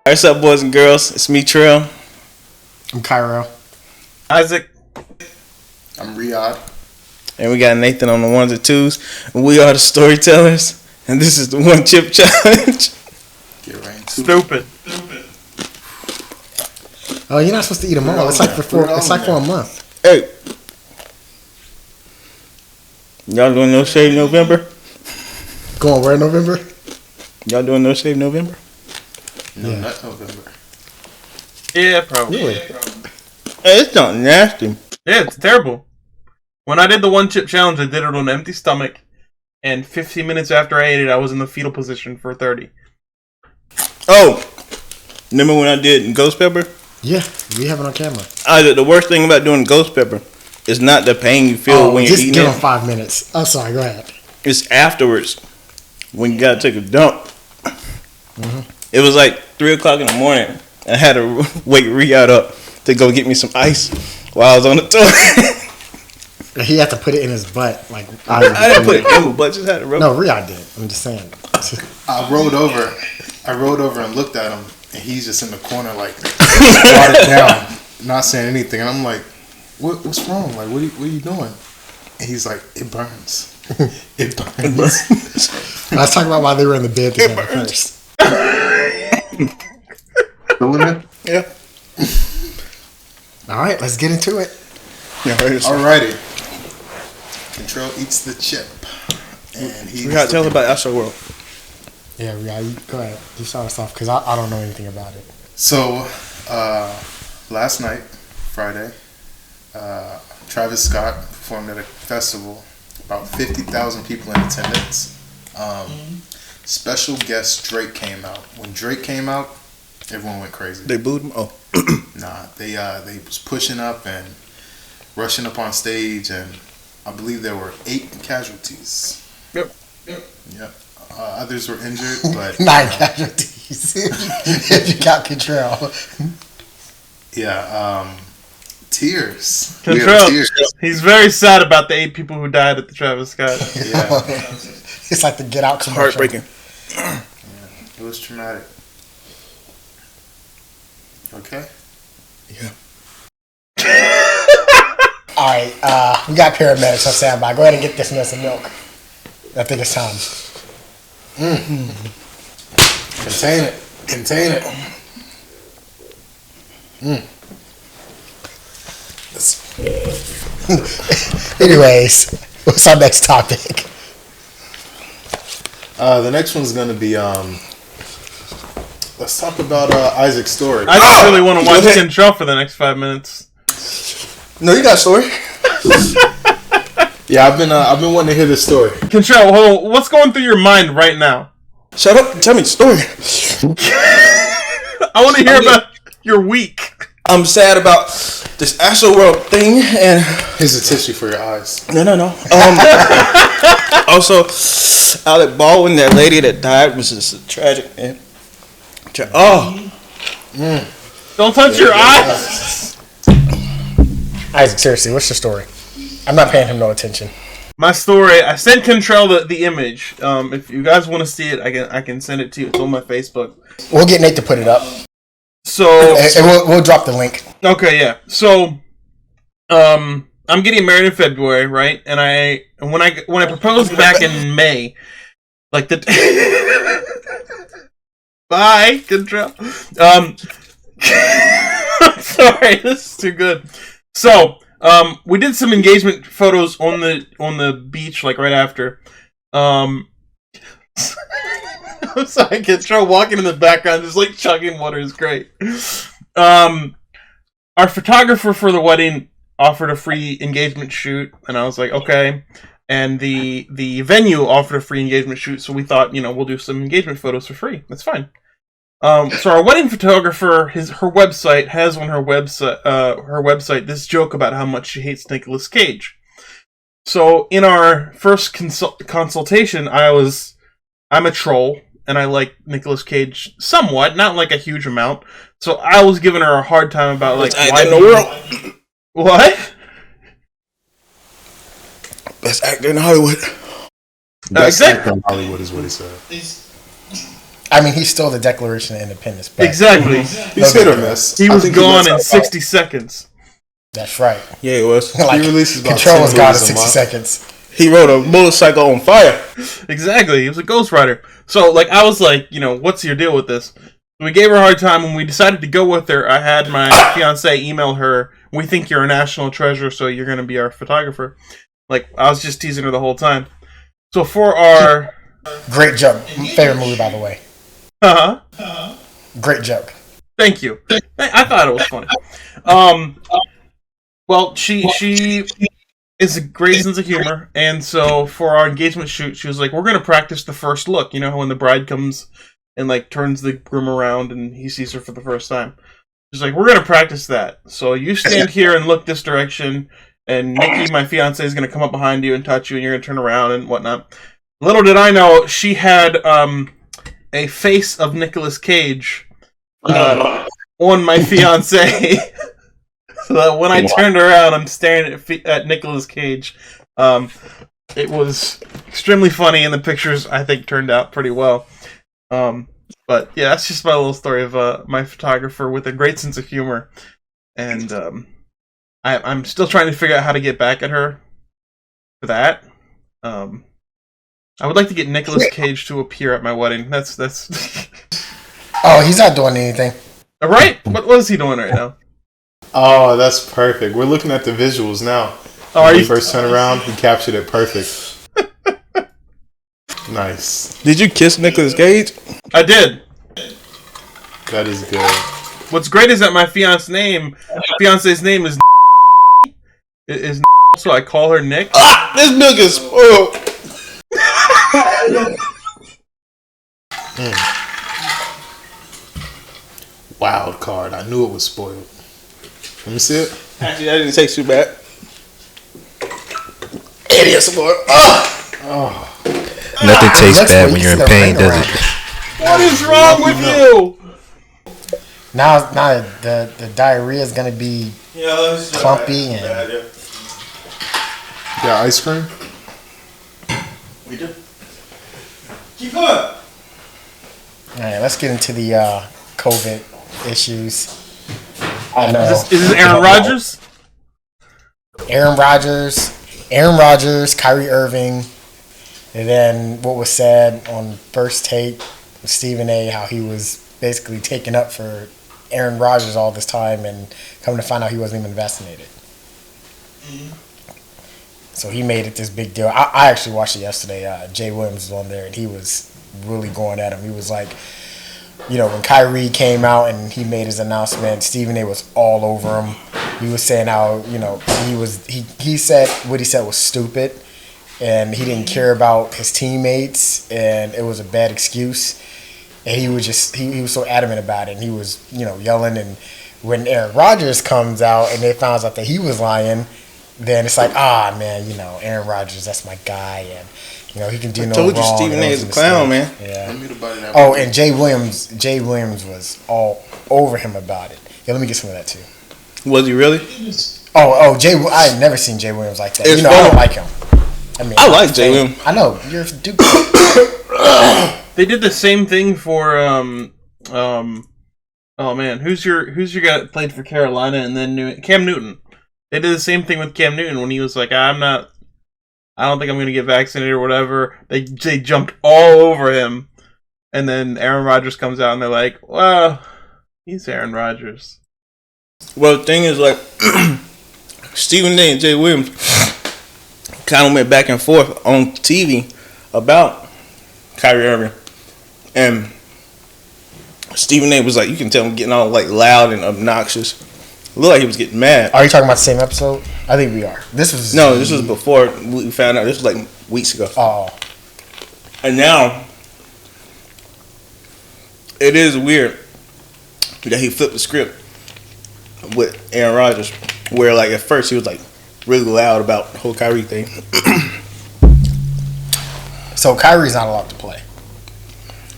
What's up, boys and girls? It's me, Trell. I'm Cairo. Isaac. I'm Ri'Yadh. And we got Nathan on the ones and twos. And we are the Storytellers. And this is the One Chip Challenge. Get right into Stupid. Oh, you're not supposed to eat them all. It's like for a month. Hey. Y'all doing No Shave November? Going where in November? Y'all doing No Shave November? No, not November. Yeah, probably. Really? Hey, it's not nasty. Yeah, it's terrible. When I did the One Chip Challenge, I did it on an empty stomach. And 15 minutes after I ate it, I was in the fetal position for 30. Oh. Remember when I did Ghost Pepper? Yeah, we have it on camera. The worst thing about doing Ghost Pepper is not the pain you feel when you're just eating give it. them 5 minutes. I'm sorry, go ahead. It's afterwards when you gotta take a dump. Mm-hmm. It was like 3 o'clock in the morning. I had to wake Ri'Yadh up to go get me some ice while I was on the toilet. He had to put it in his butt. Like I didn't put it in my butt, just had to rub it. No, Ri'Yadh did. I'm just saying. I rolled over and looked at him, and he's just in the corner, like, watered down, not saying anything. And I'm like, what's wrong? Like, what are you doing? And he's like, it burns. It burns. Let's talk about why they were in the bed together first. Yeah. All right, let's get into it. Yeah, Alrighty. Control eats the chip. And We gotta tell about Astro World. Yeah, Ri'Yadh, go ahead. You start us off because I don't know anything about it. So, last night, Friday, Travis Scott performed at a festival. About 50,000 people in attendance. Special guest Drake came out. When Drake came out, everyone went crazy. They booed him? Oh. Nah, they was pushing up and rushing up on stage, and I believe there were 8 casualties. Yep. Others were injured, but 9 casualties. If you got Control. yeah, tears. Control. Tears. He's very sad about the 8 people who died at the Travis Scott. Yeah, It's like the Get Out commercial. Heartbreaking. yeah, it was traumatic. Okay. Yeah. All right, we got paramedics on standby. Go ahead and get this man some milk. I think it's time. Contain it. Anyways, what's our next topic? The next one's gonna be let's talk about Isaac's story. I just really want to watch Control for the next 5 minutes. No, you got a story. Yeah, I've been wanting to hear this story. Control, hold on. What's going through your mind right now? Shut up and tell me the story. I want to hear about your week. I'm sad about this Astro World thing, and Here's a tissue for your eyes. no. Also, Alec Baldwin, that lady that died, was just a tragic. Man. Don't touch your eyes. Isaac, seriously, what's your story? I'm not paying him no attention. My story. I sent Control the image. If you guys want to see it, I can send it to you. It's on my Facebook. We'll get Nate to put it up. So And we'll drop the link. okay, yeah. So, I'm getting married in February, right? And when I proposed back in May, like the bye Control. I'm sorry, this is too good. So, we did some engagement photos on the beach, like right after. I'm sorry, Control walking in the background, just like chugging water is great. Our photographer for the wedding offered a free engagement shoot, and I was like, okay. and the venue offered a free engagement shoot, so we thought, we'll do some engagement photos for free. That's fine. So our wedding photographer, her website has on her website this joke about how much she hates Nicolas Cage. So in our first consultation, I'm a troll, and I like Nicolas Cage somewhat, not like a huge amount. So I was giving her a hard time about like why in the world. What? Best actor in Hollywood. Best actor in Hollywood is what he said. I mean, he stole the Declaration of Independence. But exactly. He's hit or miss. He was gone in 60 seconds. That's right. Yeah, it was. Like, he releases about Control 10 was gone in movies a 60 month. seconds. He rode a motorcycle on fire. Exactly. He was a ghostwriter. So, like, I was like, what's your deal with this? We gave her a hard time. When we decided to go with her, I had my fiance email her, we think you're a national treasure, so you're going to be our photographer. Like, I was just teasing her the whole time. So for our... Great joke. Favorite movie, by the way. Uh-huh. Great joke. Thank you. I thought it was funny. Well, she is a great sense of humor, and so for our engagement shoot, she was like, we're going to practice the first look. You know, when the bride comes and, like, turns the groom around and he sees her for the first time. She's like, we're going to practice that. So you stand here and look this direction, and Nikki, my fiance, is going to come up behind you and touch you, and you're going to turn around and whatnot. Little did I know, she had a face of Nicolas Cage on my fiance. So that when I turned around, I'm staring at Nicolas Cage. It was extremely funny, and the pictures, I think, turned out pretty well. But yeah, that's just my little story of my photographer with a great sense of humor. And I'm still trying to figure out how to get back at her for that. I would like to get Nicolas Cage to appear at my wedding. That's. Oh, he's not doing anything. Right? What is he doing right now? Oh, that's perfect. We're looking at the visuals now. Oh, when you first turn around, he captured it perfect. Nice. Did you kiss Nicolas Cage? I did. That is good. What's great is that my fiance's name is so I call her Nick. Ah, this nigga's spoiled. Wild card. I knew it was spoiled. Let me see it. Actually, that didn't taste too bad. Idiot spoiled. Oh. Nothing tastes Let's bad wait when to you're see in the pain, ring does around. it? What is wrong with you? Now the diarrhea is gonna be clumpy and Yeah, ice cream. We do. Keep going. all right. Let's get into the COVID issues. I know. Is this Aaron Rodgers? Aaron Rodgers, Kyrie Irving, and then what was said on First Take with Stephen A. how he was basically taking up for Aaron Rodgers all this time, and coming to find out he wasn't even vaccinated. So he made it this big deal. I actually watched it yesterday. Jay Williams was on there, and he was really going at him. He was like, when Kyrie came out and he made his announcement, Stephen A. was all over him. He was saying how, he said what he said was stupid, and he didn't care about his teammates, and it was a bad excuse. And he was just, he was so adamant about it, and he was, yelling. And when Aaron Rodgers comes out and they found out that he was lying, then it's like, man, Aaron Rodgers, that's my guy, and he can do no wrong. I told you Stephen A. is a clown, man. Yeah. Oh, and Jay Williams was all over him about it. Yeah, let me get some of that too. Was he really? Oh, I had never seen Jay Williams like that. It's I fun. don't like him. I like Jay Williams. I know you're a Duke. They did the same thing for oh man, who's your guy that played for Carolina and then Cam Newton. They did the same thing with Cam Newton when he was like, I don't think I'm going to get vaccinated or whatever. They jumped all over him. And then Aaron Rodgers comes out and they're like, well, he's Aaron Rodgers. Well, the thing is, like, Stephen A. and Jay Williams kind of went back and forth on TV about Kyrie Irving. And Stephen A. was like, you can tell him getting all, like, loud and obnoxious. Looked like he was getting mad. Are you talking about the same episode? I think we are. This was before we found out. This was like weeks ago. Oh. And now, it is weird that he flipped the script with Aaron Rodgers, where like at first he was like really loud about the whole Kyrie thing. So Kyrie's not allowed to play.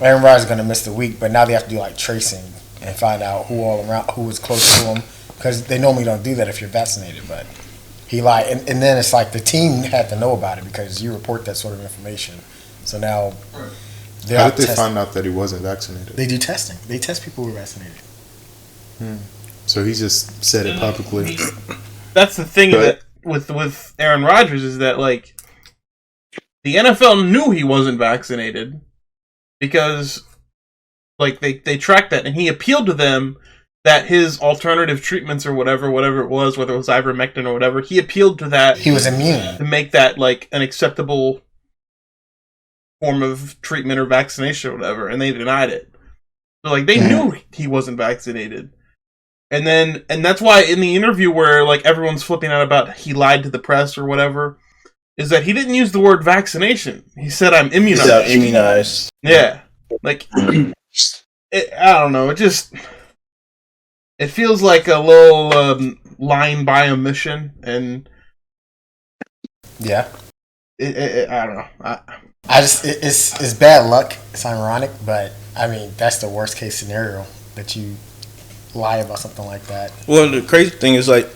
Aaron Rodgers is going to miss the week, but now they have to do like tracing and find out who was close to him, because they normally don't do that if you're vaccinated. But he lied, and then it's like the team had to know about it because you report that sort of information. So now, how did they find out that he wasn't vaccinated? They do testing. They test people who are vaccinated. So he just said it publicly. That's the thing that with Aaron Rodgers is that like the NFL knew he wasn't vaccinated because like they tracked that, and he appealed to them that his alternative treatments or whatever it was, whether it was ivermectin or whatever, he appealed to that. He was immune to make that like an acceptable form of treatment or vaccination or whatever, and they denied it. So like they knew he wasn't vaccinated. And that's why in the interview where like everyone's flipping out about he lied to the press or whatever, is that he didn't use the word vaccination. He said I'm immunized. Yeah. Like I don't know, it feels like a little lying by omission, and yeah. I don't know. It's bad luck. It's ironic, but I mean that's the worst case scenario, that you lie about something like that. Well, the crazy thing is like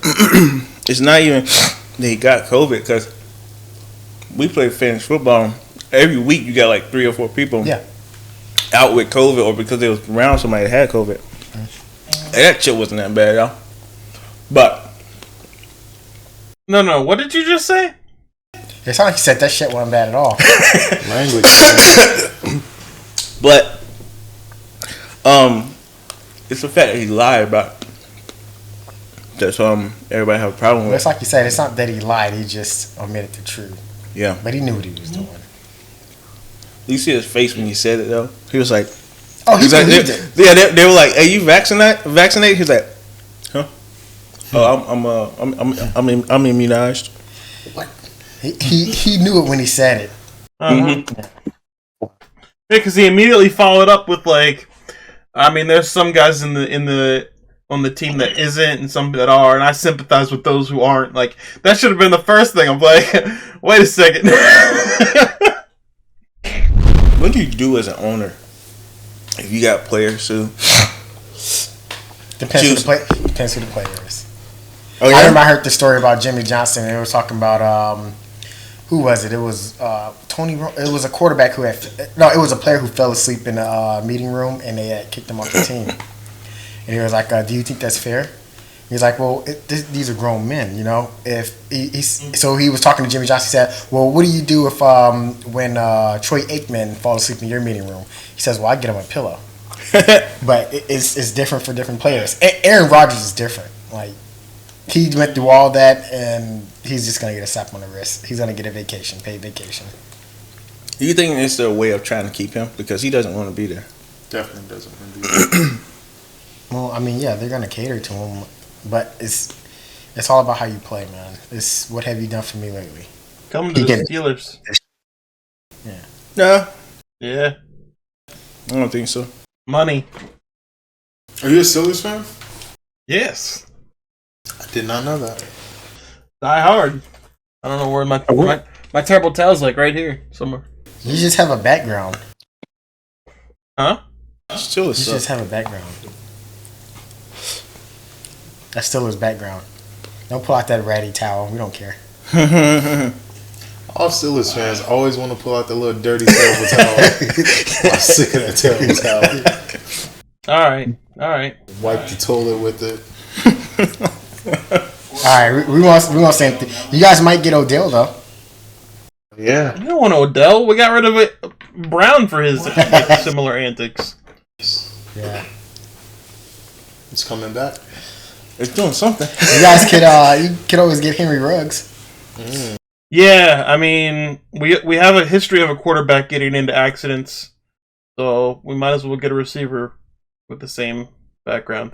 it's not even that he got COVID, because we play fantasy football. Every week you got like 3 or 4 people out with COVID, or because they was around somebody that had COVID. And that shit wasn't that bad, y'all. But no, what did you just say? It's not like he said that shit wasn't bad at all. Language. But it's the fact that he lied about it. That's everybody have a problem with. It's like you said, it's not that he lied, he just omitted the truth. Yeah. But he knew what he was doing. You see his face when he said it though? He was like, oh, he believed it. Yeah, they were like, "Hey, you vaccinated?" He's like, "Huh? Oh, I'm immunized." What? He knew it when he said it. Yeah, because he immediately followed up with like, I mean, there's some guys on the team that isn't, and some that are, and I sympathize with those who aren't. Like, that should have been the first thing. I'm like, wait a second. What do you do as an owner if you got players who? Depends who the player is. Oh, yeah? I remember I heard the story about Jimmy Johnson, and they were talking about who was it? It was Tony. It was a quarterback who it was a player who fell asleep in a meeting room, and they had kicked him off the team. And he was like, "Do you think that's fair?" He's like, "Well, these are grown men, you know." So he was talking to Jimmy Johnson. He said, "Well, what do you do if when Troy Aikman falls asleep in your meeting room?" He says, "Well, I get him a pillow." But it's different for different players. Aaron Rodgers is different. Like, he went through all that, and he's just gonna get a slap on the wrist. He's gonna get a vacation, paid vacation. Do you think it's their way of trying to keep him because he doesn't want to be there? Definitely doesn't want to be there. Well, I mean, yeah, they're gonna cater to him, but it's all about how you play, man. It's what have you done for me lately? Come to the Steelers. Yeah. No. Yeah. I don't think so. Money. Are you a Steelers fan? Yes. I did not know that. Die hard. I don't know where my terrible towel's like right here somewhere. You just have a background. Huh? Still You just have a background. That's still his background. Don't pull out that ratty towel. We don't care. All Steelers fans always want to pull out the little dirty terrible towel. I'm sick of that terrible towel. All right. Wipe the toilet with it. All right, we want same thing. You guys might get Odell though. Yeah. You don't want Odell. We got rid of it. Brown for his similar antics. Yeah. It's coming back. It's doing something. You guys could always get Henry Ruggs. Yeah, I mean, we have a history of a quarterback getting into accidents, so we might as well get a receiver with the same background.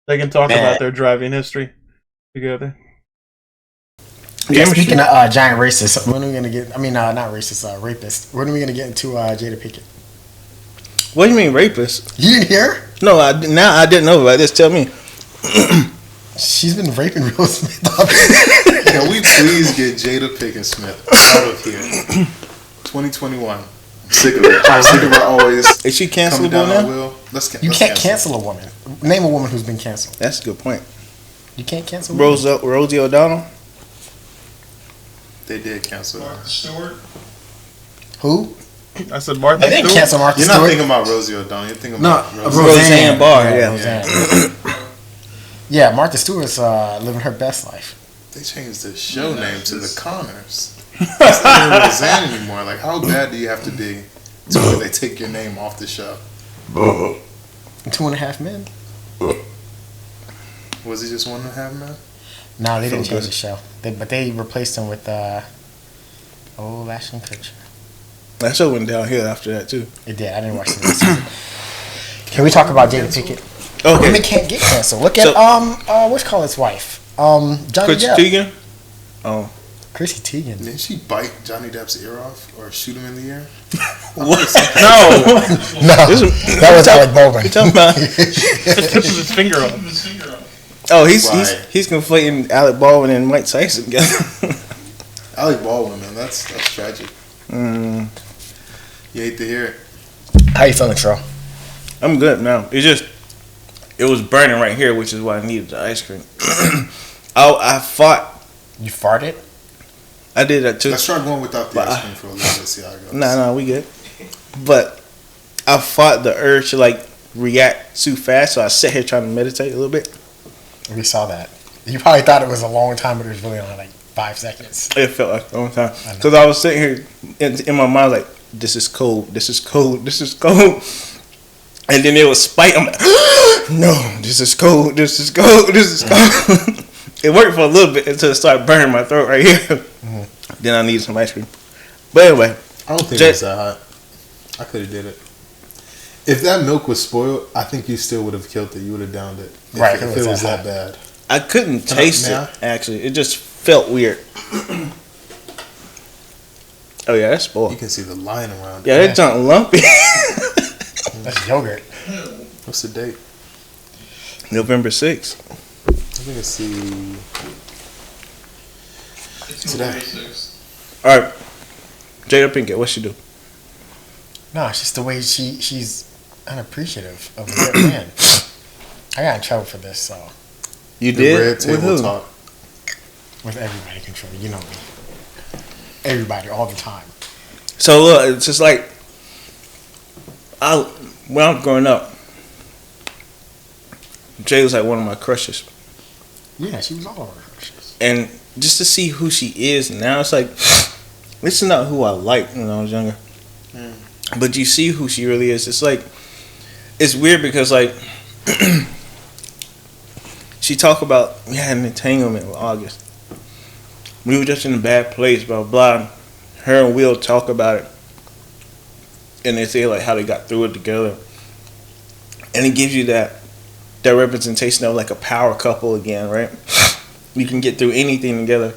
They can talk about their driving history together. Yeah, speaking of giant racists, when are we gonna get? I mean, not racist, rapist. When are we gonna get into Jada Pinkett? What do you mean rapist? You didn't hear? No, I didn't know about this. Tell me. She's been raping Will Smith. Can we please get Jada Pinkett Smith out of here? 2021. I'm sick of it. I'm sick of her always. Is she coming cancelable down now? on Will. You can't cancel a woman. Name a woman who's been canceled. That's a good point. You can't cancel a woman. Rosie O'Donnell. They did cancel her. Martha Stewart. Who? I said Martha They didn't Stewart. cancel Martha You're Stewart. not thinking about Rosie O'Donnell. You're thinking about Roseanne Barr. Yeah. Roseanne. Yeah, Martha Stewart's living her best life. They changed the show name to The Connors. It's not even Roseanne anymore. Like, how bad do you have to be to where they take your name off the show? 2.5 Men. Was he just 1.5 men? No, they didn't change the show. But they replaced him with old Ashton Kutcher. That show went downhill after that too. It did. I didn't watch the last season. Can we talk about Jada Pinkett? Okay. Women can't get canceled. Look at what's called his wife? Johnny Chrissy Depp. Teigen. Oh. Chrissy Teigen. Didn't she bite Johnny Depp's ear off or shoot him in the ear? What? No. That was Alec Baldwin. You talking about? Just touches his finger off. Oh, he's Right. he's conflating Alec Baldwin and Mike Tyson together. Alec Baldwin, man, that's tragic. You hate to hear it. How you feeling, Trell? I'm good now. It was burning right here, which is why I needed the ice cream. I fought. You farted? I did that too. Let's try going without the ice cream for a little bit, see how it goes. No, we good. But I fought the urge to like react too fast, so I sat here trying to meditate a little bit. We saw that. You probably thought it was a long time, but it was really only like 5 seconds. It felt like a long time because I was sitting here in my mind like, this is cold, this is cold, this is cold. And then it was spite. I'm like, no, this is cold, this is cold, this is cold. It worked for a little bit until it started burning my throat right here. Then I needed some ice cream. But anyway, I don't think it was that hot. I could have did it. If that milk was spoiled, I think you still would have killed it. You would have downed it. If it was that bad. I couldn't taste it, actually. It just felt weird. Oh, yeah, that's spoiled. You can see the line around it. Yeah, that junk lumpy. That's yogurt. What's the date? November 6th. I think it's today. All right. Jada Pinkett, what she do? No, it's just the way she's unappreciative of a good man. I got in trouble for this, so. You The did? red table With who? talk. With everybody control, you know me. Everybody, all the time. So, look, it's just like, when I was growing up, Jay was like one of my crushes. Yeah, she was all over her crushes. And just to see who she is now, it's like, this is not who I liked when I was younger. But you see who she really is. It's like, it's weird because like, she talked about, we had an entanglement with August. We were just in a bad place, blah, blah. Her and Will talk about it. And they say like how they got through it together. And it gives you that representation of like a power couple again, right? You can get through anything together.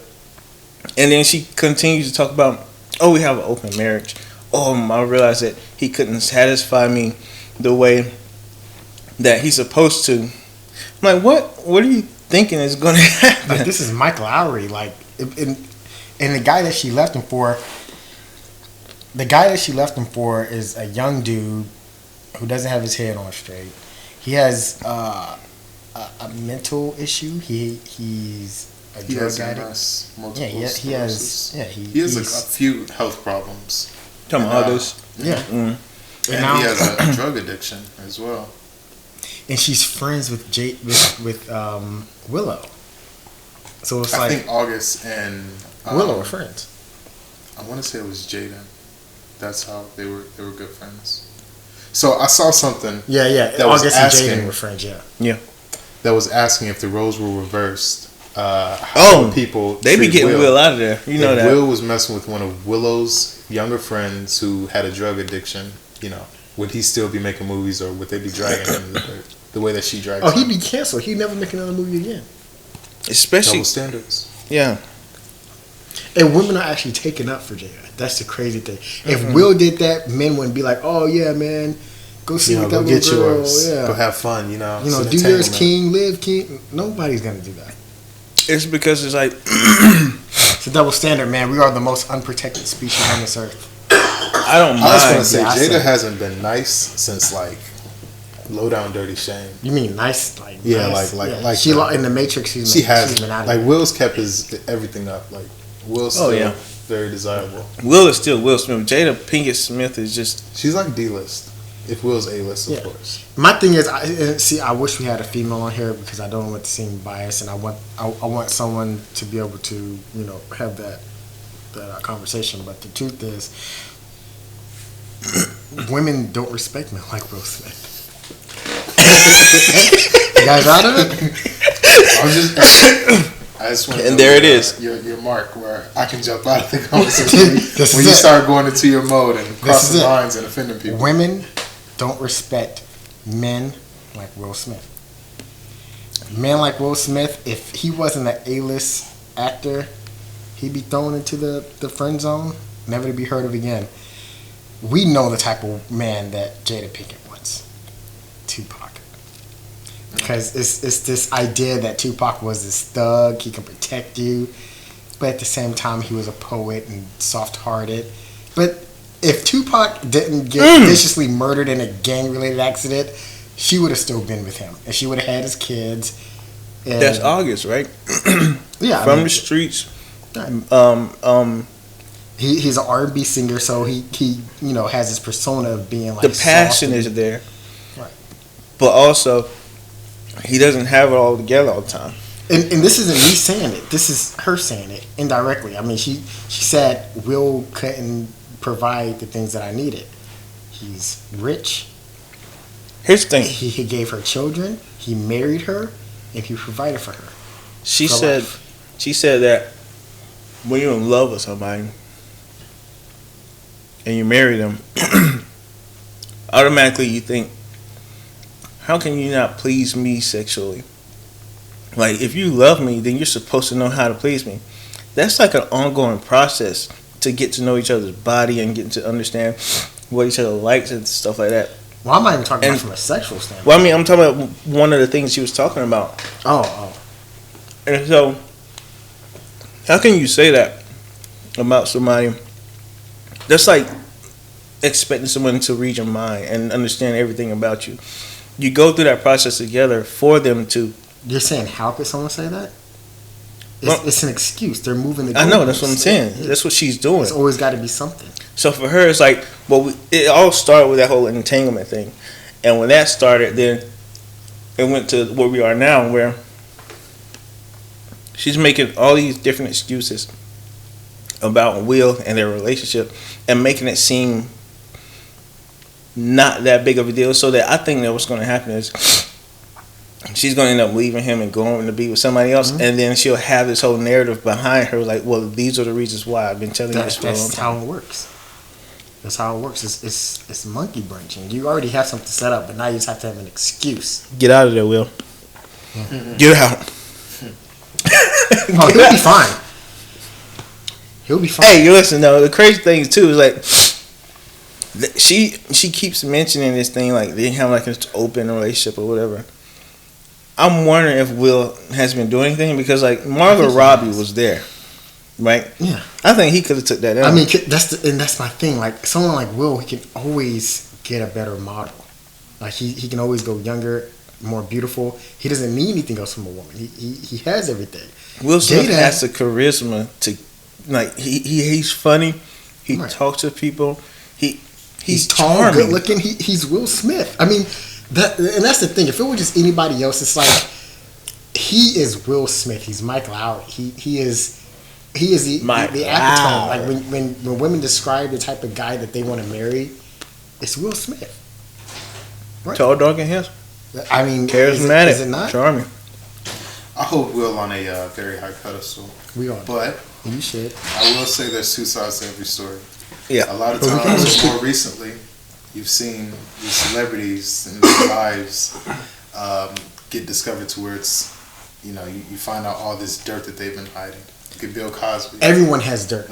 And then she continues to talk about, oh, we have an open marriage. Oh, I realized that he couldn't satisfy me the way that he's supposed to. I'm like, what are you thinking is going to happen? Like, this is Michael Lowry, like, and the guy that she left him for. The guy that she left him for is a young dude who doesn't have his head on straight. He has a mental issue. He's a drug addict. He has a few health problems. Talking about August. Yeah. And he has a drug addiction as well. And she's friends with Willow. So it's I think August and Willow are friends. I want to say it was Jaden. That's how they were good friends. So I saw something. Yeah. That August was and asking, Jaden were friends. Yeah. That was asking if the roles were reversed. People they be getting Will out of there. You know that Will was messing with one of Willow's younger friends who had a drug addiction. You know, would he still be making movies, or would they be dragging him the way that she drags? Oh, he'd be canceled. He'd never make another movie again. especially double standards. Yeah. And women are actually taking up for Jada. That's the crazy thing. If Will did that, men wouldn't be like, "Oh yeah, man, go see what that go little get girl." yours. Yeah. Go have fun. Do yours, king. Live, king. Nobody's gonna do that. It's because it's like It's a double standard, man. We are the most unprotected species on this earth. I don't mind. I was gonna say Yeah, I Jada said- hasn't been nice since like Low Down Dirty Shame. You mean nice? Like Yeah, nice? like she in the Matrix. She has been out of like here. Will's kept his everything up. Like Will's still very desirable. Will is still Will Smith. Jada Pinkett Smith is just She's like D-list. If Will's A-list, of course. My thing is, I wish we had a female on here because I don't want to seem biased, and I want someone to be able to have that conversation. But the truth is, women don't respect men like Will Smith. You guys out of it? I just want to and there it is. Your mark where I can jump out of the conversation This when is you it. start going into your mode and crossing is it. lines and offending people. Women don't respect men like Will Smith. Men like Will Smith, if he wasn't an A-list actor, he'd be thrown into the friend zone, never to be heard of again. We know the type of man that Jada Pinkett wants. Tupac. Because it's this idea that Tupac was this thug, he can protect you, but at the same time he was a poet and soft-hearted. But if Tupac didn't get viciously murdered in a gang-related accident, she would have still been with him, and she would have had his kids. And that's August, right? Yeah, From the streets. Right. He's an R&B singer, so he has this persona of being like The passion soft is there, right. but also he doesn't have it all together all the time. And this isn't me saying it. This is her saying it indirectly. I mean, she said Will couldn't provide the things that I needed. He's rich. Here's the thing. He gave her children. He married her, and he provided for her. She for said, life. she said that when you're in love with somebody and you marry them, automatically you think, how can you not please me sexually? Like, if you love me, then you're supposed to know how to please me. That's like an ongoing process to get to know each other's body and get to understand what each other likes and stuff like that. Well, I'm not even talking about from a sexual standpoint. Well, I mean, I'm talking about one of the things she was talking about. Oh. And so, how can you say that about somebody? That's like expecting someone to read your mind and understand everything about you. You go through that process together for them to. You're saying, how could someone say that? Well, It's an excuse. They're moving the goalposts. I know, that's what I'm saying. Yeah. That's what she's doing. It's always got to be something. So for her, it's like, well, it all started with that whole entanglement thing. And when that started, then it went to where we are now, where she's making all these different excuses about Will and their relationship and making it seem not that big of a deal. So that I think that what's going to happen is she's going to end up leaving him and going to be with somebody else. Mm-hmm. And then she'll have this whole narrative behind her like, well, these are the reasons why I've been telling you this for a long time. That's how it works. That's how it works. It's monkey branching. You already have something set up, but now you just have to have an excuse. Get out of there, Will. Mm-hmm. Get out. Oh, he'll be fine. He'll be fine. Hey, listen though. The crazy thing too is like she keeps mentioning this thing like they have like an open relationship or whatever. I'm wondering if Will has been doing anything because like Margot Robbie was there, right? Yeah. I think he could have took that down. I mean, that's my thing. Like someone like Will, he can always get a better model. Like he can always go younger, more beautiful. He doesn't need anything else from a woman. He has everything. Will Smith has the charisma to, like he's funny. He talks to people. He's tall, charming. good looking. He's Will Smith. I mean, that's the thing. If it were just anybody else, it's like he is Will Smith. He's Mike Lowry. He is the epitome. Like when women describe the type of guy that they want to marry, it's Will Smith. Right. Tall, dark, and handsome. I mean, charismatic, is it not? Charming. I hold Will on a very high pedestal. We are, but you should. I will say there's two sides to every story. Yeah, a lot of times, more recently, you've seen these celebrities and their lives get discovered to where it's, you find out all this dirt that they've been hiding. Look at Bill Cosby. Everyone has dirt.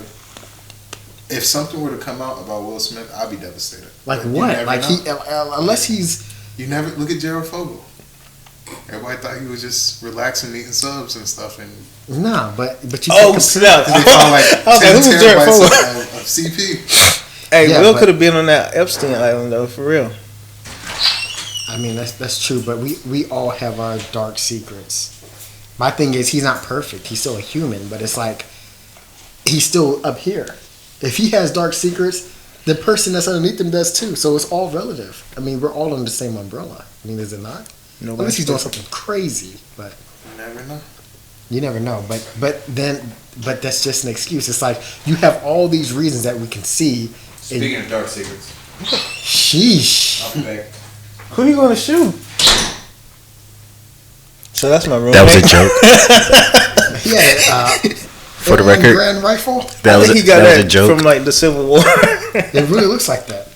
If something were to come out about Will Smith, I'd be devastated. Like what? Like unless he's. You never look at Gerald Fogel. Everybody thought he was just relaxing, eating subs and stuff, and nah, but you. Snap! they found like I was like, 10 who was Gerald terabytes Fogel? of CP. Hey, Yeah, Will but- could have been on that Epstein Island though, for real. I mean, that's true, but we all have our dark secrets. My thing is, he's not perfect. He's still a human, but it's like he's still up here. If he has dark secrets, the person that's underneath him does too. So it's all relative. I mean, we're all under the same umbrella. I mean, is it not? Unless he's doing something crazy, but You never know. you never know. But that's just an excuse. It's like you have all these reasons that we can see. Speaking of dark secrets, Sheesh. I'll be back. Who you gonna shoot? So that's my roommate. That was a joke. Yeah. For the record, Grand rifle. that I was think he got that was that a joke. from like the Civil War. It really looks like that.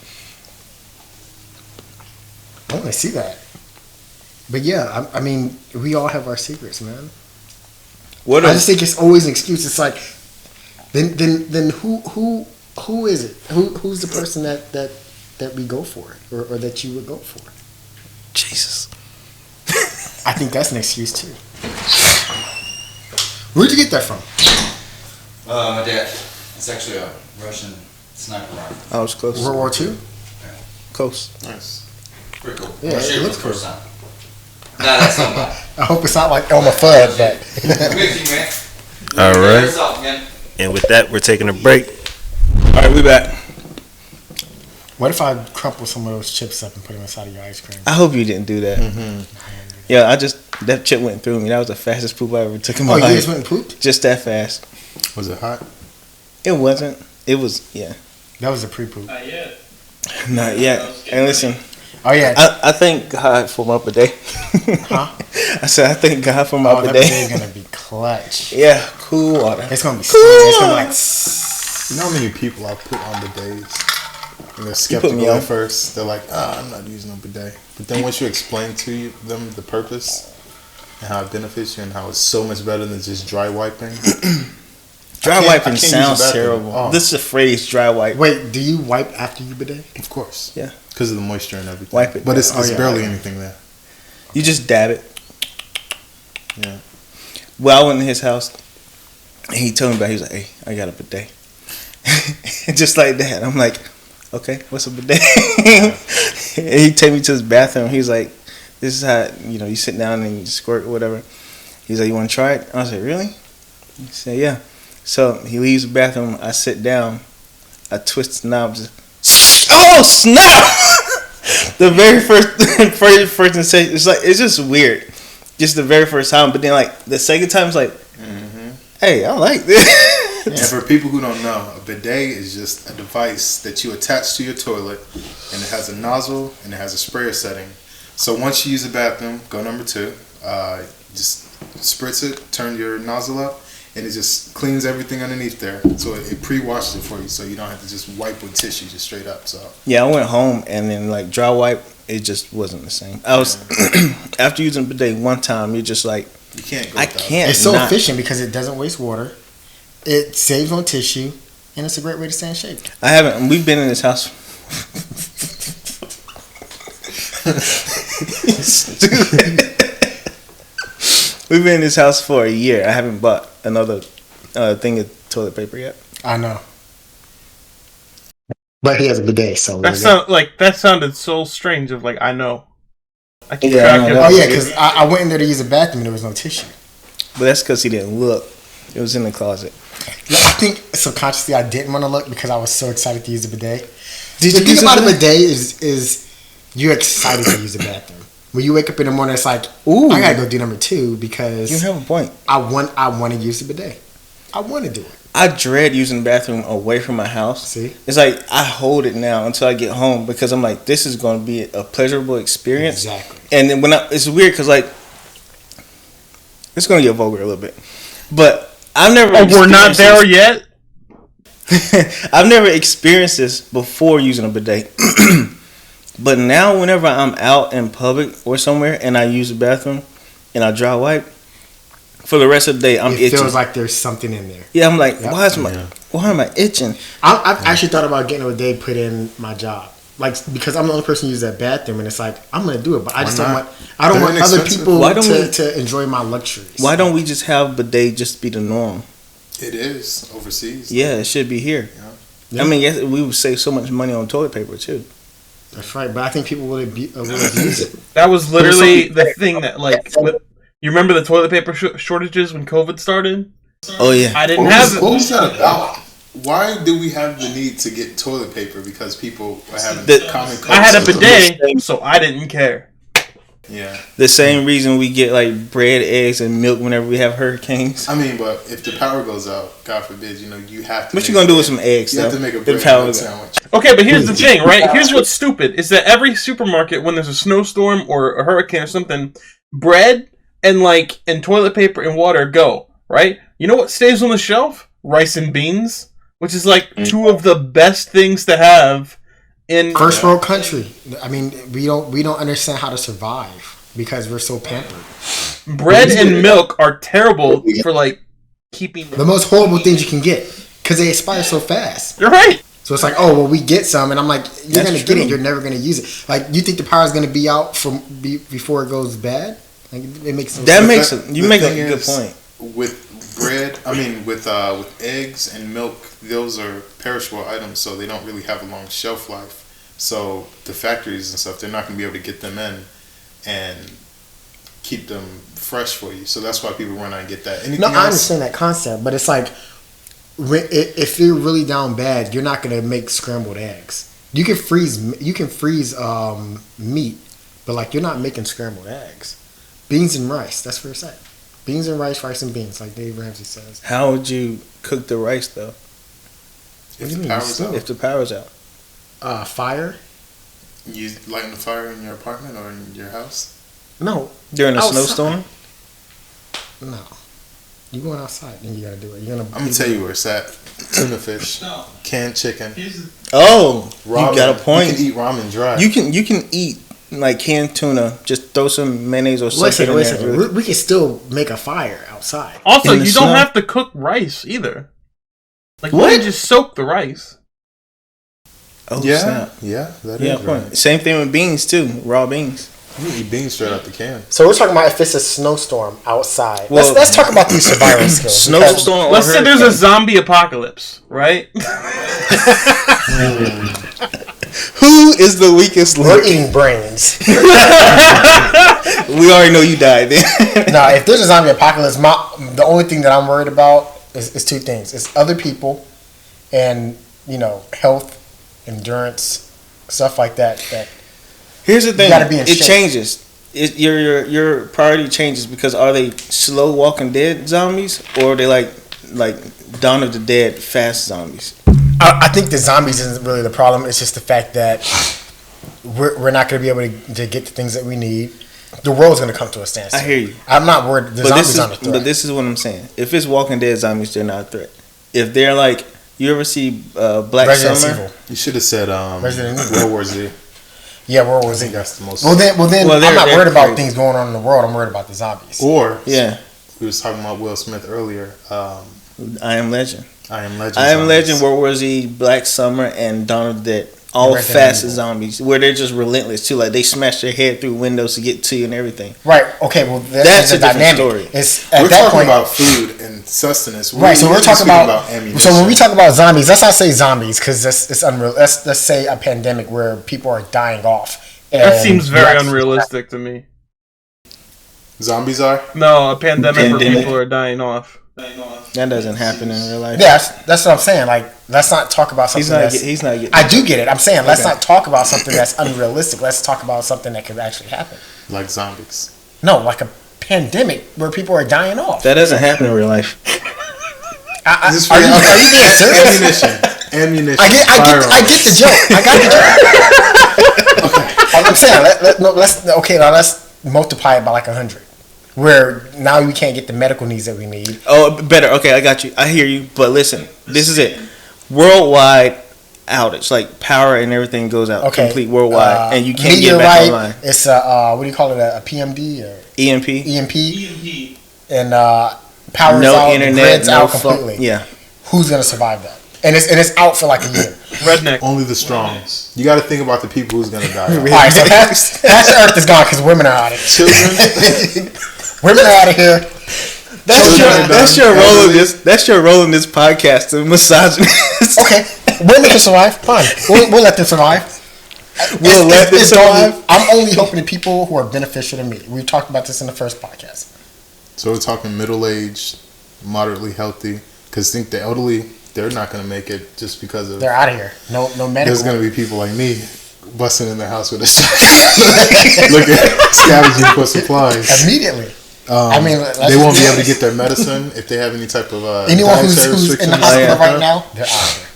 I want to see that. But yeah, I mean, we all have our secrets, man. What? I just think it's always an excuse. It's like, then who is it? Who's the person that we go for, or that you would go for? Jesus. I think that's an excuse too. Where'd you get that from? My dad. It's actually a Russian sniper rifle. I was close. World War II? Close. Nice. Pretty cool. Yeah, I it shot it looks for the first cool. time. Nah, that's somebody. I hope it's not like Elmer Fudd, but With you, man. All right. What's up, man? And with that, we're taking a break. All right, we back. what if I crumple some of those chips up and put them inside of your ice cream? I hope you didn't do that. Yeah, that chip went through me. That was the fastest poop I ever took in my Oh, you life. just went and pooped? Just that fast. Was it hot? It wasn't. It was. Yeah. That was a pre-poop. Not yet. Not yet. And listen, Oh yeah. I thank God for my bidet. Huh? I said I thank God for my Oh, that bidet. is gonna be clutch. Yeah, cool water. It's gonna be steamy. It's gonna be like. You know how many people I put on bidets? And they're put me skeptical on. at first. They're like, I'm not using a bidet. But then once you explain to them the purpose and how it benefits you and how it's so much better than just dry wiping. Dry I wiping can't use sounds the bathroom. terrible. Oh. This is a phrase, dry wipe. Wait, do you wipe after you bidet? Of course. Yeah. Because of the moisture and everything. Wipe it But it's, down. it's Oh, yeah. barely anything there. You just dab it. Yeah. Well, I went to his house and he told me about it. He was like, hey, I got a bidet. Just like that. I'm like, okay, what's a bidet? And he take me to his bathroom. He's like, this is how, you sit down and you squirt or whatever. He's like, you want to try it? I was like, really? He said, yeah. So he leaves the bathroom. I sit down. I twist the knob. Just, oh, snap! The very first sensation, it's just weird. Just the very first time. But then, like, the second time, it's like, hey, I like this. And for people who don't know, a bidet is just a device that you attach to your toilet, and it has a nozzle and it has a sprayer setting. So once you use the bathroom, go number 2, just spritz it, turn your nozzle up, and it just cleans everything underneath there. So it pre-washes it for you, so you don't have to just wipe with tissue just straight up. So Yeah, I went home and then like dry wipe, it just wasn't the same. I was after using bidet one time, you're just like, you can't go I without it. can't. It's so not. efficient because it doesn't waste water. It saves on tissue, and it's a great way to stay in shape. I haven't. We've been in this house. Stupid. We've been in this house for a year. I haven't bought another thing of toilet paper yet. I know. But he has a bidet, so That sounded so strange. Of like, I know. I keep Yeah, I track know. of. Oh yeah, because I went in there to use the bathroom and there was no tissue. But that's because he didn't look. It was in the closet. I think subconsciously I didn't want to look because I was so excited to use the bidet. Did The you thing use about a a bidet is you're excited to use the bathroom. When you wake up in the morning, it's like, Ooh. I gotta go do number 2 because You have a point. I want to use the bidet. I want to do it. I dread using the bathroom away from my house. See? It's like I hold it now until I get home because I'm like, this is going to be a pleasurable experience. Exactly. And then it's weird because like it's going to get vulgar a little bit, but I've never. Oh, we're not experienced there yet. this. I've never experienced this before using a bidet, but now whenever I'm out in public or somewhere and I use the bathroom and I dry wipe, for the rest of the day, I'm it itching. feels like there's something in there. Yeah, I'm like, Yep. why am I itching? I've actually thought about getting a day put in my job, like because I'm the only person who uses that bathroom, and it's like I'm gonna do it, but I just don't want. I don't want other people to enjoy my luxuries. Why don't we just have bidet just be the norm? It is overseas. Yeah, it should be here. Yeah. I mean, yes, we would save so much money on toilet paper too. That's right, but I think people would abuse it. That was literally the thing that, like, you remember the toilet paper shortages when COVID started? Oh yeah, I didn't have What was that about? Why do we have the need to get toilet paper? Because people are having common cold. I had a bidet, so I didn't care. Yeah. the same reason we get like bread, eggs, and milk whenever we have hurricanes. I mean, but if the power goes out, God forbid, you have to. What you gonna do with some eggs? You have to make a The bread power and goes out. sandwich. Okay, but here's the thing, right? Here's what's stupid is that every supermarket, when there's a snowstorm or a hurricane or something, bread and toilet paper and water go, right? You know what stays on the shelf? Rice and beans, which is like two of the best things to have in First world country. I mean, we don't understand how to survive because we're so pampered. bread and milk are terrible for keeping The most horrible things you can get because they expire so fast. You're right. So it's like, oh well, we get some, and I'm like, you're That's gonna true. get it, you're never gonna use it. Like, you think the power is gonna be out before it goes bad? Like, it makes no That sense. makes The you make a thing good is, point. With bread, I mean, with eggs and milk, those are perishable items, so they don't really have a long shelf life. So the factories and stuff, they're not going to be able to get them in and keep them fresh for you. So that's why people run out and get that. Anything No, else? I understand that concept, but it's like, if you're really down bad, you're not gonna make scrambled eggs. You can freeze meat, but like you're not making scrambled eggs. Beans and rice, that's where it's at. Beans and rice and beans, like Dave Ramsey says. How would you cook the rice though What do If you the mean, power's still? out, if the power's out? Fire? you lighting the fire in your apartment or in your house? No, During a Outside. snowstorm? no. You going outside, then you gotta do it. I'm going to tell you where it's at. Tuna fish, canned chicken, Oh, ramen. you got a point. You can eat ramen dry. You can eat like canned tuna. Just throw some mayonnaise or something in Listen, there. we can still make a fire outside. Also, In the you snow. don't have to cook rice either. Like, What? you can just soak the rice. Oh yeah, snap! yeah, that Yeah, is right. point. Same thing with beans too. Raw beans. You can eat beans straight out the can. So we're talking about if it's a snowstorm outside. Well- let's talk about these survival skills. Snowstorm. or Let's say there's a hurricane. zombie apocalypse, right? Who is the weakest We're link? eating brains. We already know you died then. Now, if there's a zombie apocalypse, the only thing that I'm worried about is two things: it's other people, and health, endurance, stuff like that. That Here's the thing. gotta be in It shape. changes. Your priority changes because are they slow Walking Dead zombies or are they like Dawn of the Dead fast zombies? I think the zombies isn't really the problem. It's just the fact that we're not going to be able to get the things that we need. The world's going to come to a standstill. I hear you. I'm not worried. The zombies aren't a threat. But this is what I'm saying. If it's Walking Dead zombies, they're not a threat. If they're like, you ever see Black Resident Summer? Evil. You should have said Resident Evil. World War Z. Yeah, World War I Z. think that's the most. Well, then Well, I'm not they're worried about crazy. things going on in the world. I'm worried about the zombies. Or Yeah, we was talking about Will Smith earlier. I Am Legend. I Am Legend. I Am zombies. Legend, World War Z, Black Summer, and Dawn of the Dead. All Resident fast Evil. zombies, where they're just relentless too. Like they smash their head through windows to get to you and everything. Right. Okay. Well, That's the a different dynamic. story. It's at We're that talking point. about food and sustenance. Right, so we're usually talking speaking about. ammunition. So when we talk about zombies, let's not say zombies because it's unreal. Let's say a pandemic where people are dying off. That and seems very yes. unrealistic to me. Zombies are. No, a pandemic where Pandemic. people are dying off. That doesn't happen in real life. Yeah, that's what I'm saying. Like, let's not talk about something He's not getting. I do get it. I'm saying let's Okay. not talk about something that's unrealistic. Let's talk about something that could actually happen. Like zombies. No, like a pandemic where people are dying off. That doesn't happen in real life. Are This you is for- being serious? Ammunition. I get the joke. I got the joke. Okay. I'm saying let's multiply it by like 100. Where now we can't get the medical needs that we need. Oh, better. Okay, I got you. I hear you. But listen, this is it. Worldwide outage, like power and everything goes out, Okay. complete worldwide, and you can't get back meteorite, online. It's a what do you call it? A PMD or EMP. EMP? and power's No out, internet, the grid's no out phone. completely. Yeah. Who's gonna survive that? And it's out for like a year. Redneck. Only the strong. You got to think about the people who's gonna die. All right, so half the earth is gone because women are out of it. Children. Women are out of here. That's your role in this. That's your role in this podcast, the misogynist. Okay, women can survive. Fine, we'll let them survive. We'll let them survive. I'm only hoping the people who are beneficial to me. We talked about this in the first podcast. So we're talking middle-aged, moderately healthy. Because think the elderly, they're not going to make it just because of. They're out of here. No medical. There's going to be people like me busting in the house with a shotgun, looking scavenging for supplies. Immediately. They won't be able to get their medicine if they have any type of anyone who's restrictions in the hospital right now, they're out of here.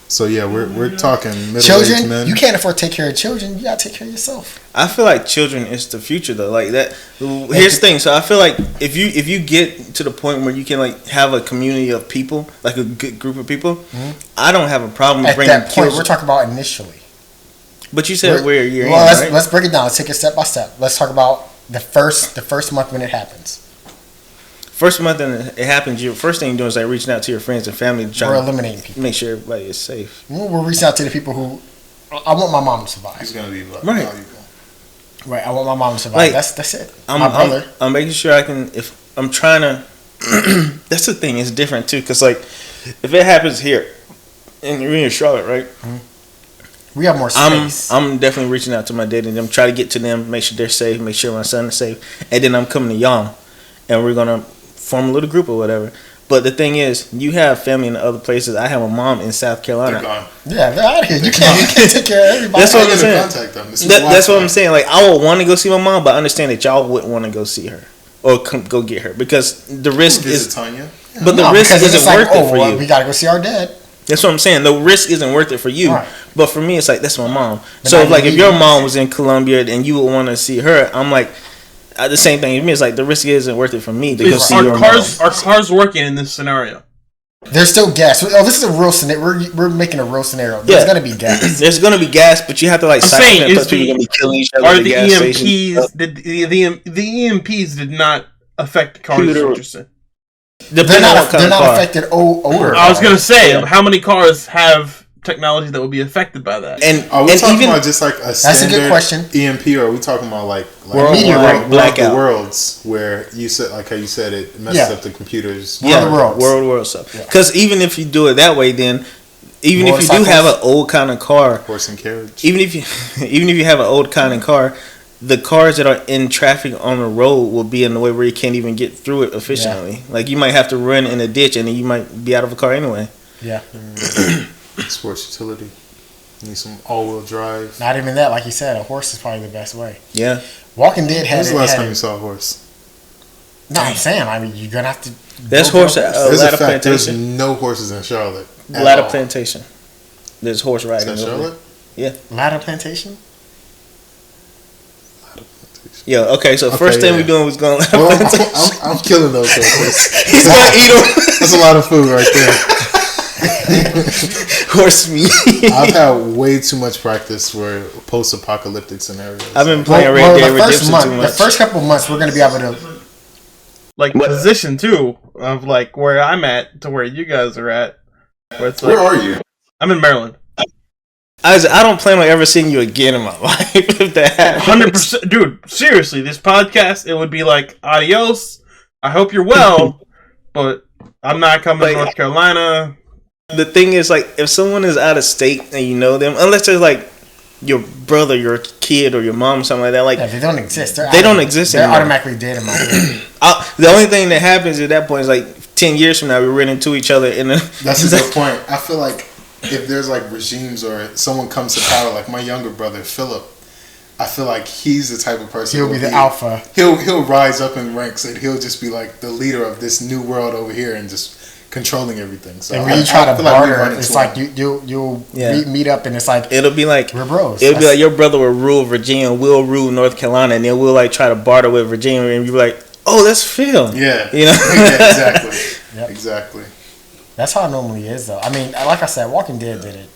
So yeah, we're talking middle-aged Children, men. you can't afford to take care of children. You gotta take care of yourself. I feel like children is the future though. Like that. Here's the thing. So I feel like if you get to the point where you can like have a community of people, like a good group of people, I don't have a problem At bringing that point, kids. we're talking about initially. But you said we're a year in, let's right? let's break it down. Let's take it step by step. Let's talk about the first month when it happens. First month and it happens, your first thing you're doing is like reaching out to your friends and family to try We're to eliminating people. make sure everybody is safe. We're reaching out to the people who I want my mom to survive. He's going to be Right. valuable. Right, I want my mom to survive. Like, that's it. My brother. I'm making sure I can. If I'm trying to, that's the thing. It's different too, because like if it happens here, and you're in Charlotte, right? We have more space. I'm definitely reaching out to my dad and them, try to get to them, make sure they're safe, make sure my son is safe, and then I'm coming to y'all, and we're gonna form a little group or whatever. But the thing is, you have family in other places. I have a mom in South Carolina. They're gone. Yeah, they're out of here. You can't take care of everybody. That's what I'm How saying. you gonna contact them? It's That's what I'm saying. Like I would want to go see my mom, but I understand that y'all wouldn't want to go see her or go get her because the risk Visit is. Tanya. But the risk because it's isn't like, worth it for you. We gotta go see our dad. That's what I'm saying. The risk isn't worth it for you. Right. But for me, it's like, that's my mom. But So, now like, you if your leave. mom was in Colombia and you would want to see her, I'm like, the same thing with me. It's like, the risk isn't worth it for me to go see your mom. Are cars working in this scenario? There's still gas. Oh, this is a real scenario. We're making a real scenario. There's Yeah. gonna be gas. There's going to be gas, but you have to, like, I'm cycle saying, and is plus people the- going to be killing each other Are at the the gas station. EMPs the EMPs did not affect the cars? Computer- Interesting. Depending They're on not. what kind They're of not car. affected. Older. I was gonna say, Yeah. how many cars have technology that would be affected by that? And, Are we and talking even, about just like a That's a good standard question. EMP, or are we talking about like Worldwide blackout. the worlds where you said, like how you said, it messes Yeah. up the computers? yeah, World stuff. Because even if you do it that way, then even if you do Motorcycles. have an old kind of car, Horse and carriage. even if you have an old kind of car, the cars that are in traffic on the road will be in the way where you can't even get through it efficiently. Like you might have to run in a ditch and then you might be out of a car anyway. Yeah. Sports utility. You need some all-wheel drive. Not even that. Like you said, a horse is probably the best way. Yeah. Walking Dead When was had. the last had time you saw a horse? No, I'm saying. I mean, you're gonna have to. There's go horse get a at There's Ladder a fact. There's Plantation. no horses in Charlotte. at Ladder all. Plantation. There's horse Is riding. that over Charlotte? there. Ladder Plantation. Yeah. Okay. So first thing yeah. we're doing was going to Well, Ladder Plantation. I'm killing those horses. He's gonna eat them. That's a lot of food right there. Horse meat. I've had way too much practice for post-apocalyptic scenarios. I've been playing Red Dead Redemption too The much. first couple of months, we're gonna be able to. like position too of like where I'm at to where you guys are at. Where it's like, Where are you? I'm in Maryland. I don't plan on ever seeing you again in my life if that happens. 100%, dude. Seriously, this podcast it would be like adios. I hope you're well, but I'm not coming Like- to North Carolina. The thing is, like, if someone is out of state and you know them, unless they're like your brother, your kid, or your mom, or something like that, like Yeah, they don't exist. They don't exist They're anymore. automatically dead in my head. the only thing that happens at that point is like 10 years from now we run into each other in the. That's a good point. I feel like if there's like regimes or someone comes to power, like my younger brother Philip, I feel like he's the type of person He'll who be the alpha. He'll rise up in ranks and he'll just be like the leader of this new world over here and just controlling everything. So And when you try to feel like we barter, run it's into like him. you'll Yeah. meet up and it's like It'll be like we're bros. It'll be like your brother will rule Virginia, we'll rule North Carolina, and then we'll like try to barter with Virginia, and you're like, oh, that's Phil. Yeah, You know? yeah, exactly, Yep. exactly. That's how it normally is, though. I mean, like I said, Walking Dead did it.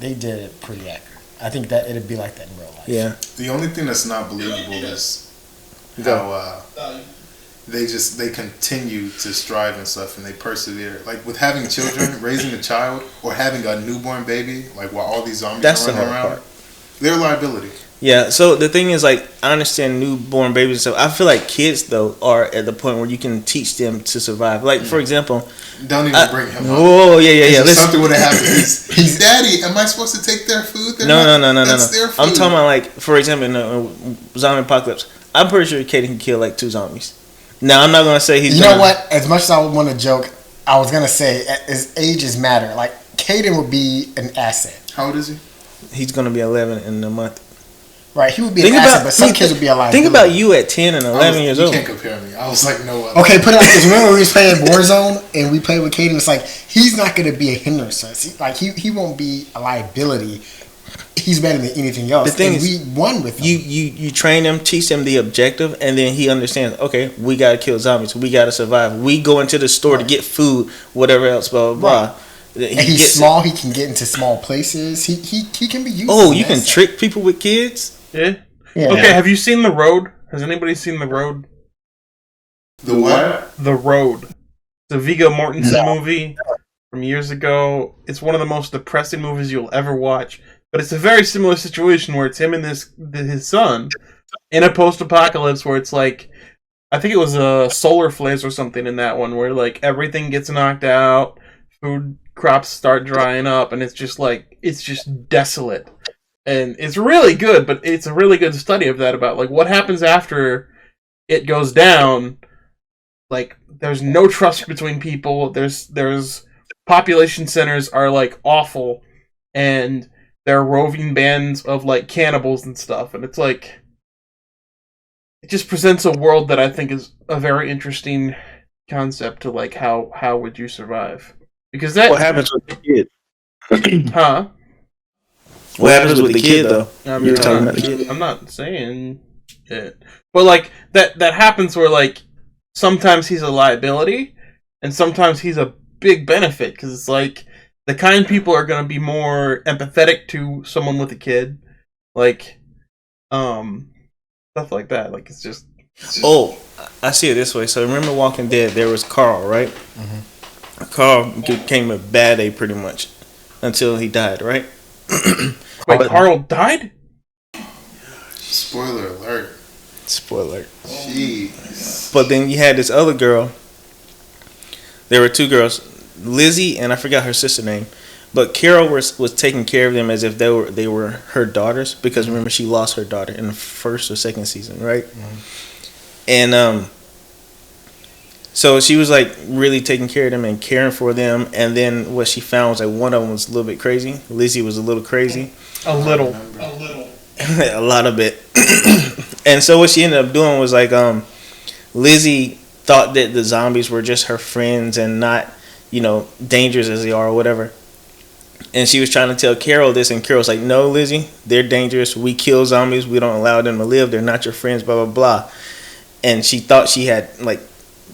They did it pretty accurate. I think that it'd be like that in real life. Yeah. The only thing that's not believable is how they continue to strive and stuff, and they persevere. Like with having children, raising a child, or having a newborn baby, like while all these zombies That's are running the hard around, part. they're a liability. Yeah, so the thing is, like, I understand newborn babies and stuff. I feel like kids, though, are at the point where you can teach them to survive. Like, for example... Don't even bring him up. Oh, yeah. If something would have happened, he's Daddy, am I supposed to take their food? No. That's their food. I'm talking about, like, for example, in the zombie apocalypse, I'm pretty sure Kaden can kill, like, 2 zombies. Now, I'm not going to say he's... You know what? As much as I would want to joke, I was going to say, his ages matter. Like, Kaden would be an asset. How old is he? He's going to be 11 in a month. Right, he would be an asset, but some kids would be a liability. Think about you at 10 and 11 years old. You can't compare me. I was like, no other. Okay, put it like this. Remember when we was playing Warzone and we played with Kaden? It's like, he's not going to be a hindrance to us. Like, he won't be a liability. He's better than anything else. The thing is, we won with him. You train him, teach him the objective, and then he understands, okay, we got to kill zombies. We got to survive. We go into the store to get food, whatever else, blah, blah, blah. Right. And he's small. He can get into small places. He can be used. Oh, you can trick people with kids? Yeah. Yeah. Okay, have you seen The Road? Has anybody seen The Road? The what? The Road. It's a Viggo Mortensen movie from years ago. It's one of the most depressing movies you'll ever watch. But it's a very similar situation where it's him and his son in a post-apocalypse where it's like, I think it was a solar flares or something in that one where like everything gets knocked out, food crops start drying up, and it's just desolate. And it's really good, but it's a really good study of that about like what happens after it goes down. Like there's no trust between people. There's population centers are like awful, and there are roving bands of like cannibals and stuff. And it's like it just presents a world that I think is a very interesting concept to like how would you survive? Because that What happens with the kid? huh? What happens with the kid, though? You were talking about the kid. I'm not saying it, but like that happens where like sometimes he's a liability, and sometimes he's a big benefit because it's like the kind people are going to be more empathetic to someone with a kid, like stuff like that. Like it's just Oh, I see it this way. So remember Walking Dead? There was Carl, right? Mm-hmm. Carl became a bad A pretty much until he died, right? Wait, Carl died? Spoiler alert. Spoiler. Jeez. But then you had this other girl. There were 2 girls, Lizzie and I forgot her sister name. But Carol was taking care of them as if they were her daughters because remember she lost her daughter in the 1st or 2nd season, right? Mm-hmm. And so she was like really taking care of them and caring for them. And then what she found was like one of them was a little bit crazy. Lizzie was a little crazy. A little. A lot of it. And so what she ended up doing was like Lizzie thought that the zombies were just her friends and not, dangerous as they are or whatever. And she was trying to tell Carol this, and Carol's like, no, Lizzie, they're dangerous. We kill zombies. We don't allow them to live. They're not your friends, blah, blah, blah. And she thought she had,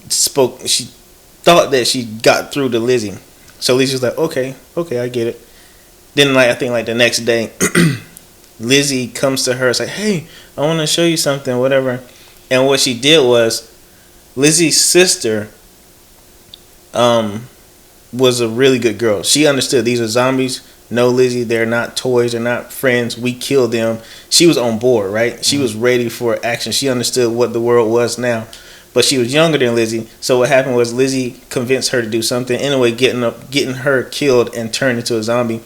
she thought that she got through to Lizzie. So Lizzie was like, okay, I get it. Then, I think, the next day, Lizzie comes to her. It's like, hey, I want to show you something, whatever. And what she did was, Lizzie's sister was a really good girl. She understood these are zombies. No, Lizzie, they're not toys. They're not friends. We kill them. She was on board, right? She was ready for action. She understood what the world was now. But she was younger than Lizzie. So what happened was Lizzie convinced her to do something. Anyway, getting her killed and turned into a zombie.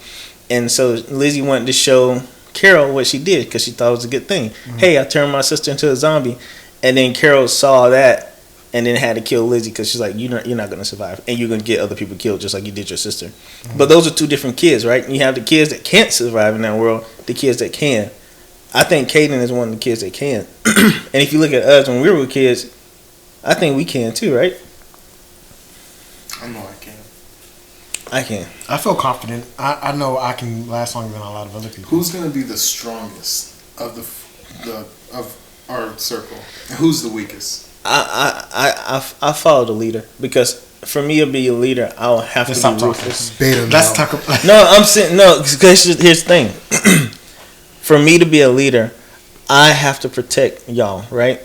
And so Lizzie wanted to show Carol what she did because she thought it was a good thing. Mm-hmm. Hey, I turned my sister into a zombie. And then Carol saw that and then had to kill Lizzie because she's like, you're not going to survive. And you're going to get other people killed just like you did your sister. Mm-hmm. But those are 2 different kids, right? You have the kids that can't survive in that world, the kids that can. I think Caden is one of the kids that can. And if you look at us when we were kids, I think we can too, right? I know I can. I can. I feel confident. I know I can last longer than a lot of other people. Who's going to be the strongest of of our circle? And who's the weakest? I follow the leader because for me to be a leader, I'll have to be ruthless. Let's talk about. No, I'm saying no. Because here's the thing. For me to be a leader, I have to protect y'all, right?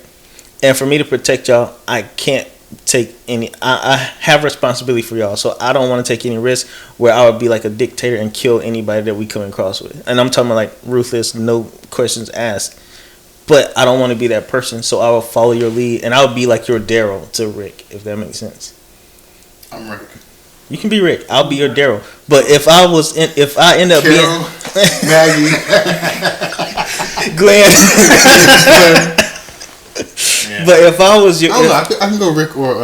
And for me to protect y'all, I can't take any. I have responsibility for y'all, so I don't want to take any risk where I would be like a dictator and kill anybody that we come across with. And I'm talking about like ruthless, no questions asked. But I don't want to be that person, so I will follow your lead, and I'll be like your Daryl to Rick, if that makes sense. I'm Rick. You can be Rick. I'll be your Daryl. But if I end up Carol, being Maggie, Glenn. yeah. But if I was your, I don't know. I can go Rick or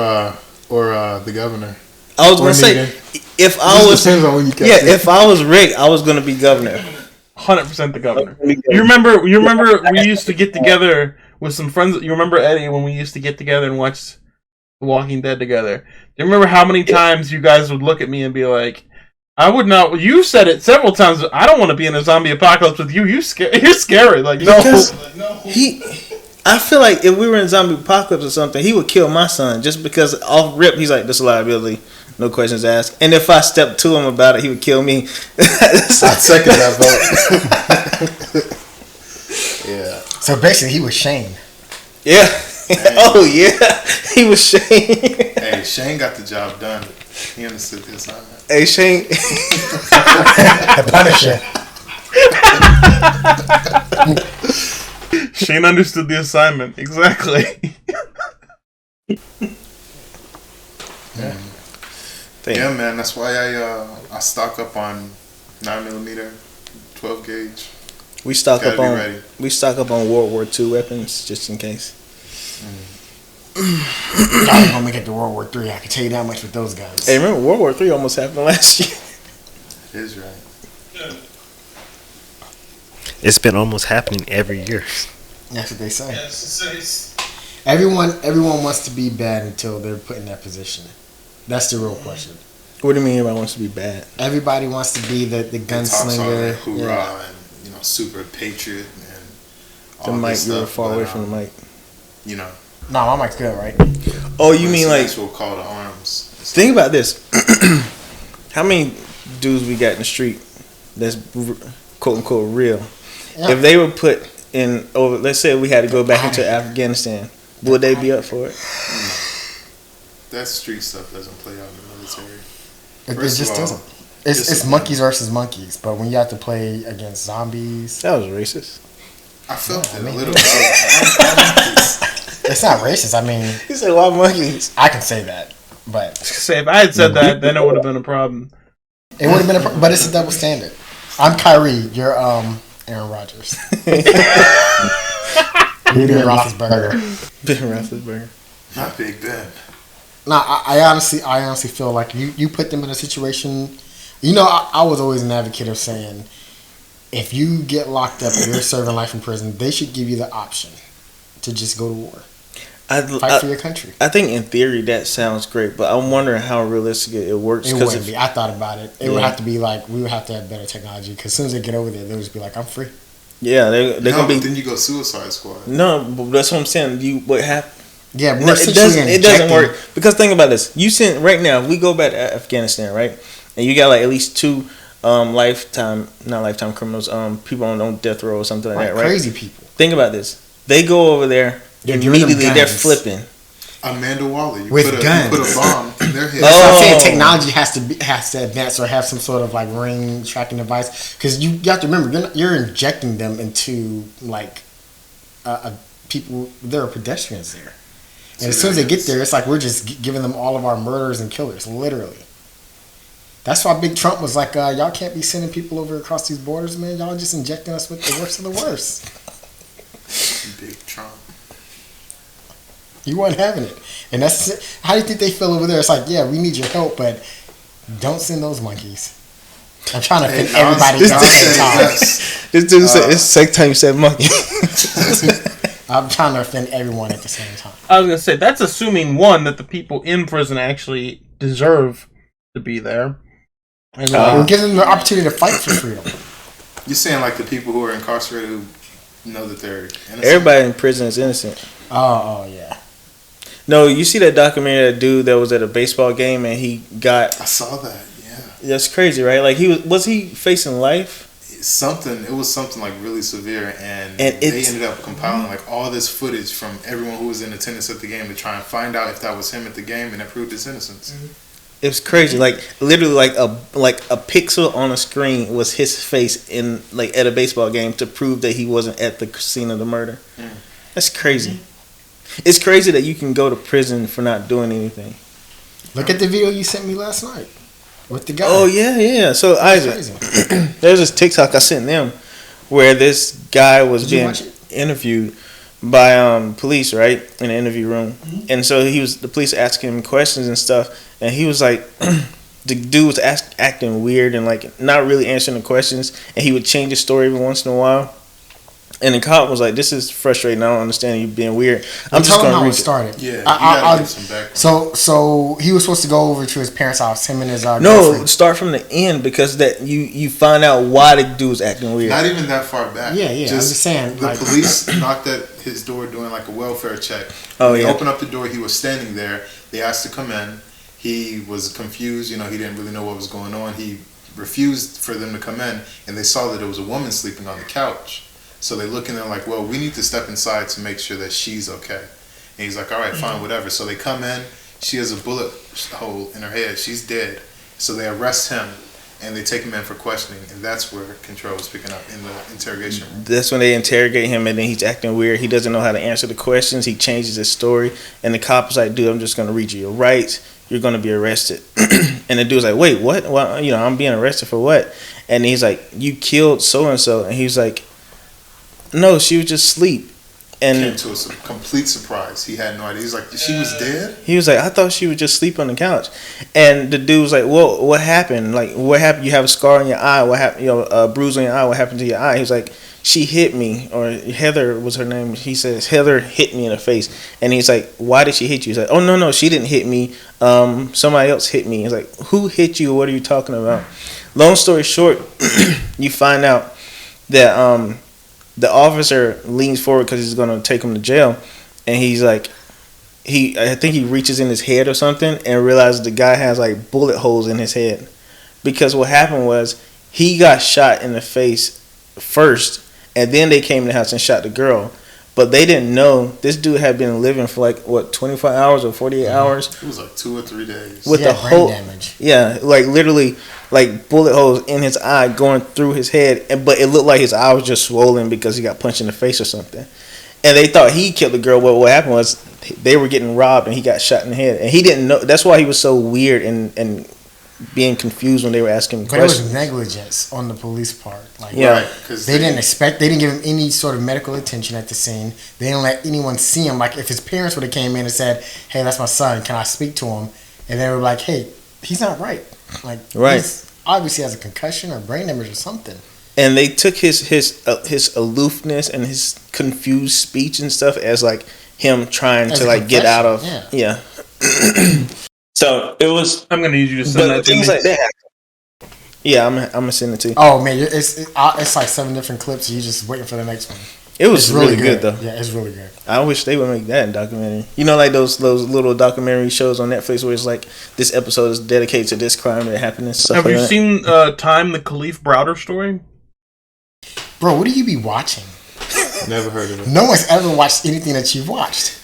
the governor. I was gonna say, if I was, depends on when you catch yeah, it. if I was Rick, I was gonna be governor. 100% the governor. You remember we used to get together with some friends. You remember Eddie when we used to get together and watch The Walking Dead together? Do you remember how many times you guys would look at me and be like, I would not. You said it several times. I don't want to be in a zombie apocalypse with you. You're scary. Like no. I feel like if we were in zombie apocalypse or something, he would kill my son just because off rip he's like, this is a liability, no questions asked. And if I stepped to him about it, he would kill me. I'd second that vote. Yeah. So basically, he was Shane. Yeah. Oh yeah, he was Shane. Hey, Shane got the job done. He understood the assignment. Hey Shane. The Punisher. Shane understood the assignment exactly. Yeah, man. That's why I stock up on 9mm, 12 gauge. We stock Gotta up be on ready. World War II weapons just in case. Y'all ain't gonna make it to World War III. I can tell you that much with those guys. Hey, remember World War III almost happened last year. It is right. It's been almost happening every year. That's what they say. Everyone wants to be bad until they're put in that position. That's the real question. What do you mean everybody wants to be bad? Everybody wants to be the gunslinger. Hoorah Yeah. and super patriot and The all mic, this you were stuff, far but, away from the mic. No, my mic's good, right? Oh, you mean like? actual call to arms? Think about this. How many dudes we got in the street that's quote unquote real? Yeah. If they were put in over, let's say we had to go back into Afghanistan, would they be up for it? That street stuff doesn't play out in the military. It First just of all, doesn't. It's monkeys versus monkeys, but when you have to play against zombies, That was racist. I felt it a mean- little. it's not racist. I mean, He said, "Why monkeys?" I can say that, but Say if I had said that, then it would have been a problem. it would have been. But it's a double standard. I'm Kyrie. You're Aaron Rodgers. You're Ben Roethlisberger. Ben Roethlisberger. Not Big Ben. No, I honestly feel like you put them in a situation. I was always an advocate of saying, if you get locked up and you're serving life in prison, they should give you the option to just go to war, fight for your country. I think in theory that sounds great, but I'm wondering how realistic it works. It Because wouldn't be. I thought about it. It would have to be like we would have to have better technology. Because as soon as they get over there, they'll just be like, "I'm free." yeah, they're No, gonna be. but then you go Suicide Squad. No, but that's what I'm saying. What happened? Yeah, No, it doesn't work because think about this. You send right now. We go back to Afghanistan, right? And you got like at least 2 not lifetime criminals, people on death row or something like that, right? Crazy people. Think about this. They go over there immediately. They're flipping. Amanda Waller, you With put guns. a bomb in their head. That's what I'm Oh. saying. Technology has to advance or have some sort of like ring tracking device. Because you have to remember, you're injecting them into like people. There are pedestrians there, and as soon as they get there, it's like we're just giving them all of our murderers and killers, literally. That's why Big Trump was like, y'all can't be sending people over across these borders, man. Y'all just injecting us with the worst of the worst. Big Trump. You weren't having it. And that's how do you think they feel over there? It's like, yeah, we need your help, but don't send those monkeys. I'm trying to fit everybody at the same time. This dude said it's the second time you said monkey. I'm trying to offend everyone at the same time. I was gonna say that's assuming one that the people in prison actually deserve to be there, and We're giving them the opportunity to fight for freedom. You're saying like the people who are incarcerated who know that they're innocent? Everybody in prison is innocent. Oh yeah. No, you see that documentary, that dude that was at a baseball game and he got. I saw that. Yeah. That's crazy, right? Like was he facing life? It was something like really severe, and And they ended up compiling like all this footage from everyone who was in attendance at the game to try and find out if that was him at the game, and it proved his innocence. It was crazy. Like literally, like a pixel on a screen was his face in like at a baseball game to prove that he wasn't at the scene of the murder. That's crazy. It's crazy that you can go to prison for not doing anything. Look at the video you sent me last night with the guy. Oh yeah. So Isaac, there's this TikTok I sent them where this guy was Did you being watch it? interviewed by police, right, in the interview room, and so the police asking him questions and stuff, and he was like, the dude was acting weird and like not really answering the questions, and he would change his story every once in a while. And the cop was like, "This is frustrating. I don't understand you being weird." I'm just Tell him gonna how read it started. Yeah, you gotta get some background. So he was supposed to go over to his parents' house. Him and his No, girlfriend. start from the end because that you find out why the dude was acting weird. Not even that far back. Yeah. I'm just saying. The Like, police knocked at his door doing like a welfare check. Oh, They yeah. opened up the door. He was standing there. They asked to come in. He was confused. He didn't really know what was going on. He refused for them to come in, and they saw that there was a woman sleeping on the couch. So they look in there like, well, we need to step inside to make sure that she's okay. And he's like, all right, fine, whatever. So they come in. She has a bullet hole in her head. She's dead. So they arrest him, and they take him in for questioning. And that's where Control was picking up in the interrogation room. That's when they interrogate him, and then he's acting weird. He doesn't know how to answer the questions. He changes his story, and the cop is like, "Dude, I'm just gonna read you your rights. You're gonna be arrested." And the dude's like, "Wait, what? Well, I'm being arrested for what?" And he's like, "You killed so and so," and he's like, "No, she was just asleep." Came And to a complete surprise. He had no idea. He's like, she was dead? he was like, "I thought she would just sleep on the couch." And the dude was like, "Well, what happened? Like, what happened? You have a scar on your eye. What happened? A bruise on your eye. What happened to your eye?" He was like, "She hit me," or Heather was her name. He says, "Heather hit me in the face." And he's like, "Why did she hit you?" He's like, "Oh, no, she didn't hit me. Somebody else hit me." He's like, "Who hit you? What are you talking about?" Long story short, you find out that the officer leans forward because he's going to take him to jail, and he's like, I think he reaches in his head or something and realizes the guy has like bullet holes in his head, because what happened was he got shot in the face first, and then they came in the house and shot the girl, but they didn't know this dude had been living for like 25 hours or 48 hours It was like 2 or 3 days. with the brain whole damage. like literally like bullet holes in his eye going through his head, but it looked like his eye was just swollen because he got punched in the face or something. And they thought he killed the girl, but what happened was they were getting robbed and he got shot in the head, and he didn't know. That's why he was so weird and being confused when they were asking him But it questions. was negligence on the police part. Like, Yeah. Right, because they didn't give him any sort of medical attention at the scene. They didn't let anyone see him. Like, if his parents would have came in and said, "Hey, that's my son. Can I speak to him?" And they were like, "Hey, he's not right. Like, Right. He's obviously has a concussion or brain damage or something." And they took his aloofness and his confused speech and stuff as like him trying As to a like get out of confession, So it was, I'm gonna need you to send but that to things me. like that. Yeah, I'm gonna send it to you. Oh man, it's like 7 different clips. You just waiting for the next one. It was It's really good though. Yeah, it's really good. I wish they would make that in documentary. Like those little documentary shows on Netflix where it's like this episode is dedicated to this crime that happened and stuff. Have like you that. seen Time, the Khalif Browder story? Bro, what do you be watching? Never heard of it. No one's ever watched anything that you've watched.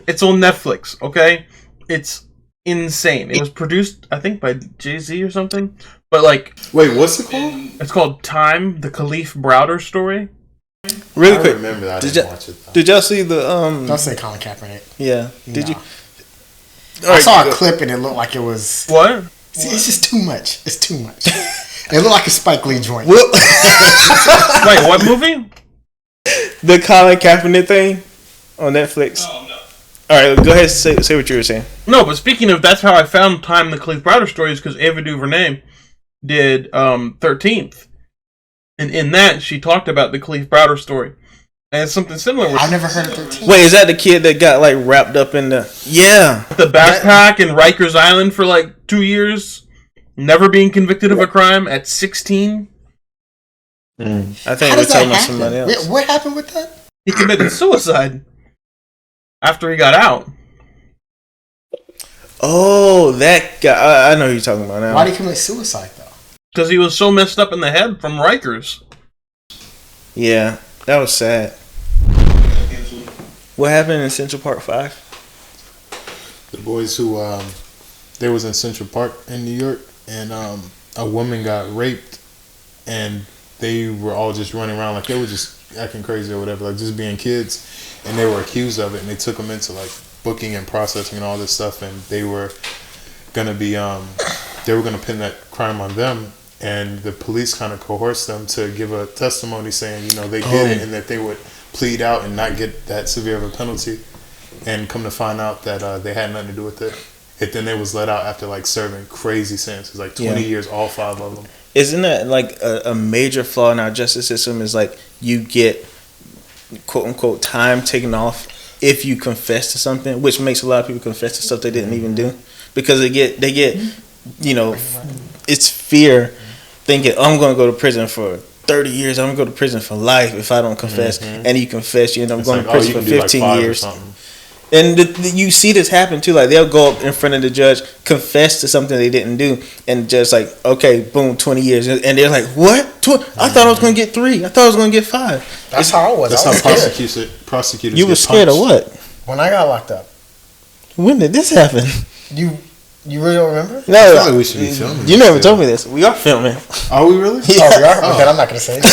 It's on Netflix, okay? It's insane. It was produced, I think, by Jay-Z or something. But, like, Wait, what's it called? it's called Time, the Khalif Browder story. Really I quick? remember that. I Did didn't ya- watch it, though. Did y'all see the Don't say Colin Kaepernick. Yeah. Did No. you? I saw a clip and it looked like it was. What? See, it's just too much. It's too much. It looked like a Spike Lee joint. Well, Wait, what movie? the Colin Kaepernick thing on Netflix. Oh, no. All right, go ahead. Say what you were saying. No, but speaking of, that's how I found Time, the Khalif Browder story, is because Ava DuVernay did 13th. And in that, she talked about the Khalif Browder story. And it's something similar with I've never heard of 13. Wait, is that the kid that got like wrapped up in the? Yeah. the backpack in Rikers Island for like 2 years, never being convicted of a crime at 16. I think How we're does that talking about happen? somebody else. What happened with that? He committed suicide after he got out. Oh, that guy. I know who you're talking about now. Why did he commit suicide though? Because he was so messed up in the head from Rikers. Yeah, that was sad. What happened in Central Park 5? The boys who they was in Central Park in New York, and a woman got raped, and they were all just running around like they were just acting crazy or whatever, like just being kids, and they were accused of it, and they took them into like booking and processing and all this stuff, and they were gonna be they were gonna pin that crime on them, and the police kind of coerced them to give a testimony saying, you know, they did it and that they would plead out and not get that severe of a penalty, and come to find out that they had nothing to do with it. Then they was let out after like serving crazy sentences, like 20 years, all 5 of them. Isn't that like a major flaw in our justice system? Is like you get quote unquote time taken off if you confess to something, which makes a lot of people confess to stuff they didn't even do, because they get you know, it's fear, thinking, I'm going to go to prison for 30 years, I'm going to go to prison for life if I don't confess. And you confess, you end up going to prison for 15 years. And you see this happen too. Like they'll go up in front of the judge, confess to something they didn't do, and just like, okay, boom, 20 years, and they're like, what? I thought I was going to get 3. I thought I was going to get 5. That's how I was. That's I was how scared. prosecutors. You were scared of what? When I got locked up. When did this happen? You really don't remember? No, I feel like we should be filming. You never told me this. We are filming. Are we really? Yeah. Oh, we are. But then I'm not gonna say it.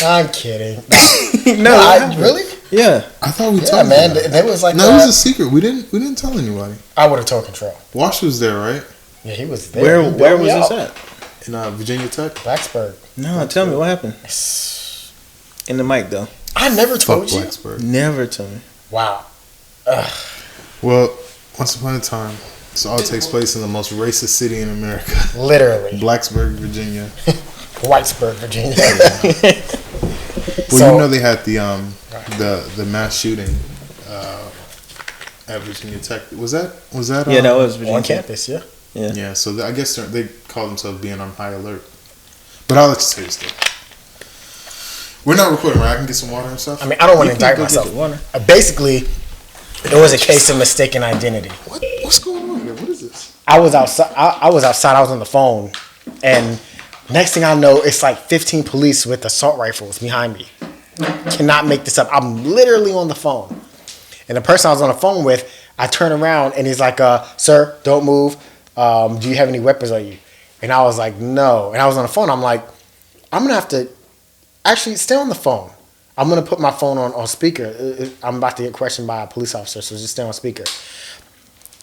I'm kidding. No, really? Yeah. I thought we told Yeah, man. you. It was like No, it was a secret. We didn't tell anybody. I would have told Trell. Wash was there, right? Yeah, he was there. Where was this at? In Virginia Tech. Blacksburg. No, tell me what happened. In the mic though. I never told you. Blacksburg. Never told me. Wow. Well, once upon a time, this all takes place in the most racist city in America. Literally. Blacksburg, Virginia. Whitesburg, Virginia. Well, so, you know they had the mass shooting at Virginia Tech. Was that? Yeah, that was Virginia on Tech. campus. Yeah. Yeah. So I guess they call themselves being on high alert. But I'll let you say this thing. We're not recording, right? I can get some water and stuff. I mean, I don't want to indict myself. Basically, it was a case of mistaken identity. What's going on here? What is this? I was outside. I was outside. I was on the phone, and next thing I know, it's like 15 police with assault rifles behind me. Cannot make this up. I'm literally on the phone, and the person I was on the phone with, I turn around and he's like, "Sir, don't move. Do you have any weapons on you?" And I was like, "No." And I was on the phone. I'm like, "I'm gonna have to actually stay on the phone. I'm gonna put my phone on speaker. I'm about to get questioned by a police officer, so just stay on speaker."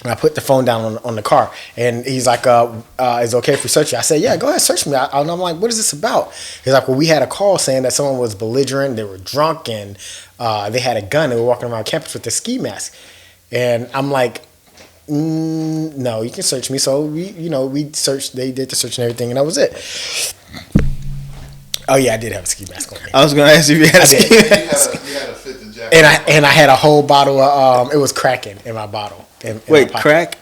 And I put the phone down on the car, and he's like, "Is it okay if we search you?" I said, "Yeah, go ahead, search me." And I'm like, "What is this about?" He's like, "Well, we had a call saying that someone was belligerent, they were drunk, and they had a gun. They were walking around campus with a ski mask." And I'm like, "No, you can search me." So we searched. They did the search and everything, and that was it. Oh yeah, I did have a ski mask on me. I was gonna ask you if you had a ski mask. You had a fit the jacket. And I had a whole bottle of it was Kraken in my bottle. Wait, crack?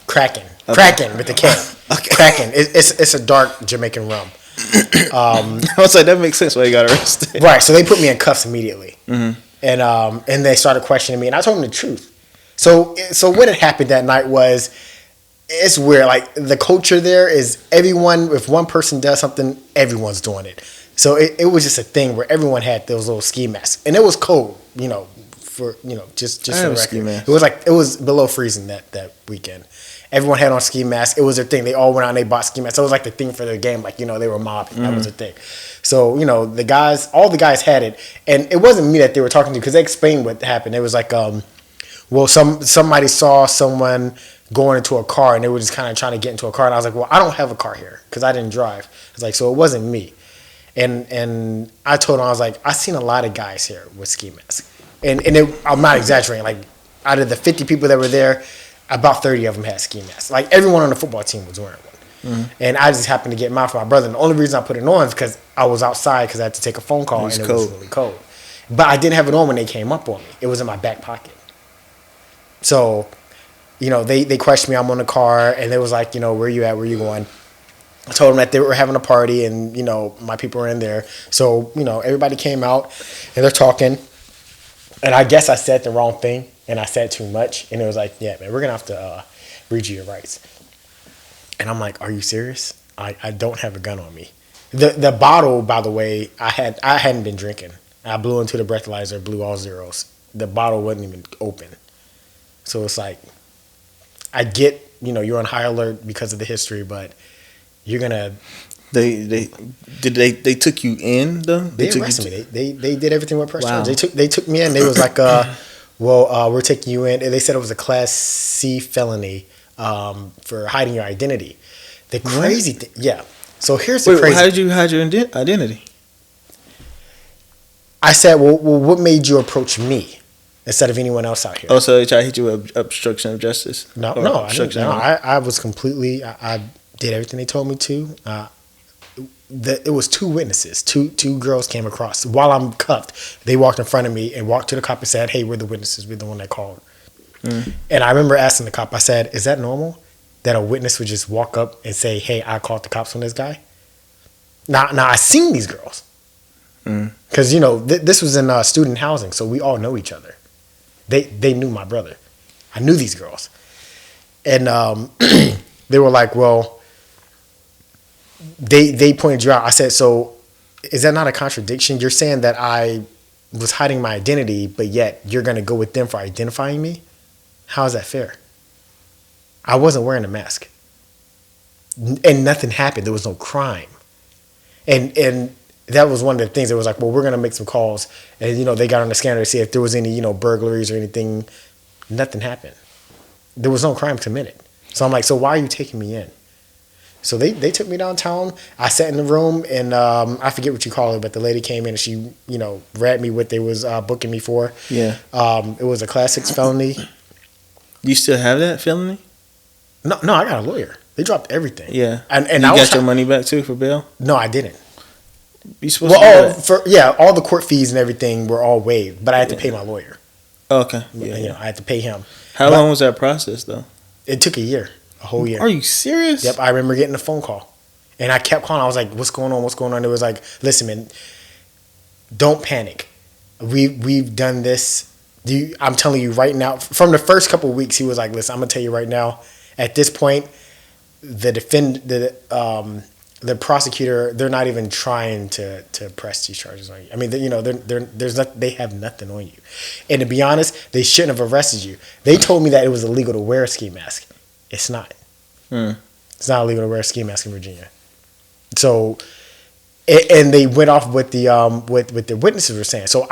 Kraken. Okay. Kraken with the K. Okay. Kraken. It's a dark Jamaican rum. I was like, that makes sense why you got arrested. Right. So they put me in cuffs immediately, and they started questioning me, and I told them the truth. So what had happened that night was, it's weird. Like the culture there is everyone. If one person does something, everyone's doing it. So it was just a thing where everyone had those little ski masks, and it was cold. Just for the record, it was below freezing that weekend. Everyone had on ski masks. It was their thing. They all went out and they bought ski masks. It was like the thing for their game. Like, they were mobbing. That was their thing. So, all the guys had it. And it wasn't me that they were talking to, because they explained what happened. It was like, somebody saw someone going into a car, and they were just kind of trying to get into a car. And I was like, well, I don't have a car here because I didn't drive. I was like, so it wasn't me. And I told him, I was like, I seen a lot of guys here with ski masks. And I'm not exaggerating. Like, out of the 50 people that were there, about 30 of them had ski masks. Like, everyone on the football team was wearing one. And I just happened to get mine for my brother. And the only reason I put it on is because I was outside because I had to take a phone call, and it was really cold. But I didn't have it on when they came up on me. It was in my back pocket. So, they questioned me. I'm on the car, and they was like, where you at? Where you going? I told them that they were having a party, and, my people were in there. So, everybody came out, and they're talking. And I guess I said the wrong thing, and I said too much. And it was like, yeah, man, we're going to have to read you your rights. And I'm like, are you serious? I don't have a gun on me. The bottle, by the way, I hadn't been drinking. I blew into the breathalyzer, blew all zeros. The bottle wasn't even open. So it's like, I get, you're on high alert because of the history, but you're gonna. They took you in though. They arrested me. They did everything with press charge. Wow. They took me in. They was like, we're taking you in. And they said it was a Class C felony for hiding your identity. The crazy thing, yeah. So here's the crazy. How did you hide your identity? I said, well, what made you approach me instead of anyone else out here? Oh, so they tried to hit you with obstruction of justice? No, obstruction. I was completely. I did everything they told me to. It was two witnesses. Two girls came across while I'm cuffed. They walked in front of me and walked to the cop and said, "Hey, we're the witnesses. We're the one that called." And I remember asking the cop. I said, "Is that normal that a witness would just walk up and say, 'Hey, I called the cops on this guy'?" Now I seen these girls because this was in student housing, so we all know each other. They knew my brother. I knew these girls, and they were like, "Well." They pointed you out. I said, "So is that not a contradiction? You're saying that I was hiding my identity, but yet you're going to go with them for identifying me? How is that fair? I wasn't wearing a mask. And nothing happened. There was no crime." And that was one of the things. It was like, well, we're going to make some calls. And, they got on the scanner to see if there was any, burglaries or anything. Nothing happened. There was no crime committed. So I'm like, so why are you taking me in? So they took me downtown. I sat in the room, and I forget what you call it, but the lady came in and she, read me what they was booking me for. Yeah. It was a Class 6 felony. You still have that felony? No, I got a lawyer. They dropped everything. Yeah. And you got your money back too for bail? No, I didn't. You supposed to do that? All the court fees and everything were all waived, but I had to pay my lawyer. Oh, okay. Yeah. I had to pay him. How long was that process though? It took a year. A whole year. Are you serious? Yep, I remember getting a phone call. And I kept calling. I was like, what's going on? What's going on? It was like, listen, man, don't panic. We've done this. I'm telling you right now, from the first couple of weeks, he was like, listen, I'm going to tell you right now, at this point, the prosecutor, they're not even trying to press these charges on you. I mean, they have nothing on you. And to be honest, they shouldn't have arrested you. They told me that it was illegal to wear a ski mask. It's not. It's not illegal to wear a ski mask in Virginia. So, and they went off with the what the witnesses were saying. So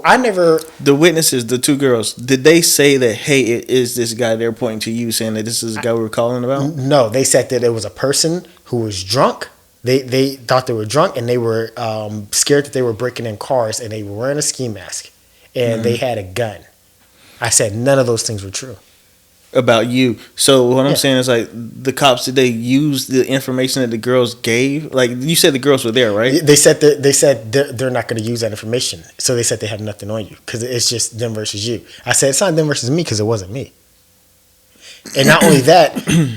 I never. The witnesses, the two girls, did they say that, hey, it is this guy? They're pointing to you, saying that this is the guy we were calling about. No, they said that it was a person who was drunk. They thought they were drunk, and they were scared that they were breaking in cars, and they were wearing a ski mask, and they had a gun. I said none of those things were true. About you. So what I'm saying is, like, the cops, did they use the information that the girls gave? Like, you said the girls were there, right? They said they're not going to use that information. So they said they have nothing on you because it's just them versus you. I said it's not them versus me because it wasn't me. And not only that,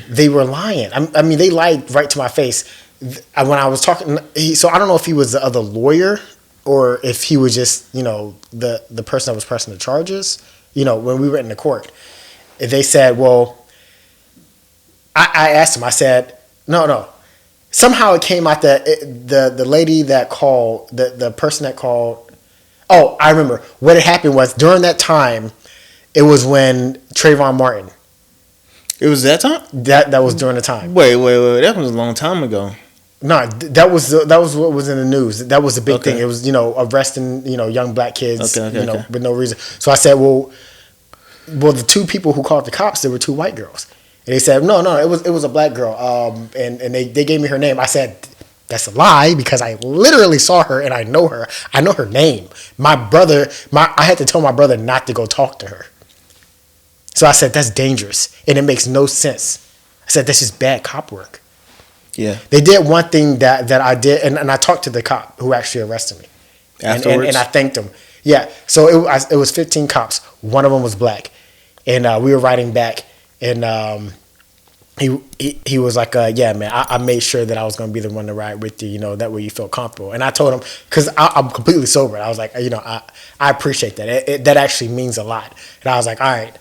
they were lying. I mean, they lied right to my face. When I was talking, so I don't know if he was the other lawyer or if he was just, the person that was pressing the charges, when we were in the court. They said, well, I asked him, I said, no. Somehow it came out that the lady that called, the person that called, oh, I remember. What had happened was during that time, it was when Trayvon Martin. It was that time? That was during the time. Wait. That was a long time ago. No, that was what was in the news. That was the big thing. It was, arresting, young black kids, okay. with no reason. So I said, well, the two people who called the cops, there were two white girls. And they said, no, it was a black girl. And they gave me her name. I said, that's a lie because I literally saw her and I know her. I know her name. My brother, I had to tell my brother not to go talk to her. So I said, that's dangerous. And it makes no sense. I said, that's just bad cop work. Yeah. They did one thing that I did, and I talked to the cop who actually arrested me. Afterwards? And I thanked him. Yeah. So it was 15 cops. One of them was black. And we were riding back, and he was like, yeah, man, I made sure that I was going to be the one to ride with you, that way you feel comfortable. And I told him, because I'm completely sober. I was like, I appreciate that. That actually means a lot. And I was like, all right,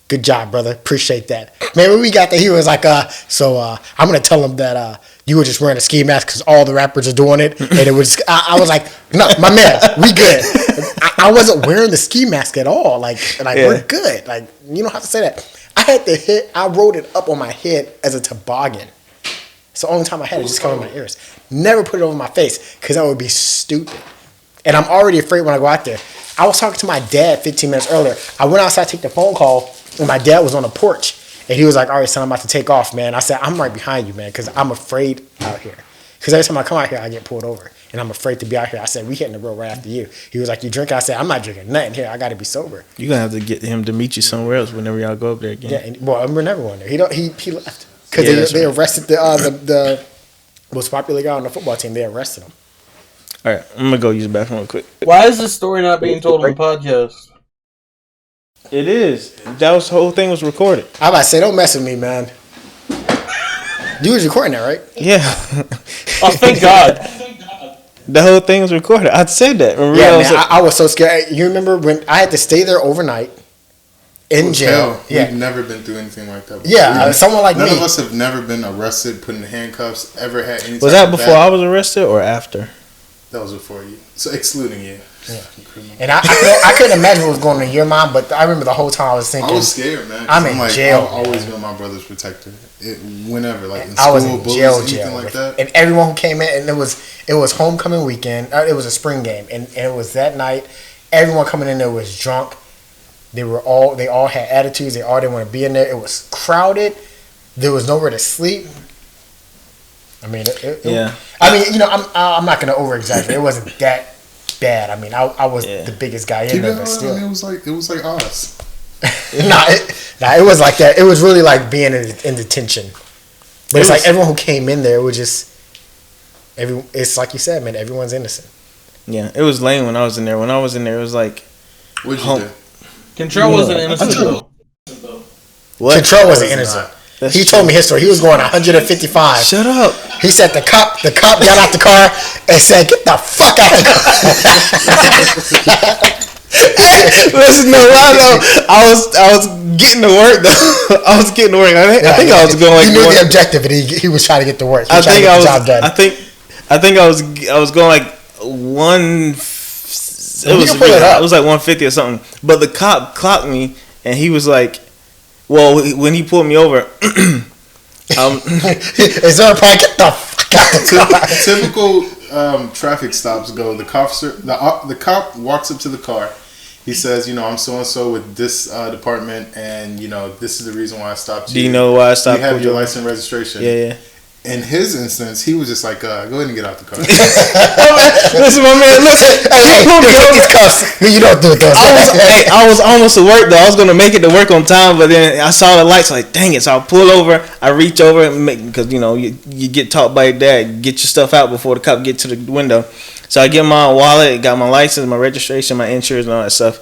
good job, brother. Appreciate that. Man, when we got there, he was like, I'm going to tell him that you were just wearing a ski mask because all the rappers are doing it, and it was. I was like, no, my man, we good. I wasn't wearing the ski mask at all. Like we're good. Like, you don't have to say that. I rolled it up on my head as a toboggan. It's the only time I had it just come in my ears. Never put it over my face because that would be stupid. And I'm already afraid when I go out there. I was talking to my dad 15 minutes earlier. I went outside to take the phone call, and my dad was on the porch. And he was like, all right, son, I'm about to take off, man. I said, I'm right behind you, man, because I'm afraid out here. Because every time I come out here, I get pulled over. And I'm afraid to be out here. I said, we hitting the road right after you. He was like, you drink? I said, I'm not drinking nothing here. I got to be sober. You're going to have to get him to meet you somewhere else whenever y'all go up there again. Yeah, and, well, we're never going there. He left. Because they arrested the most popular guy on the football team. They arrested him. All right, I'm going to go use the bathroom real quick. Why is this story not being told on the podcast? It is. The whole thing was recorded. I'm about to say, don't mess with me, man. You was recording that, right? Yeah. Oh, thank God. The whole thing was recorded. I said that. Yeah, man, I was so scared. You remember when I had to stay there overnight in jail? Yeah. We've never been through anything like that before. Yeah, someone like me. None of us have never been arrested, put in handcuffs, ever had any. Was that before I was arrested or after? That was before you. So excluding you. Yeah. And I couldn't imagine what was going on in your mind, but I remember the whole time I was thinking. I was scared, man. I'm in jail. I've always been my brother's protector. Whenever, like in I was school, in bullies, jail, anything like that. And everyone who came in, and it was homecoming weekend. It was a spring game, and it was that night. Everyone coming in there was drunk. They all had attitudes. They all didn't want to be in there. It was crowded. There was nowhere to sleep. I mean, I mean, you know, I'm not gonna over exaggerate. It wasn't that bad. I mean, I was the biggest guy in there, but still, I mean, it was like Oz. it was like that. It was really like being in detention. But it's like everyone who came in there was just it's like you said, man. Everyone's innocent. Yeah, it was lame when I was in there. When I was in there, it was like, what'd you do? Control wasn't innocent though. What? Control wasn't innocent. He told me his story. He was going 155. Shut up. He said the cop got out the car and said, "Get the fuck out of the car." Listen, no, I was getting to work though. I was getting to work. I think I was going. Like, he knew the objective, and he was trying to get to work. I think I was going like one. It was like 150 or something. But the cop clocked me, and he was like, "Well, when he pulled me over." Is there a point? Get the fuck out the car. Typical traffic stops go. The cop walks up to the car. He says, you know, I'm so and so with this department, and you know, this is the reason why I stopped you. Do you know why I stopped you? You have your license and registration. Yeah. In his instance, he was just like, go ahead and get out the car. Listen, my man, listen. Hey, take these cuffs. You don't do it those I was almost to work though. I was gonna make it to work on time, but then I saw the lights. Like, dang it! So I pull over. I reach over and because you know you get taught by your dad, get your stuff out before the cop get to the window. So I get my wallet, got my license, my registration, my insurance, and all that stuff.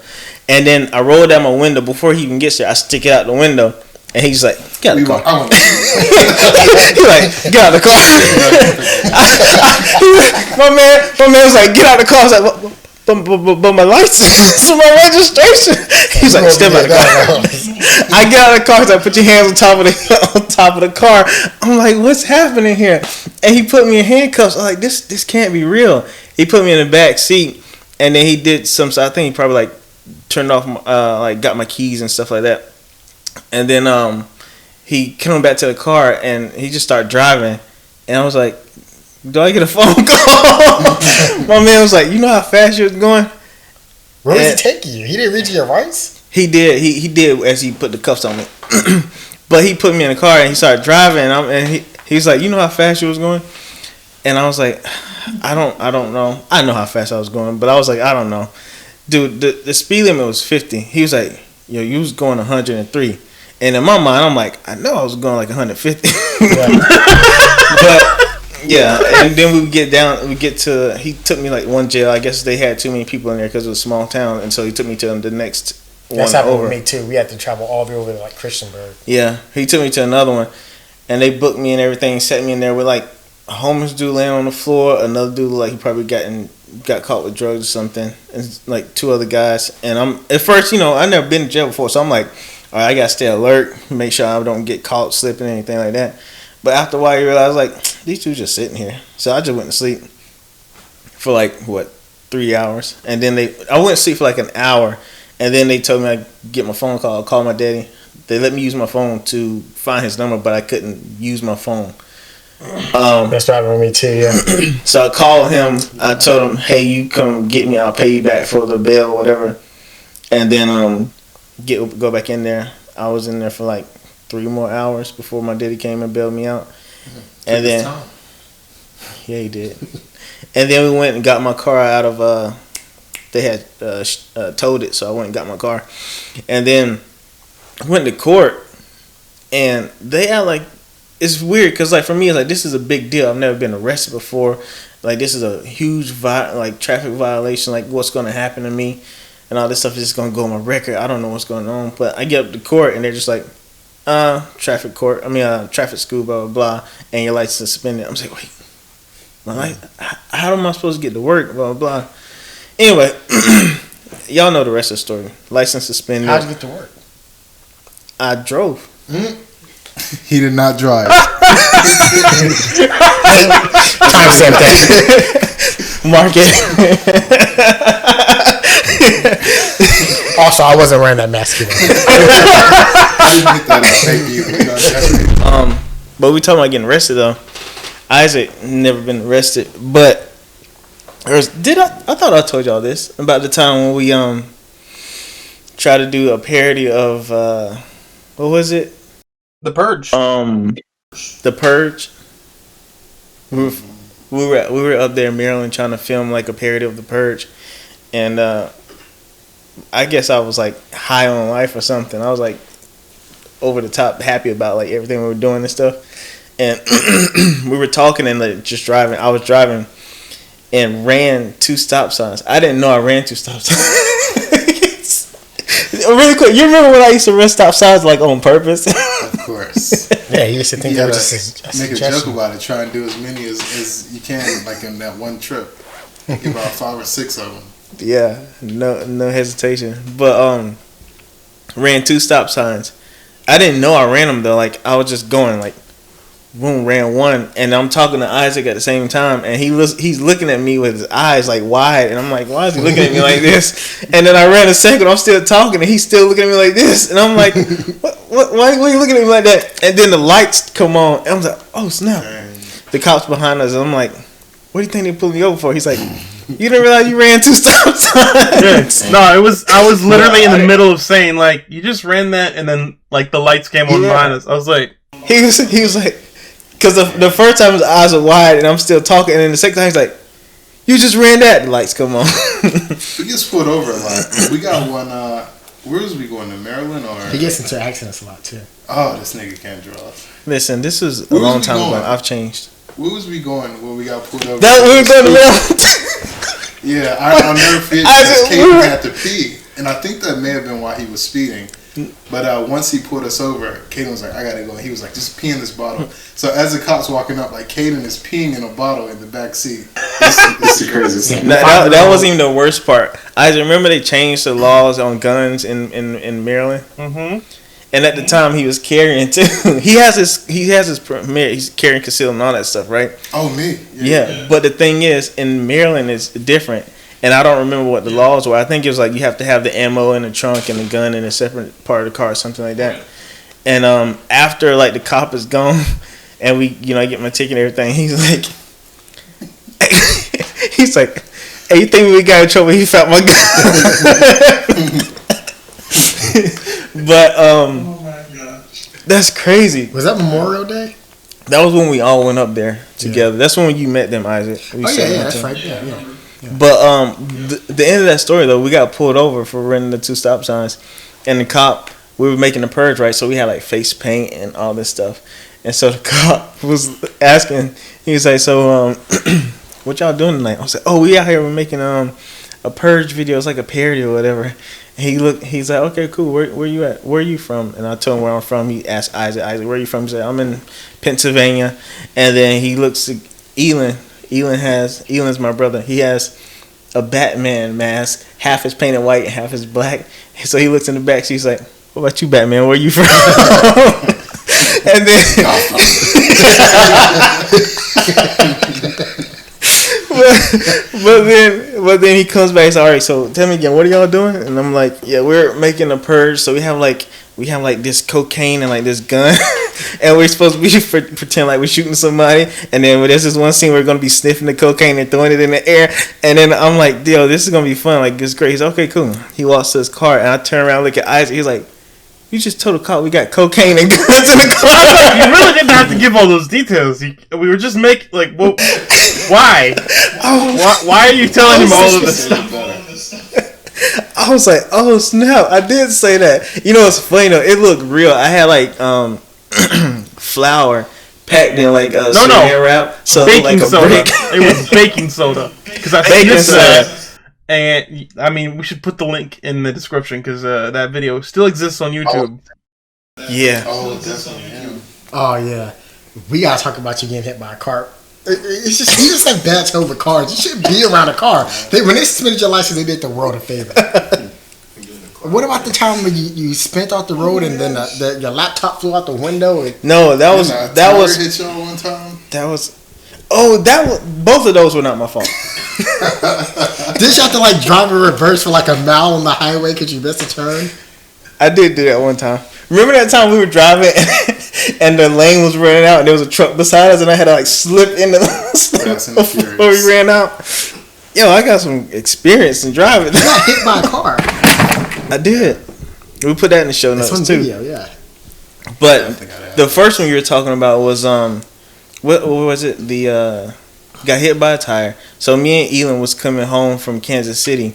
And then I roll down my window before he even gets there. I stick it out the window. And he's like, get out of the car. He's like, get out of the car. my man was like, get out of the car. I was like, but my license, my registration. He's like, step out of the car. I get out of the car. He's like, put your hands on top of the car. I'm like, what's happening here? And he put me in handcuffs. I'm like, this can't be real. He put me in the back seat, and then he did some. I think he probably like turned off, like got my keys and stuff like that. And then he came back to the car and he just started driving. And I was like, do I get a phone call? My man was like, you know how fast you was going? Where was he taking you? He didn't read your rights? He did. He did as he put the cuffs on me. But he put me in the car and he started driving. And he was like, you know how fast you was going? And I was like, I don't know. I know how fast I was going. But I was like, I don't know. Dude, the speed limit was 50. He was like, yo, you was going 103. And in my mind, I'm like, I know I was going like 150. But, yeah. And then we get to, he took me like one jail. I guess they had too many people in there because it was a small town. And so he took me to the next one over. That's happened with me too. We had to travel all the way over to like Christiansburg. Yeah. He took me to another one. And they booked me and everything, set me in there with like a homeless dude laying on the floor. Another dude like he probably got caught with drugs or something, and like two other guys. And I'm at first, you know, I never been to jail before, so I'm like, all right, I gotta stay alert, make sure I don't get caught slipping or anything like that. But after a while, you realize like these two just sitting here. So I just went to sleep for like 3 hours, and then I went to sleep for like an hour, and then they told me I get my phone call, call my daddy. They let me use my phone to find his number, but I couldn't use my phone. That's driving with me too, yeah. So I called him. I told him, "Hey, you come get me. I'll pay you back for the bill or whatever." And then go back in there. I was in there for like 3 more hours before my daddy came and bailed me out. And then, yeah, he did. And then we went and got my car out of. They had towed it, so I went and got my car. And then went to court, and they had like. It's weird because, like, for me, it's like this is a big deal. I've never been arrested before. Like, this is a huge traffic violation. Like, what's going to happen to me and all this stuff is just going to go on my record. I don't know what's going on. But I get up to court and they're just like, traffic school, blah, blah, blah, and your license suspended. I'm just like, wait, how am I supposed to get to work, blah, blah, blah. Anyway, y'all know the rest of the story. License suspended. How'd you get to work? I drove. He did not drive. Timestamp that. Mark it. Also, I wasn't wearing that mask either. But we talking about getting arrested though. Isaac never been arrested, but I thought I told y'all this about the time when we tried to do a parody of what was it? The Purge. The Purge. We were up there in Maryland trying to film like a parody of The Purge, and I guess I was like high on life or something. I was like over the top happy about like everything we were doing and stuff, and we were talking and like just driving. I was driving and ran 2 stop signs. I didn't know I ran 2 stop signs. Really quick, you remember when I used to run stop signs like on purpose? Of course. Yeah, you used to think that was just a make a joke about it. Try and do as many as you can, like in that one trip. Get about 5 or 6 of them. Yeah, no hesitation. But ran 2 stop signs. I didn't know I ran them though. Like I was just going like, boom, ran 1, and I'm talking to Isaac at the same time, and he's looking at me with his eyes like wide, and I'm like, why is he looking at me like this? And then I ran a second, I'm still talking, and he's still looking at me like this, and I'm like, why are you looking at me like that? And then the lights come on, and I'm like, oh snap! The cops behind us, and I'm like, what do you think they pulled me over for? He's like, you didn't realize you ran 2 stop signs? No, I was literally in the middle of saying like, you just ran that, and then like the lights came on behind us. I was like, he was like. Because the first time his eyes were wide and I'm still talking, and then the second time he's like, you just ran that. The lights come on. He gets pulled over a lot. We got one, where was we going, to Maryland or? He gets into accidents a lot too. Oh, this nigga can't drive. Listen, this was a long time ago. I've changed. Where was we going when we got pulled over? We were going to Maryland. Yeah, I'll never forget because Caden had to pee. And I think that may have been why he was speeding. But once he pulled us over, Caden was like, I gotta go. And he was like, just pee in this bottle. So as the cops walking up, like Caden is peeing in a bottle in the back seat. It's the craziest thing. That wasn't even the worst part. I remember they changed the laws on guns in Maryland. Mm-hmm. And at the time he was carrying too. He has his permit. He's carrying concealed and all that stuff, right? Oh, me? Yeah. But the thing is, in Maryland it's different. And I don't remember what the laws were. I think it was like you have to have the ammo in the trunk and the gun in a separate part of the car or something like that. And after like the cop is gone and we, I get my ticket and everything, he's like, hey, you think we got in trouble? He found my gun. But that's crazy. Was that Memorial Day? That was when we all went up there together. Yeah. That's when you met them, Isaac. That's right. Yeah. But the end of that story though, we got pulled over for running the 2 stop signs, and the cop, we were making the purge, right? So we had like face paint and all this stuff, and so the cop was asking, he was like, so what y'all doing tonight? I was like, oh, we out here, we're making a purge video. It's like a parody or whatever. And he's like, okay, cool. Where you at? Where are you from? And I told him where I'm from. He asked Isaac, where are you from? He said, I'm in Pennsylvania. And then he looks at Elon. Elon's my brother. He has a Batman mask. Half is painted white and half is black. So he looks in the back. She's like, what about you, Batman? Where you from? And then, but then he comes back. He's all right. So tell me again, what are y'all doing? And I'm like, yeah, we're making a purge. So we have like this cocaine and like this gun, and we're supposed to be pretend like we're shooting somebody. And then there's this one scene where we're gonna be sniffing the cocaine and throwing it in the air. And then I'm like, yo, this is gonna be fun. Like, it's great. He's okay, cool. He walks to his car, and I turn around, look at Isaac. He's like, you just told the cop we got cocaine and guns in the car. You really didn't have to give all those details. We were just making like, well, why? Why are you telling him all of this stuff? I was like, oh snap! I did say that. You know, it's funny though. It looked real. I had like flour packed in like a saran wrap. So baking like a soda. brick. It was baking soda. Because I Baking sniffed soda. that. And I mean, we should put the link in the description because that video still exists on YouTube. Yeah. Oh, definitely. Yeah. Oh yeah, we gotta talk about you getting hit by a car. It's just you just like bad over cars. You shouldn't be around a car. When they suspended your license, they did the world a favor. What about the time when you spent off the road and then your laptop flew out the window? No, that was hit y'all one time. Both of those were not my fault. Did you have to like drive in reverse for like a mile on the highway because you missed a turn? I did do that one time. Remember that time we were driving and the lane was running out and there was a truck beside us and I had to like slip in the before we ran out. Yo, I got some experience in driving. You got hit by a car. I did. We put that in the show notes too. Video, yeah. But the first one you were talking about was what was it? The got hit by a tire. So me and Elon was coming home from Kansas City,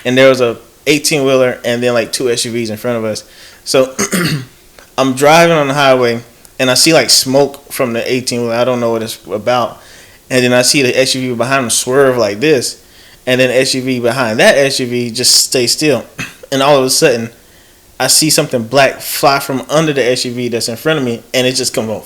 and there was a 18-wheeler and then like two SUVs in front of us. So I'm driving on the highway and I see like smoke from the 18-wheeler. I don't know what it's about. And then I see the SUV behind him swerve like this, and then the SUV behind that SUV just stay still. And all of a sudden, I see something black fly from under the SUV that's in front of me, and it just comes on.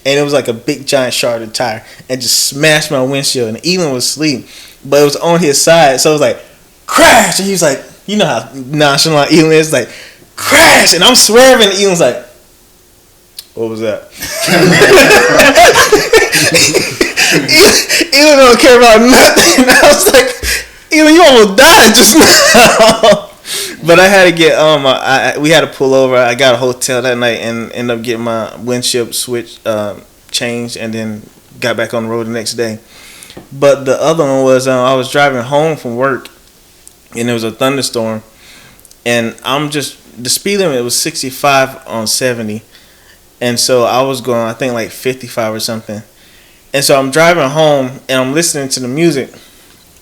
And it was like a big giant sharded tire, and just smashed my windshield. And Elon was asleep, but it was on his side, so it was like crash. And he was like, you know how nonchalant Elon is, like crash. And I'm swerving, and Elon's like, what was that? Elon don't care about nothing. And I was like, Elon, you almost died just now. But I had to get we had to pull over. I got a hotel that night and ended up getting my windshield switch changed, and then got back on the road the next day. But the other one was I was driving home from work, and there was a thunderstorm, and the speed limit was 65 on 70, and so I was going I think like 55 or something, and so I'm driving home and I'm listening to the music,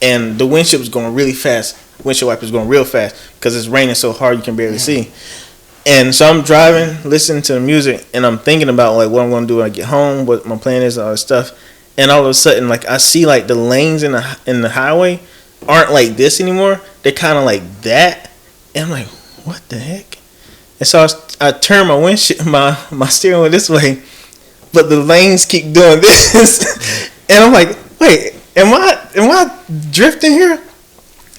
and the windshield was going really fast. Windshield wipers going real fast because it's raining so hard you can barely see. And so I'm driving, listening to the music, and I'm thinking about like what I'm going to do when I get home, what my plan is, all this stuff. And all of a sudden, like I see like the lanes in the highway aren't like this anymore. They're kind of like that, and I'm like, what the heck? And so I turn my windshield, my steering wheel this way, but the lanes keep doing this, and I'm like, wait, am I drifting here?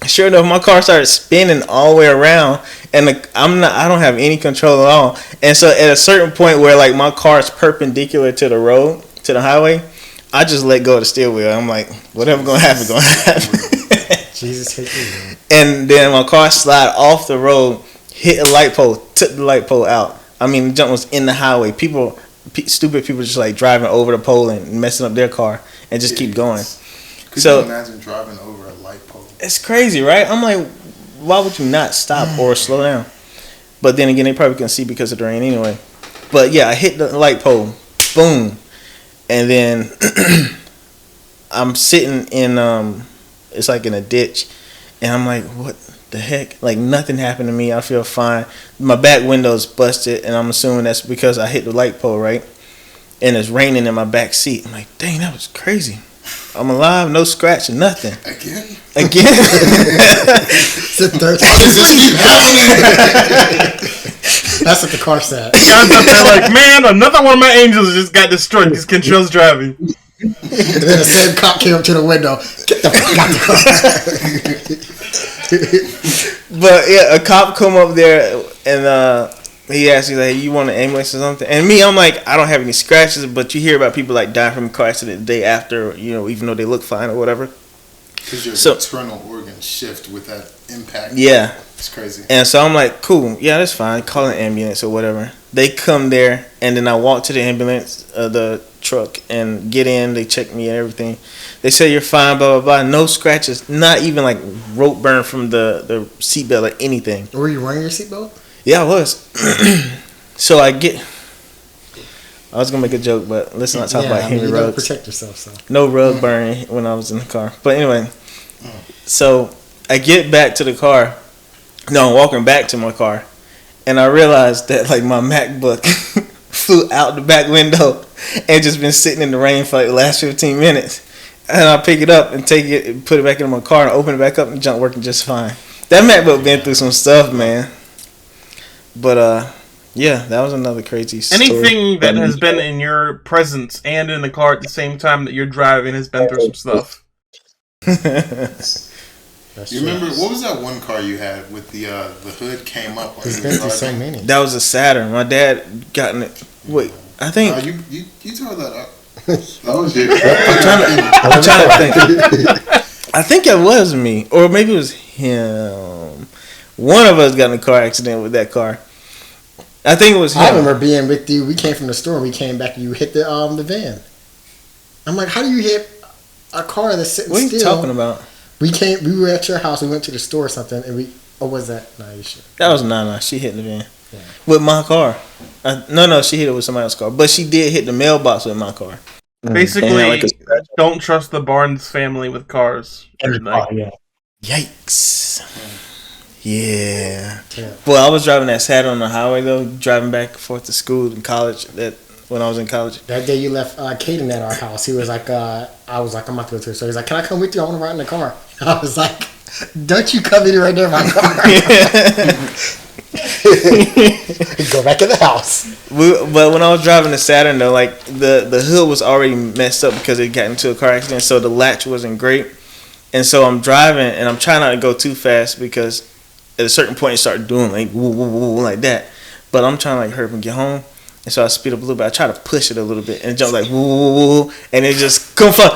Sure enough, my car started spinning all the way around, and I don't have any control at all. And so at a certain point where like my car is perpendicular to the road, to the highway, I just let go of the steering wheel. I'm like, whatever gonna happen, gonna happen. Jesus hit you. And then my car slid off the road, hit a light pole, took the light pole out. I mean, the jump was in the highway. Stupid people just like driving over the pole and messing up their car and just keep going. Could you imagine driving over a light pole? It's crazy, right? I'm like, why would you not stop or slow down? But then again, they probably couldn't see because of the rain anyway. But yeah, I hit the light pole, boom, and then I'm sitting in it's like in a ditch, and I'm like, what the heck? Like nothing happened to me. I feel fine. My back window's busted, and I'm assuming that's because I hit the light pole, right? And it's raining in my back seat. I'm like, dang, that was crazy. I'm alive, no scratch, nothing. Again? It's the third time. This keep happening. That's what the car said. Guys up there like, man, another one of my angels just got destroyed because Kentrell's driving. And then the same cop came up to the window. Get the fuck out the car. But yeah, a cop come up there and he asked me like, "You want an ambulance or something?" And me, I'm like, I don't have any scratches, but you hear about people like dying from a car accident the day after, even though they look fine or whatever. Because your internal organs shift with that impact. Yeah. It's crazy. And so I'm like, cool, yeah, that's fine. Call an ambulance or whatever. They come there, and then I walk to the ambulance, the truck, and get in. They check me and everything. They say you're fine, blah, blah, blah. No scratches, not even like rope burn from the seatbelt or anything. Were you wearing your seatbelt? Yeah, I was. So I was going to make a joke, but let's not talk about Henry Ruggs. Ruggs. Protect yourself, so. No rug burn when I was in the car. But anyway, so I get back to the car. No, I'm walking back to my car. And I realized that like my MacBook flew out the back window and just been sitting in the rain for like the last 15 minutes. And I pick it up and take it and put it back in my car and open it back up and junk working just fine. That MacBook been through some stuff, man. But yeah, that was another crazy story. Anything that has been in your presence and in the car at the same time that you're driving has been through some stuff. You remember, what was that one car you had with the hood came up? There's been through so many. That was a Saturn. My dad got in it. Wait, I think. You tore that up. That was you. I'm trying to think. I think it was me. Or maybe it was him. One of us got in a car accident with that car. I think it was him. I remember being with you. We came from the store and we came back and you hit the van. I'm like, how do you hit a car that's sitting still? What are you talking about? We were at your house, we went to the store or something, and was that? No, you sure? That was Nana. She hit the van. Yeah. With my car. No, she hit it with somebody else's car. But she did hit the mailbox with my car. Basically, don't trust the Barnes family with cars. Yeah. Yikes. Yeah. Well, I was driving that Saturday on the highway, though, driving back and forth to school and college when I was in college. That day you left Caden at our house. He was like, I was like, I'm about to go to the store. He's like, can I come with you? I want to ride in the car. I was like, don't you come in right there in my car. Go back in the house. But when I was driving the Saturn, though, like the hood was already messed up because it got into a car accident, so the latch wasn't great. And so I'm driving, and I'm trying not to go too fast because at a certain point it started doing like woo, woo, woo, like that. But I'm trying to like hurry up and get home. And so I speed up a little bit. I try to push it a little bit, and it jumps like woo, woo, woo, woo, and it just come from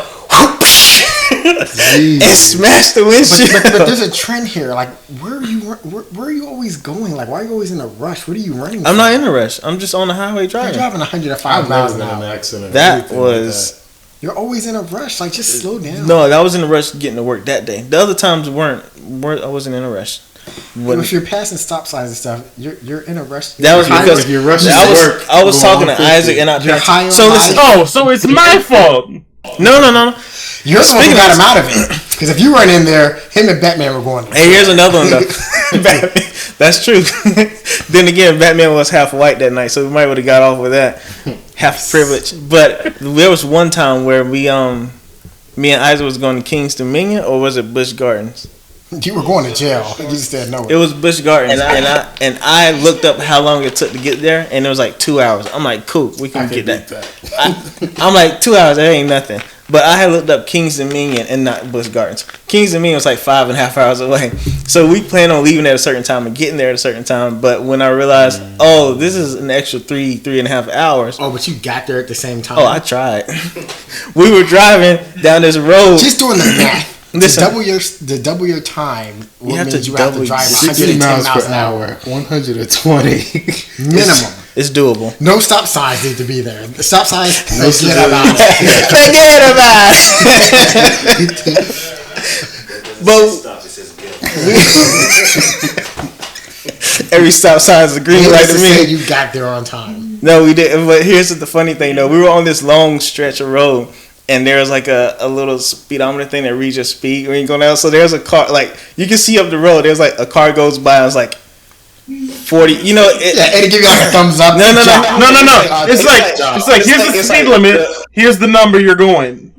and smash the windshield. But there's a trend here. Like, where are you always going? Like, why are you always in a rush? What are you running? I'm not in a rush. I'm just on the highway driving. You're driving 105 miles an hour. That was. You're always in a rush. Like, just slow down. No, I was in a rush getting to work that day. The other times weren't. I wasn't in a rush. If you're passing stop signs and stuff, you're in a rush. That was because you're rushing I was talking to Isaac and so it's my fault. No. You're the one who got him out of it. Because if you weren't in there, him and Batman were going. Hey, here's another one though. That's true. Then again, Batman was half white that night, so we might would have got off with that. Half privilege. But there was one time where me and Isaac was going to King's Dominion, or was it Busch Gardens? You were going to jail. You just didn't know it. It was Busch Gardens, and I looked up how long it took to get there, and it was like 2 hours. I'm like, cool, we can get that. I'm like, 2 hours, that ain't nothing. But I had looked up King's Dominion and not Busch Gardens. King's Dominion was like 5.5 hours away. So we planned on leaving at a certain time and getting there at a certain time. But when I realized, this is an extra 3.5 hours. Oh, but you got there at the same time. Oh, I tried. We were driving down this road. Just doing the math. Listen, to double your time, you have to drive 60 miles per hour, 120 minimum. It's doable. No stop signs need to be there. The stop signs, forget about But every stop sign is a green light to me. You got there on time. No, we didn't. But here's the funny thing, though. We were on this long stretch of road. And there's like a little speedometer thing that reads your speed when you go down. So there's a car, like, you can see up the road, there's like a car goes by and it's like 40, and it give you like a thumbs up. No. It's like here's the speed limit, here's the number you're going.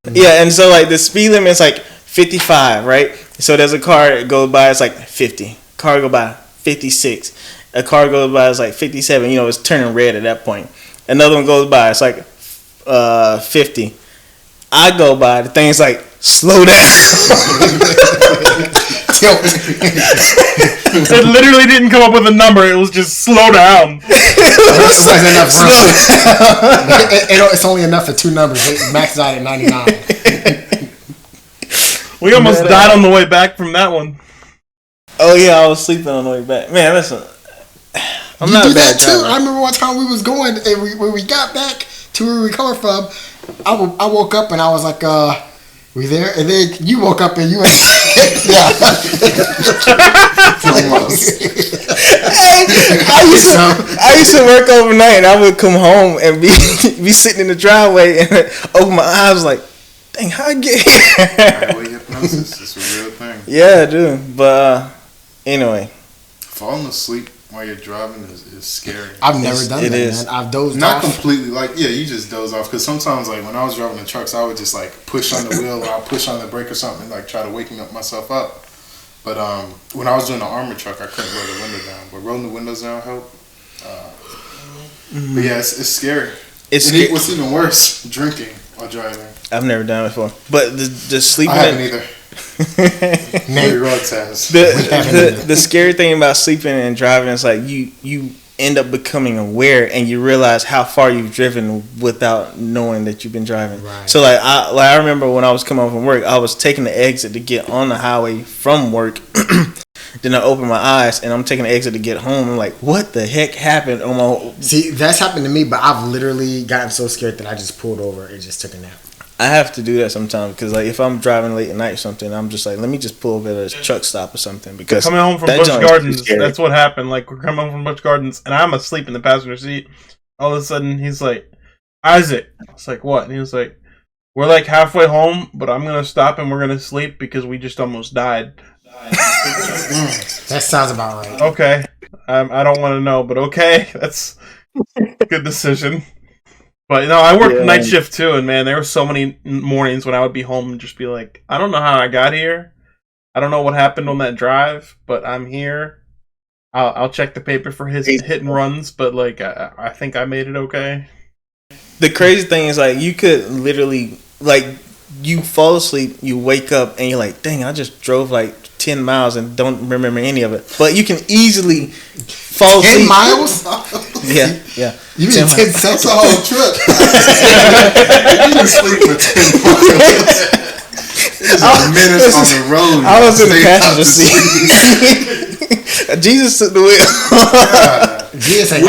Yeah, and so like the speed limit is like 55, right? So there's a car that goes by, it's like 50. Car go by 56. A car goes by, it's like 57. It's turning red at that point. Another one goes by, it's like 50. I go by, the thing's like, slow down. It literally didn't come up with a number. It was just slow down. This wasn't enough room. It's only enough for 2 numbers. It maxes out at 99. We almost died on the way back from that one. Oh yeah, I was sleeping on the way back. Man, listen, I'm you not do a bad that too. driver. I remember one time we was going, and when we got back to where we coming from, I woke up and I was like, we there? And then you woke up and you went, yeah. Hey, I used to work overnight, and I would come home and be sitting in the driveway and open my eyes like, dang, how I get here? Highway hypnosis is a real thing. Yeah, dude. But anyway, falling asleep while you're driving is scary. I've never done that, man. I've dozed Not off. completely, like, yeah, you just doze off. Because sometimes, like, when I was driving the trucks, I would just, like, push on the wheel or I'll push on the brake or something and, like, try to wake myself up. But when I was doing the armor truck, I couldn't roll the window down. But rolling the windows down helped. But yeah, it's scary. What's even worse, drinking while driving. I've never done it before. But the sleeping... I haven't either. Maybe Rodgers has. The scary thing about sleeping and driving is like you end up becoming aware and you realize how far you've driven without knowing that you've been driving. Right. So I remember when I was coming home from work, I was taking the exit to get on the highway from work. Then I open my eyes and I'm taking the exit to get home. I'm like, what the heck happened on my... See, that's happened to me, but I've literally gotten so scared that I just pulled over and just took a nap. I have to do that sometimes because like if I'm driving late at night or something, I'm just like, let me just pull over at a truck stop or something. Because coming home from Busch Gardens, that's what happened. Like we're coming home from Busch Gardens, and I'm asleep in the passenger seat. All of a sudden, he's like, "Isaac," I was like, "What?" And he was like, "We're like halfway home, but I'm gonna stop and we're gonna sleep because we just almost died." That sounds about right. Okay, I don't want to know, but okay, that's a good decision. But no, I worked night shift too, and man, there were so many mornings when I would be home and just be like, I don't know how I got here. I don't know what happened on that drive, but I'm here. I'll check the paper for his hit and runs, but like I think I made it okay. The crazy thing is like you could literally like you fall asleep, you wake up, and you're like, dang, I just drove like 10 miles and don't remember any of it. But you can easily fall asleep. 10 miles? Yeah. You mean 10 cents? That's a whole trip. You can sleep for 10 miles. It's a minute on the road. I was in the passenger seat. Jesus took the wheel. Jesus ain't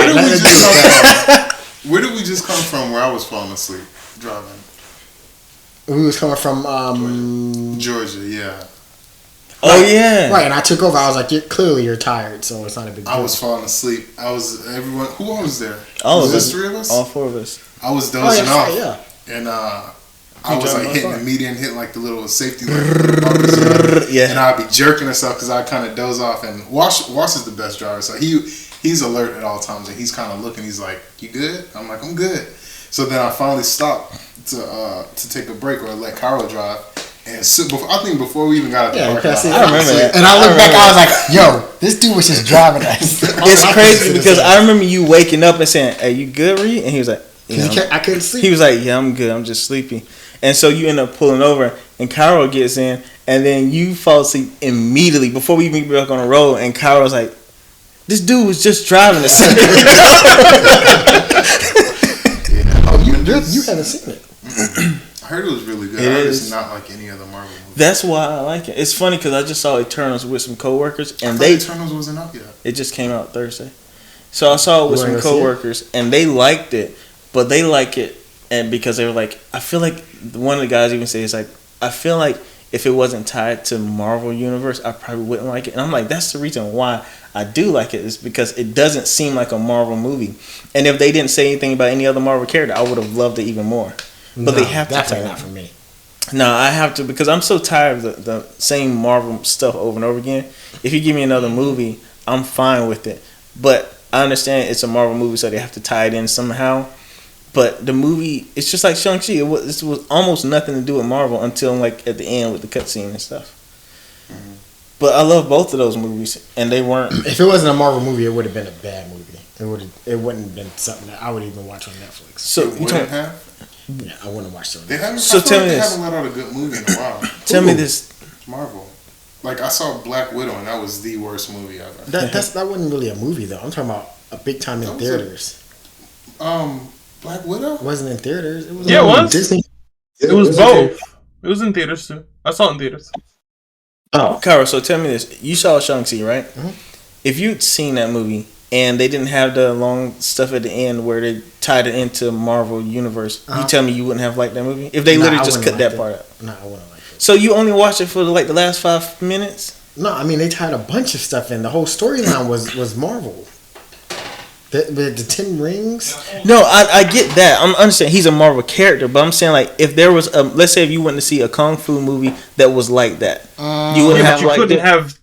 where did we just come from where I was falling asleep driving? We was coming from Georgia, yeah. Oh yeah, right. And I took over. I was like, you're tired, so it's not a big deal. I was falling asleep. Who was there? All of us. us. 3 of us? All 4 of us. I was dozing off. Right, yeah. And I was like hitting the median, hitting like the little safety light. Yeah. And I'd be jerking myself because I kind of doze off. And Wash is the best driver, so he's alert at all times, and he's kind of looking. He's like, "You good?" I'm like, "I'm good." So then I finally stopped to take a break or let Cairo drive. And I think before we even got out the park, I remember that. And I looked back, I was like, "Yo, this dude was just driving us." It's crazy because I remember you waking up and saying, "Are you good, Reed?" And he was like, I couldn't sleep. He was like, "Yeah, I'm good. I'm just sleepy." And so you end up pulling over, and Cairo gets in, and then you fall asleep immediately before we even get back on the road. And Cairo was like, "This dude was just driving us." You haven't seen it. I heard it was really good. It's not like any other Marvel movie. That's why I like it. It's funny because I just saw Eternals with some coworkers, and Eternals wasn't out yet. It just came out Thursday, so I saw it with some coworkers, and they liked it, but they like it, and because they were like, I feel like one of the guys even said, it's like, I feel like if it wasn't tied to Marvel Universe, I probably wouldn't like it, and I'm like, that's the reason why I do like it is because it doesn't seem like a Marvel movie, and if they didn't say anything about any other Marvel character, I would have loved it even more. But they have to. Definitely not for me. No, I have to because I'm so tired of the same Marvel stuff over and over again. If you give me another movie, I'm fine with it. But I understand it's a Marvel movie, so they have to tie it in somehow. But the movie, it's just like Shang-Chi. It was almost nothing to do with Marvel until like at the end with the cutscene and stuff. Mm-hmm. But I love both of those movies, and they weren't. If it wasn't a Marvel movie, it would have been a bad movie. It wouldn't have been something that I would even watch on Netflix. So you wouldn't have. Yeah, I wouldn't watch it. They haven't. So tell me this. They haven't let out a good movie in a while. Tell me this. Marvel. Like, I saw Black Widow, and that was the worst movie ever. That wasn't really a movie though. I'm talking about a big time in theaters. Black Widow? It wasn't in theaters. It was Yeah, it was. Disney. It was both. It was in theaters too. I saw it in theaters. Oh, Cairo, so tell me this. You saw Shang-Chi, right? Mm-hmm. If you'd seen that movie and they didn't have the long stuff at the end where they tied it into Marvel Universe, you tell me you wouldn't have liked that movie? If they literally just cut that part out. No, I wouldn't like it. So you only watched it for like the last 5 minutes? No, I mean they tied a bunch of stuff in. The whole storyline was Marvel. The 10 rings. No, I get that. I'm understanding he's a Marvel character, but I'm saying like if there was a, let's say if you went to see a kung fu movie that was like that, you wouldn't have you liked couldn't it. have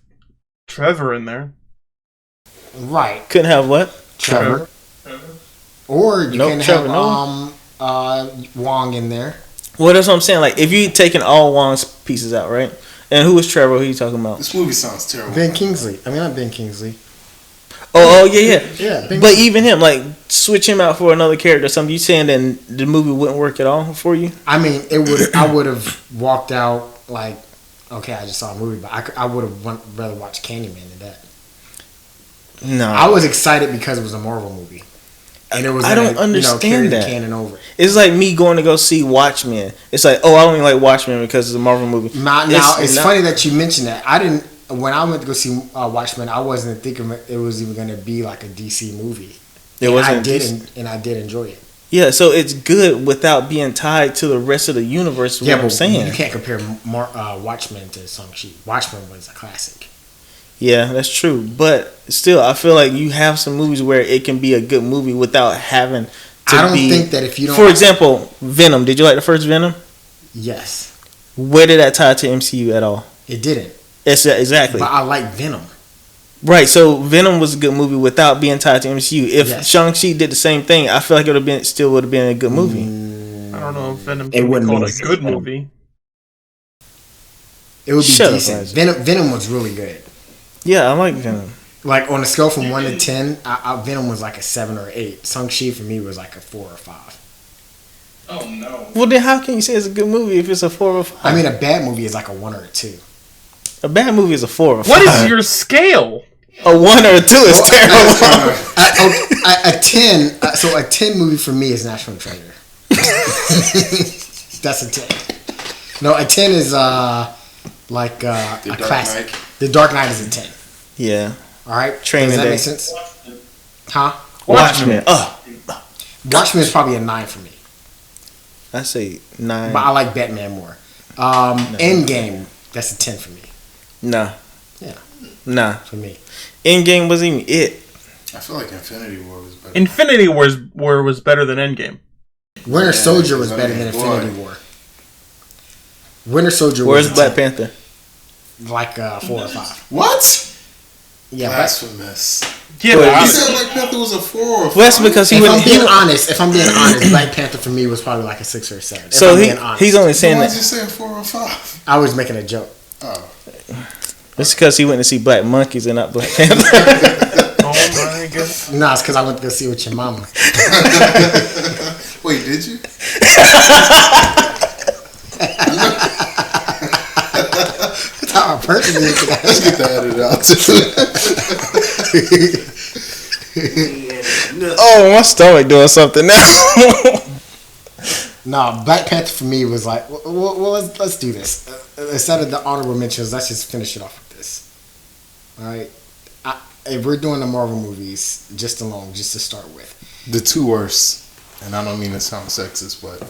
Trevor in there. Right. Couldn't have what? Trevor. Or you Nope, can Trevor, have Wong in there. Well, that's what I'm saying. Like if you taken all Wong's pieces out, right? And who was Trevor? Who are you talking about? This movie sounds terrible. Ben Kingsley. I mean, not Ben Kingsley. Oh yeah. Yeah. But even him, like switch him out for another character. Or something you saying then the movie wouldn't work at all for you? I mean, it would. I would have walked out like, okay, I just saw a movie, but I would have rather watch Candyman than that. No, I was excited because it was a Marvel movie, and it was. I don't understand carry that. the canon over. It's like me going to go see Watchmen. It's like, oh, I only like Watchmen because it's a Marvel movie. It's funny that you mentioned that. I didn't. When I went to go see Watchmen, I wasn't thinking it was even going to be like a DC movie. It wasn't. I did enjoy it. Yeah, so it's good without being tied to the rest of the universe. Yeah, what I'm but saying. you can't compare Watchmen to Shang-Chi. Watchmen was a classic. Yeah, that's true. But still, I feel like you have some movies where it can be a good movie without having to I don't think that if you don't. For example, Venom. Did you like the first Venom? Yes. Where did that tie to MCU at all? It didn't. It's exactly. But I like Venom. Right, so Venom was a good movie without being tied to MCU. If Shang-Chi did the same thing, I feel like it would have still would have been a good movie. I don't know if Venom It would wouldn't be called be a good movie. It would be Shut up, decent. Isaac. Venom was really good. Yeah, I like Venom. Like on a scale from 1 to 10, Venom was like a 7 or 8. Shang-Chi for me was like a 4 or 5. Oh no. Well, then how can you say it's a good movie if it's a 4 or 5? I mean, a bad movie is like a 1 or a 2. A bad movie is a 4 or 5. What is your scale? A 1 or a 2 is terrible. A 10. So a 10 movie for me is National Treasure. That's a 10. No, a 10 is like a classic. Knight. The Dark Knight is a 10. Yeah. All right. Training Does that Day. make sense? Huh? Watchmen. Watchmen is probably a 9 for me. I say 9. But I like Batman more. Endgame, that's a 10 for me. Nah. Yeah. Nah. For me. Endgame wasn't even it. I feel like Infinity War was better. Infinity War was better than Endgame. Winter Soldier was better than Infinity War. Winter Soldier was Where's Black Panther? like 4 or 5. What? Yeah, Blasphemous. Get Well, out You of said here. Black Panther was a 4 or 5? Well, that's because if I'm being honest, Black Panther for me was probably like a 6 or a 7. So if I'm being honest. he's only So saying why that. did you say a 4 or 5? I was making a joke. Oh. It's because he went to see Black Monkeys and not Black Panther. Oh my god. No, it's because I went to go see it with your mama. Wait, did you? That's how our person is. Let's get that edited out too. Oh, my stomach doing something now. No, Black Panther for me was like, well let's do this. Instead of the honorable mentions, let's just finish it off with this. All right, if we're doing the Marvel movies just to start with, The 2 worst, and I don't mean to sound sexist, but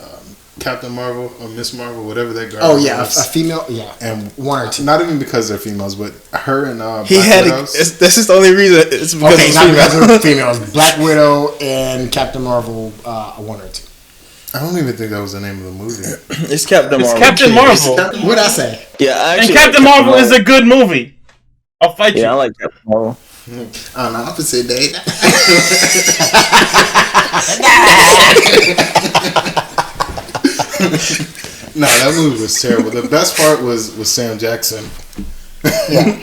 Captain Marvel or Miss Marvel, whatever that girl. oh yeah, a was, female, yeah, and 1 or 2. Not even because they're females, but her and He Black had Widows. that's just the only reason. It's because Okay, it's not because female. of females. Black Widow and Captain Marvel, a 1 or 2. I don't even think that was the name of the movie. It's Captain Marvel. It's Captain Marvel. What'd I say? Yeah, I And actually Captain like Marvel is a good movie. I'll fight you. Yeah, I like Captain Marvel. On the opposite day. No, that movie was terrible. The best part was Sam Jackson. Yeah,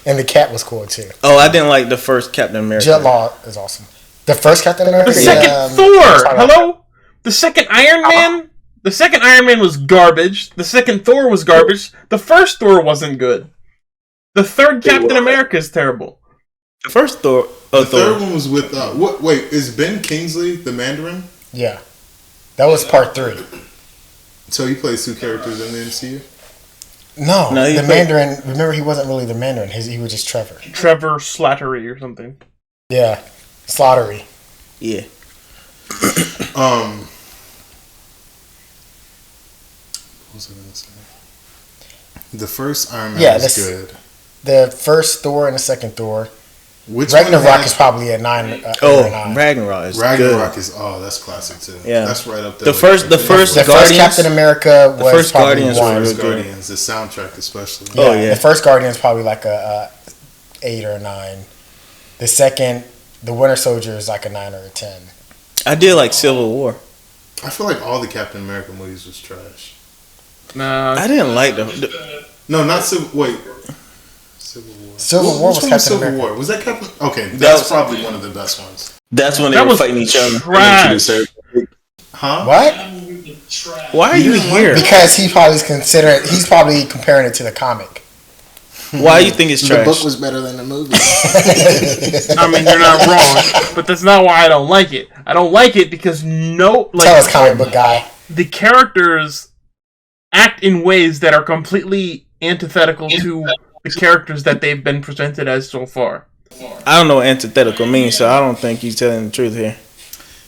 and the cat was cool too. Oh, I didn't like the first Captain America. Jet Law is awesome. The first Captain America. The second Thor. sorry. Hello. The second Iron Man. The second Iron Man was garbage. The second Thor was garbage. The first Thor wasn't good. The third Captain America is terrible. The first Thor. The third one was with what? Wait, is Ben Kingsley the Mandarin? Yeah, that was part 3. So he plays 2 characters in the MCU. No, the Mandarin. Remember, he wasn't really the Mandarin. He was just Trevor. Trevor Slattery or something. Yeah, Slattery. Yeah. What was I gonna say? The first Iron Man was good. The first Thor and the second Thor. Which Ragnarok is probably a 9. Ragnarok is Ragnarok good. is that's classic too. Yeah, that's right up there. The first Captain America was first probably Guardians. Guardians, the soundtrack especially. Yeah, the first Guardians probably like a 8 or a 9. The second, the Winter Soldier is like a 9 or a 10. I did like Civil War. I feel like all the Captain America movies was trash. Nah, I didn't like them. No, not Civil. Wait, Civil War. Civil War was Captain Civil America. War. Was that Captain? Okay, that's probably one of the best ones. That's when they were fighting each other. Trash. Huh? What? Why are you here? Because he's probably comparing it to the comic. Why you think it's trash? The book was better than the movie. I mean, you're not wrong, but that's not why I don't like it. I don't like it because Tell us, comic book guy. The characters act in ways that are completely antithetical to the characters that they've been presented as so far. I don't know what antithetical means, so I don't think he's telling the truth here.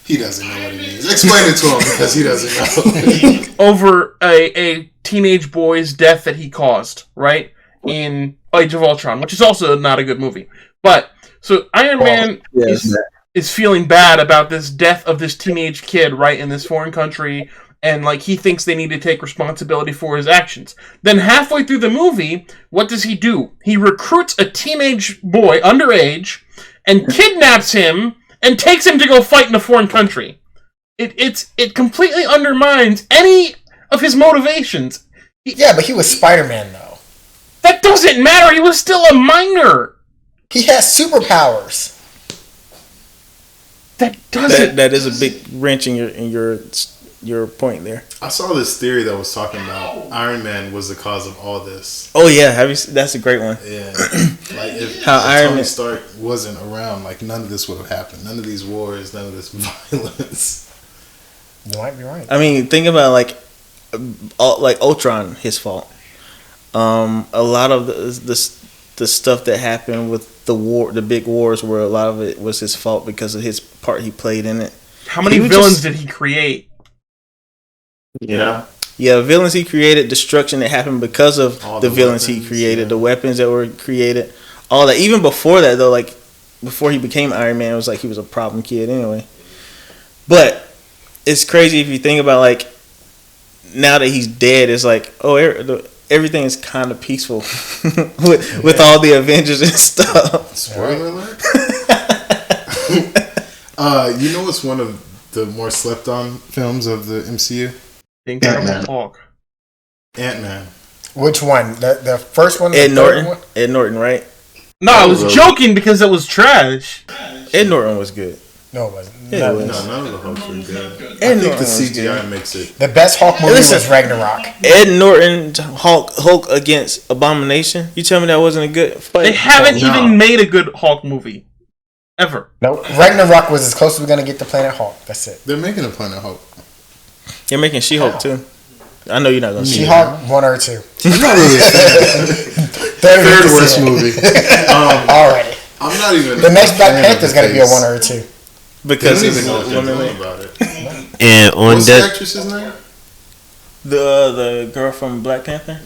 He doesn't know what it means. Explain it to him because he doesn't know. Over a teenage boy's death that he caused, right? In Age of Ultron, which is also not a good movie. But, so Iron Man is feeling bad about this death of this teenage kid, right, in this foreign country, and, like, he thinks they need to take responsibility for his actions. Then halfway through the movie, what does he do? He recruits a teenage boy, underage, and kidnaps him, and takes him to go fight in a foreign country. It completely undermines any of his motivations. Yeah, but he was Spider-Man, though. That doesn't matter. He was still a minor. He has superpowers. That doesn't. That is a big wrench in your point there. I saw this theory that was talking about Iron Man was the cause of all this. Oh yeah, that's a great one. Yeah, like if Tony Stark wasn't around, like none of this would have happened. None of these wars, none of this violence. You might be right. I mean, think about like Ultron, his fault. A lot of the stuff that happened with the big wars, where a lot of it was his fault because of his part he played in it. How many villains did he create? Yeah, villains he created, destruction that happened because of the villains he created, the weapons that were created, all that. Even before that, though, like before he became Iron Man, it was like he was a problem kid anyway. But it's crazy if you think about, like, now that he's dead, it's like, oh, everything is kind of peaceful with all the Avengers and stuff. Spoiler alert. You know what's one of the more slept on films of the MCU? Ant-Man. Ant-Man. Which one? The first one? Ed Norton. Ed Norton, right? No, I was joking because it was trash. Ed Norton was good. No, it wasn't. Yeah, none of the Hulks were good. Ed I think Norton the CGI makes it. The best Hulk movie was Ragnarok. Ed Norton Hulk against Abomination. You tell me that wasn't a good fight? They haven't even made a good Hulk movie. Ever. Nope. Ragnarok was as close as we're going to get to Planet Hulk. That's it. They're making a Planet Hulk. You're making She-Hulk too. I know you're not going to see She-Hulk 1 or 2. I'm not really a fan. Third worst movie. Already. I'm not even. The next Black Panther is going to be a 1 or a 2. Because they don't even know what they're doing about it. And on What's the actress's name? The girl from Black Panther.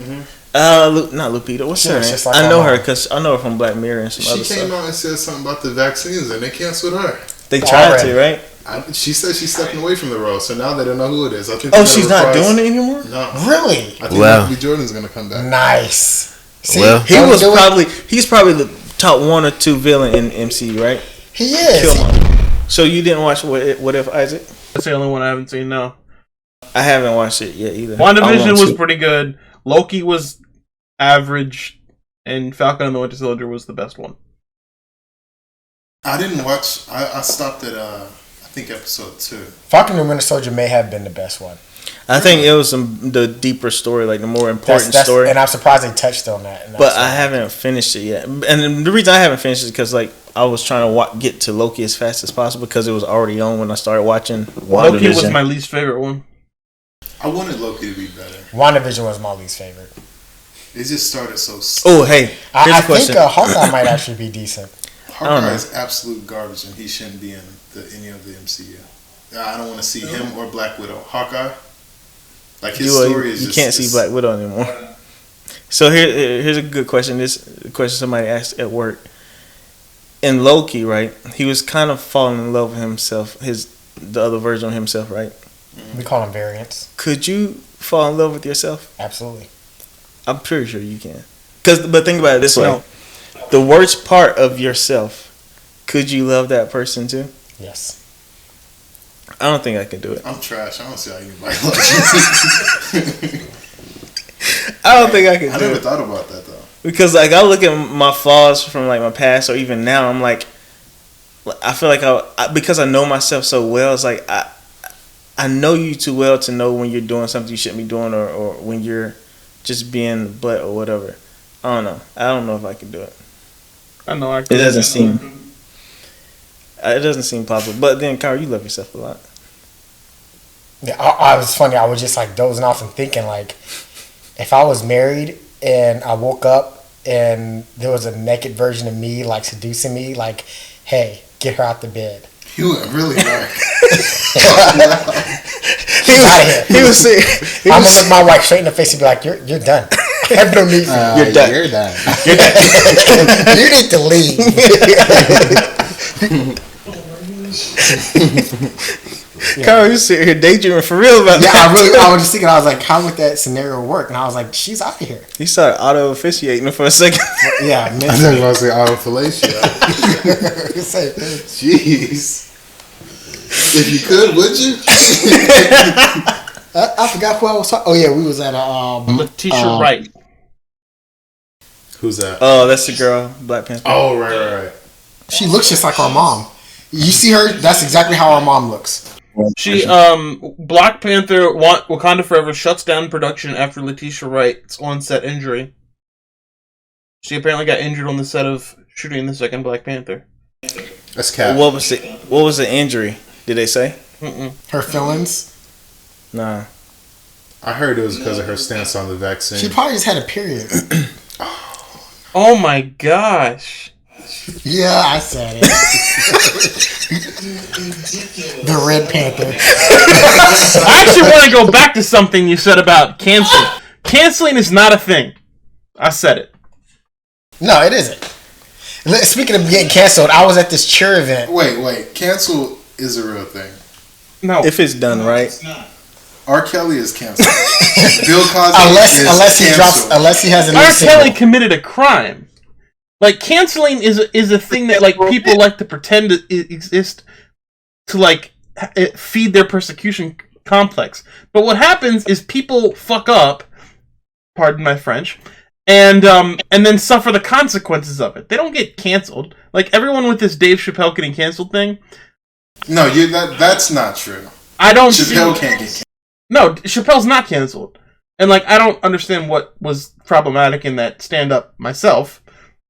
Not Lupita. What's her name? Like I know her because I know her from Black Mirror and some other stuff. She came out and said something about the vaccines, and they canceled her. They tried to, right? She said she's stepping away from the role, so now they don't know who it is. I think. Oh, she's not doing it anymore? No. Really? I think Michael B. Jordan's gonna come back. Nice. See, he's probably the top 1 or 2 villain in MCU, right? He is. Killmonger. So you didn't watch What If, Isaac? That's the only one I haven't seen. No, I haven't watched it yet either. WandaVision was pretty good. Loki was average, and Falcon and the Winter Soldier was the best one. I didn't watch. I stopped at I think episode 2. Falcon and Winter Soldier may have been the best one. I think it was the deeper story, like the more important story. And I'm surprised they touched on that. But I haven't finished it yet. And the reason I haven't finished it is because like I was trying to get to Loki as fast as possible because it was already on when I started watching WandaVision. Loki was my least favorite one. I wanted Loki to be better. WandaVision was my least favorite. It just started so. Oh, hey, I think Hawkeye might actually be decent. Hawkeye is absolute garbage, and he shouldn't be in any of the MCU. I don't want to see him or Black Widow. Hawkeye, like his story is. You can't see Black Widow anymore. So here's a good question. This question somebody asked at work. In Loki, right? He was kind of falling in love with himself, the other version of himself, right? We call them variants. Could you fall in love with yourself? Absolutely. I'm pretty sure you can. But think about it this way: the worst part of yourself, could you love that person too? Yes. I don't think I can do it. I'm trash. I don't see how anybody loves me. I don't think I can do it. I never thought about that though. Because like I look at my flaws from like my past or even now, I'm like, I feel like because I know myself so well. It's like I know you too well to know when you're doing something you shouldn't be doing or when you're just being butt or whatever. I don't know. I don't know if I can do it. I know I can. It doesn't seem possible. But then, Cairo, you love yourself a lot. Yeah, I was funny. I was just like dozing off and thinking like, if I was married and I woke up and there was a naked version of me like seducing me, like, hey, get her out the bed. You went really dark. He was serious. I'm gonna look my wife straight in the face and be like, "You're done. I have no need for you. You're done. You're done. You need to leave." Cairo, you sit here daydreaming for real about that. I was just thinking. I was like, "How would that scenario work?" And I was like, "She's out of here." He started auto officiating for a second. Yeah, I was about to say auto fellatio. Jeez. If you could, would you? I forgot who I was talking. Oh yeah, we was at Letitia Wright. Who's that? Oh, that's the girl, Black Panther. Oh, right. She looks just like our mom. You see her? That's exactly how our mom looks. She, Black Panther, Wakanda Forever shuts down production after Letitia Wright's on-set injury. She apparently got injured on the set of shooting the second Black Panther. That's cap. What was the injury? Did they say? Her feelings? Nah. I heard it was because of her stance on the vaccine. She probably just had a period. Oh my gosh. Yeah, I said it. The Red Panther. I actually want to go back to something you said about canceling. Canceling is not a thing. I said it. No, it isn't. Speaking of getting canceled, I was at this cheer event. Wait. Cancel is a real thing. No. If it's done right. It's not. R. Kelly is canceled. Bill Cosby unless he has a new R. single. Kelly committed a crime. Like, canceling is a thing that, like, people like to pretend to exist to, like, feed their persecution complex. But what happens is people fuck up, pardon my French, and then suffer the consequences of it. They don't get canceled. Like, everyone with this Dave Chappelle getting canceled thing. No, that's not true. I don't Chappelle can't get canceled. No, Chappelle's not canceled. And, like, I don't understand what was problematic in that stand-up myself.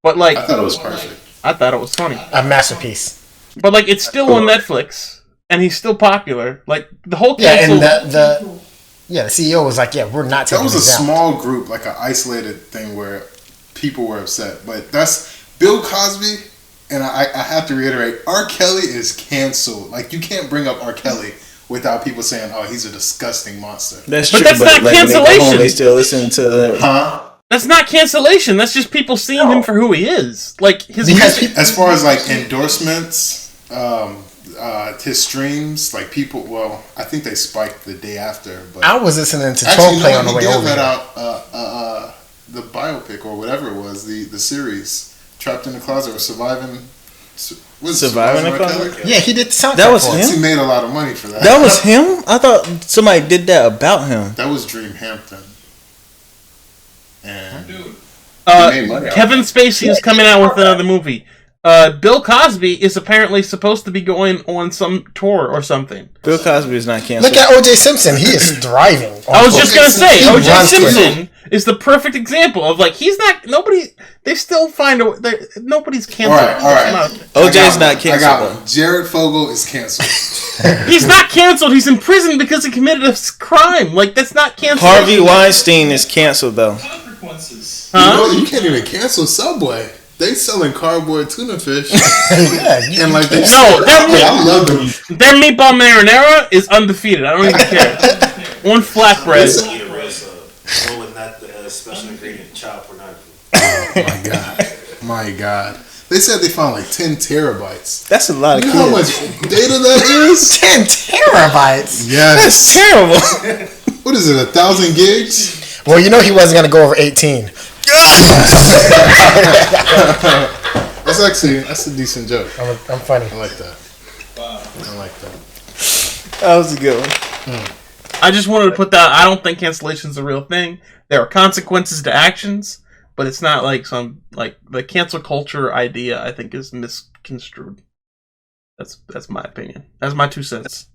But, like... I thought it was perfect. I thought it was funny. A masterpiece. But, like, it's still on Netflix. And he's still popular. Like, the whole cancel... Yeah, and the CEO was like, yeah, we're not taking this this out. out. That was a small group, like an isolated thing where people were upset. But that's... Bill Cosby, and I have to reiterate, R. Kelly is canceled. Like, you can't bring up R. Kelly without people saying, oh, he's a disgusting monster. That's but true. That's not like, cancellation. They still listen to... Huh? That's not cancellation. That's just people seeing him for who he is. Like, his music... As far as, like, endorsements, his streams, like, people... Well, I think they spiked the day after, but... I was listening to Coldplay on the way over let here. out the biopic, or whatever it was, the series, Trapped in the Closet, or Surviving... Surviving the Closet? Yeah, he did the soundtrack. That was for it. him? He made a lot of money for that. That was him? I thought somebody did that about him. That was Dream Hampton. And Kevin Spacey is coming out with another movie. Bill Cosby is apparently supposed to be going on some tour or something. Bill Cosby is not canceled. Look at O.J. Simpson. He is thriving. I was just gonna say, He O.J. runs Simpson is the perfect example of like he's not nobody. They still find a nobody's canceled. All right. OJ's not canceled. I got one. Jared Fogle is canceled. He's not canceled. He's in prison because he committed a crime. Like that's not canceled. Harvey Weinstein is canceled though. Consequences. Huh? You can't even cancel Subway. They selling cardboard tuna fish. Yeah, And like they No, I love them. their meatball marinara is undefeated. I don't even care. One flatbread. Eat a rest of with not the special ingredient, child pornography. Oh my god. They said they found like 10 terabytes. That's a lot of You kids. know how much data that is? 10 terabytes. Yes. That's terrible. What is it, 1,000 gigs? Well, you know he wasn't going to go over 18. That's a decent joke. I'm funny. I like that. I like that. That was a good one. I just wanted to put that. I don't think cancellation is a real thing. There are consequences to actions, but it's not like some like the cancel culture idea. I think is misconstrued. That's my opinion. That's my 2 cents.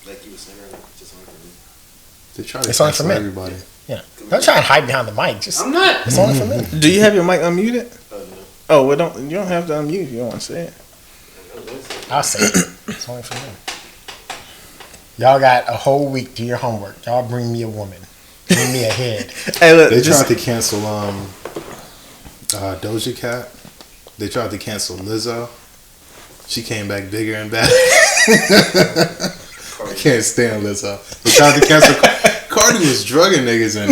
Like you were saying earlier, just only for me. They try to It's only for cancel me. everybody. Yeah. Don't try and hide behind the mic. Just, I'm not. it's only for me. Do you have your mic unmuted? No. Oh, well, you don't have to unmute if you don't want to say it. I'll say it. It's only for me. Y'all got a whole week. Do your homework. Y'all bring me a woman. Bring me a head. Hey, look, They just, tried to cancel Doja Cat. They tried to cancel Lizzo. She came back bigger and better. I can't stand Lizzo. They tried to cancel Cardi was drugging niggas and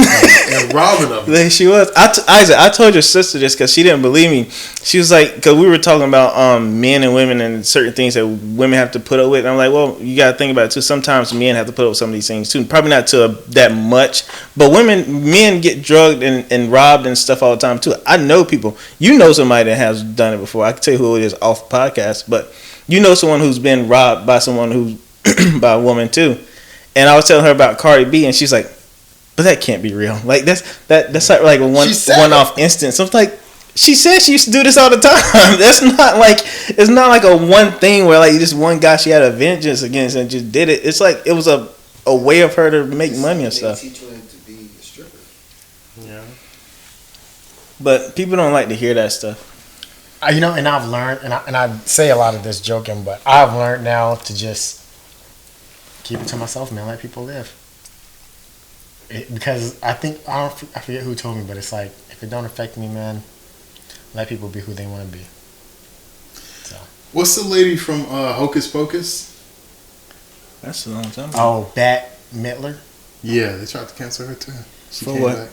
robbing them. Like she was. Isaac, I told your sister this because she didn't believe me. She was like, because we were talking about men and women and certain things that women have to put up with. And I'm like, well, you got to think about it too. Sometimes men have to put up with some of these things too. Probably not to that much, but men get drugged and robbed and stuff all the time too. I know people. You know somebody that has done it before. I can tell you who it is off podcast, but you know someone who's been robbed by someone who's by a woman too. And I was telling her about Cardi B, and she's like, "But that can't be real. Like that's like a one-off instance." I was like, she said she used to do this all the time. That's not like it's not like a one thing where like just one guy she had a vengeance against and just did it. It's like it was a way of her to make money and stuff. They teach women to be a stripper. Yeah. But people don't like to hear that stuff. And I've learned, and I say a lot of this joking, but I've learned now to just keep it to myself, man. Let people live. Because I forget who told me, but it's like if it don't affect me, man, let people be who they want to be. So. What's the lady from Hocus Pocus? That's a long time ago. Oh, Bette Midler. Yeah, they tried to cancel her too. She For came what? back.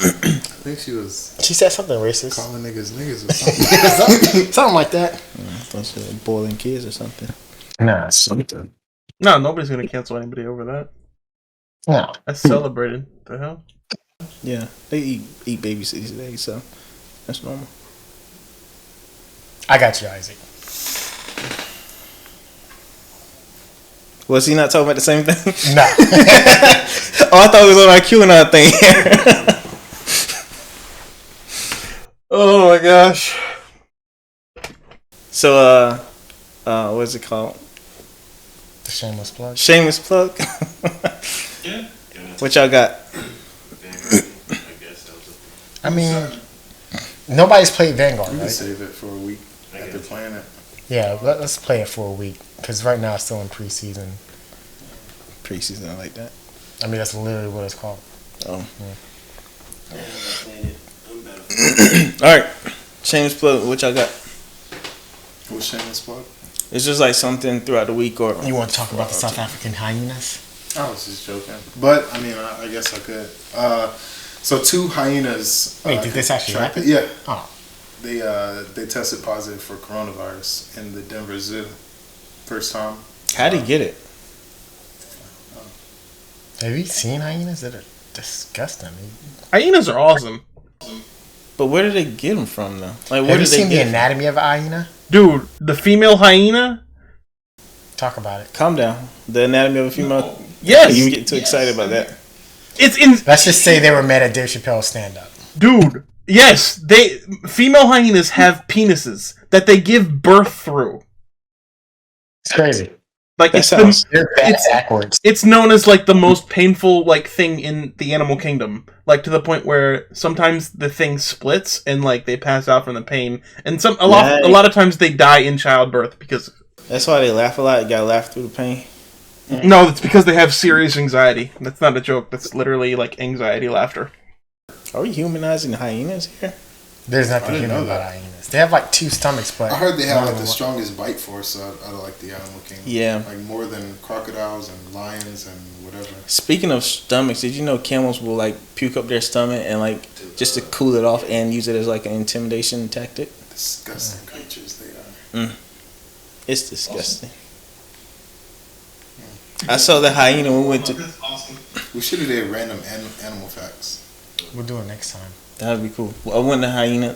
I think she was She said something racist. calling niggas or something. Something like that. I thought she was boiling kids or something. Nah. Something. No, nobody's gonna cancel anybody over that. No. That's celebrated. The hell? Yeah, they eat babies these days, so that's normal. I got you, Isaac. Was he not talking about the same thing? Nah. Oh, I thought it was on our QAnon thing. Oh my gosh. So, what's it called? The shameless plug. Shameless plug. Yeah. What y'all got? I mean, nobody's played Vanguard, You can right? save it for a week after playing it. Yeah, let's play it for a week because right now it's still in preseason. Preseason, I like that. I mean, that's literally what it's called. Oh. Yeah. All right. Shameless plug. What y'all got? What's shameless plug? It's just like something throughout the week or. You want to talk about the South African hyenas? I was just joking, but I mean, I guess I could. So 2 hyenas. Wait, did this actually happen? Yeah. Oh. They tested positive for coronavirus in the Denver Zoo. First time. How'd he get it? Have you seen hyenas? That are disgusting. Hyenas are awesome. But where did they get them from, though? Like, where Have you did they seen the get it? anatomy of a hyena? Dude, the female hyena? Talk about it. Calm down. The anatomy of a female. Yes. You get too excited about that. It's in. Let's just say they were made at Dave Chappelle's stand-up. Dude, Yes, female hyenas have penises that they give birth through. It's crazy. Like They're backwards. It's known as like the most painful like thing in the animal kingdom. Like to the point where sometimes the thing splits and like they pass out from the pain, and a lot of times they die in childbirth because. That's why they laugh a lot. You gotta laugh through the pain. No, it's because they have serious anxiety. That's not a joke. That's literally like anxiety laughter. Are we humanizing hyenas here? There's nothing human about hyenas. They have like 2 stomachs, but I heard they have like the strongest bite force out of like the animal kingdom. Yeah, like more than crocodiles and lions and whatever. Speaking of stomachs, did you know camels will like puke up their stomach and like just to cool it off and use it as like an intimidation tactic? Disgusting creatures they are. It's disgusting. I saw the hyena when we went to. We should have did random animal facts. We'll do it next time. That'd be cool. I went to hyena.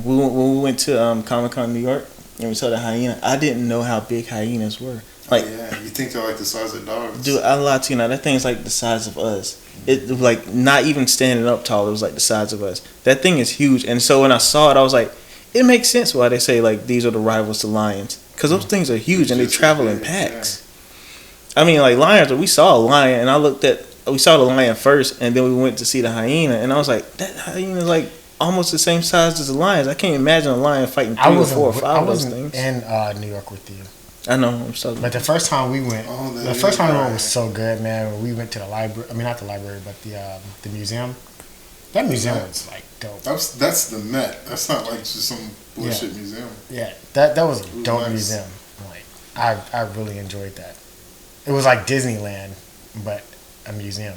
When we went to Comic-Con New York and we saw the hyena, I didn't know how big hyenas were. Like, yeah, you think they're like the size of dogs? Dude, I lied to you now. That thing's like the size of us. It like not even standing up tall. It was like the size of us. That thing is huge. And so when I saw it, I was like, it makes sense why they say like these are the rivals to lions, because those things are huge and they travel in packs. I mean, like lions. We saw a lion, and we saw the lion first, and then we went to see the hyena, and I was like, that hyena is like almost the same size as the lions. I can't imagine a lion fighting 3 or 4 or 5 of those things. In New York with you. I know. I'm sorry. But the first time we went, was so good, man. We went to the library. I mean, not the library, but the museum. That museum was like dope. That's the Met. That's not like just some bullshit museum. Yeah, that was a dope museum. Like I really enjoyed that. It was like Disneyland, but a museum.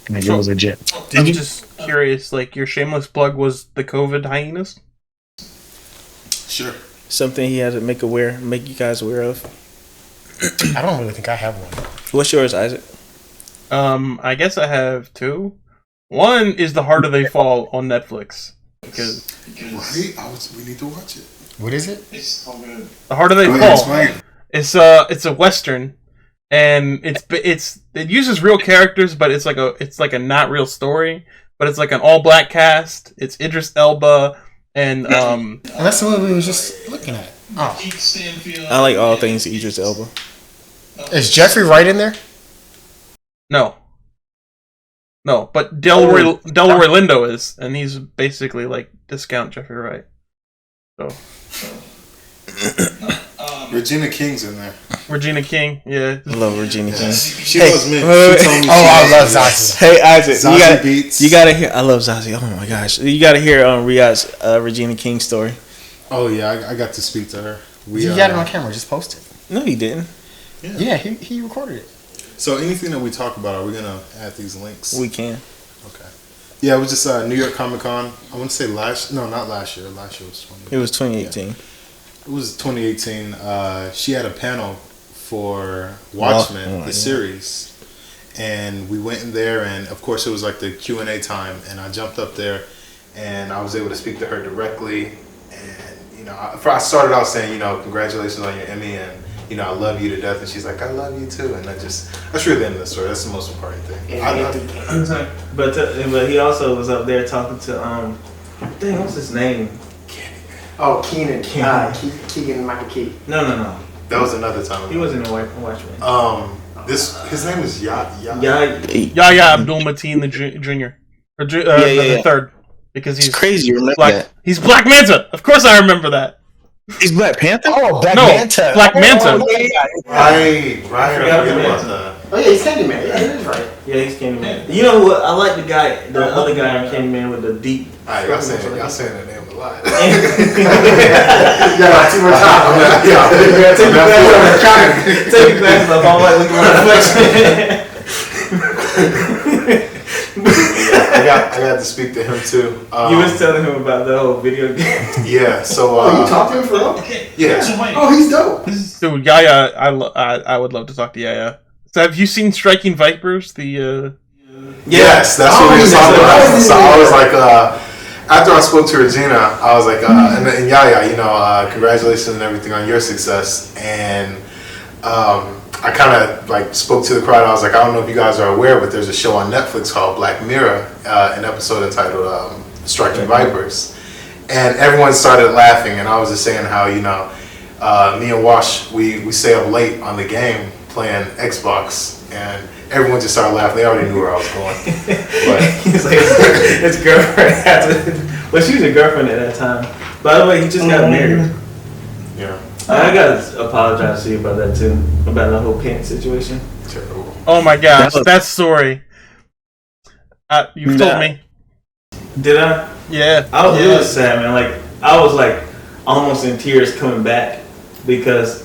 Like, it was legit. I'm just curious, like your shameless plug was the COVID hyenas? Sure. Something he had to make you guys aware of. I don't really think I have one. What's yours, Isaac? I guess I have 2. One is The Harder They Fall on Netflix. Because we need to watch it. What is it? It's so good. The Harder They Fall. It's a Western. And it uses real characters, but it's like a not real story. But it's like an all black cast. It's Idris Elba and And that's the one we were just looking at. Oh, I like all things Idris Elba. Is Jeffrey Wright in there? No, but Delroy Lindo is, and he's basically like discount Jeffrey Wright. So. Regina King's in there. Regina King, yeah. I love Regina King. She loves me. I love Zazie. Hey Isaac, Zazie you gotta hear. I love Zazie. Oh my gosh, you gotta hear Ri'Yadh's Regina King story. Oh yeah, I got to speak to her. You got it on camera. Just post it. No, he didn't. Yeah, he recorded it. So anything that we talk about, are we gonna add these links? We can. Okay. Yeah, it was just New York Comic Con. I want to say not last year. Last year was 20. It was 2018. Yeah. It was 2018. She had a panel for Watchmen, the series, and we went in there, and of course it was like the Q&A time, and I jumped up there, and I was able to speak to her directly, and I started out saying, congratulations on your Emmy, and I love you to death, and she's like, I love you too, and that's really the end of the story. That's the most important thing. But he also was up there talking to what's his name? Oh, Keegan Michael Key. No. That was another time. He wasn't in Watchmen. His name is Yahya Abdul Mateen the Jr. The third, because he's crazy. You remember that? He's Black Manta. Of course, I remember that. He's Black Panther. Oh, Manta. Black Manta. Right. Oh yeah, he's Candyman. Yeah, that is right. Yeah, he's Candyman. You know what? I like the other guy in Candyman with the deep. Alright, y'all saying that name a lot. Two more times. Take your glasses off. I'm like looking at reflection. I got to speak to him too. You was telling him about the whole video game. Yeah. So. You talked to him for real? Yeah. Oh, he's dope. Dude, Yahya, I would love to talk to Yahya. So, have you seen Striking Vipers? Yes, that's what we were talking about. So I was like, after I spoke to Regina, I was like, and Yahya, congratulations and everything on your success. And I kind of like spoke to the crowd. I was like, I don't know if you guys are aware, but there's a show on Netflix called Black Mirror, an episode entitled Striking Vipers. and everyone started laughing, and I was just saying how, me and Wash, we stay up late on the game playing Xbox, and everyone just started laughing. They already knew where I was going. But He's like, his girlfriend. Well, she was a girlfriend at that time. By the way, he just got married. yeah, I gotta apologize to you about that too, about the whole pants situation. terrible. Oh my gosh, that story. You've told me. Did I? Yeah. It was sad, man. Like I was like almost in tears coming back because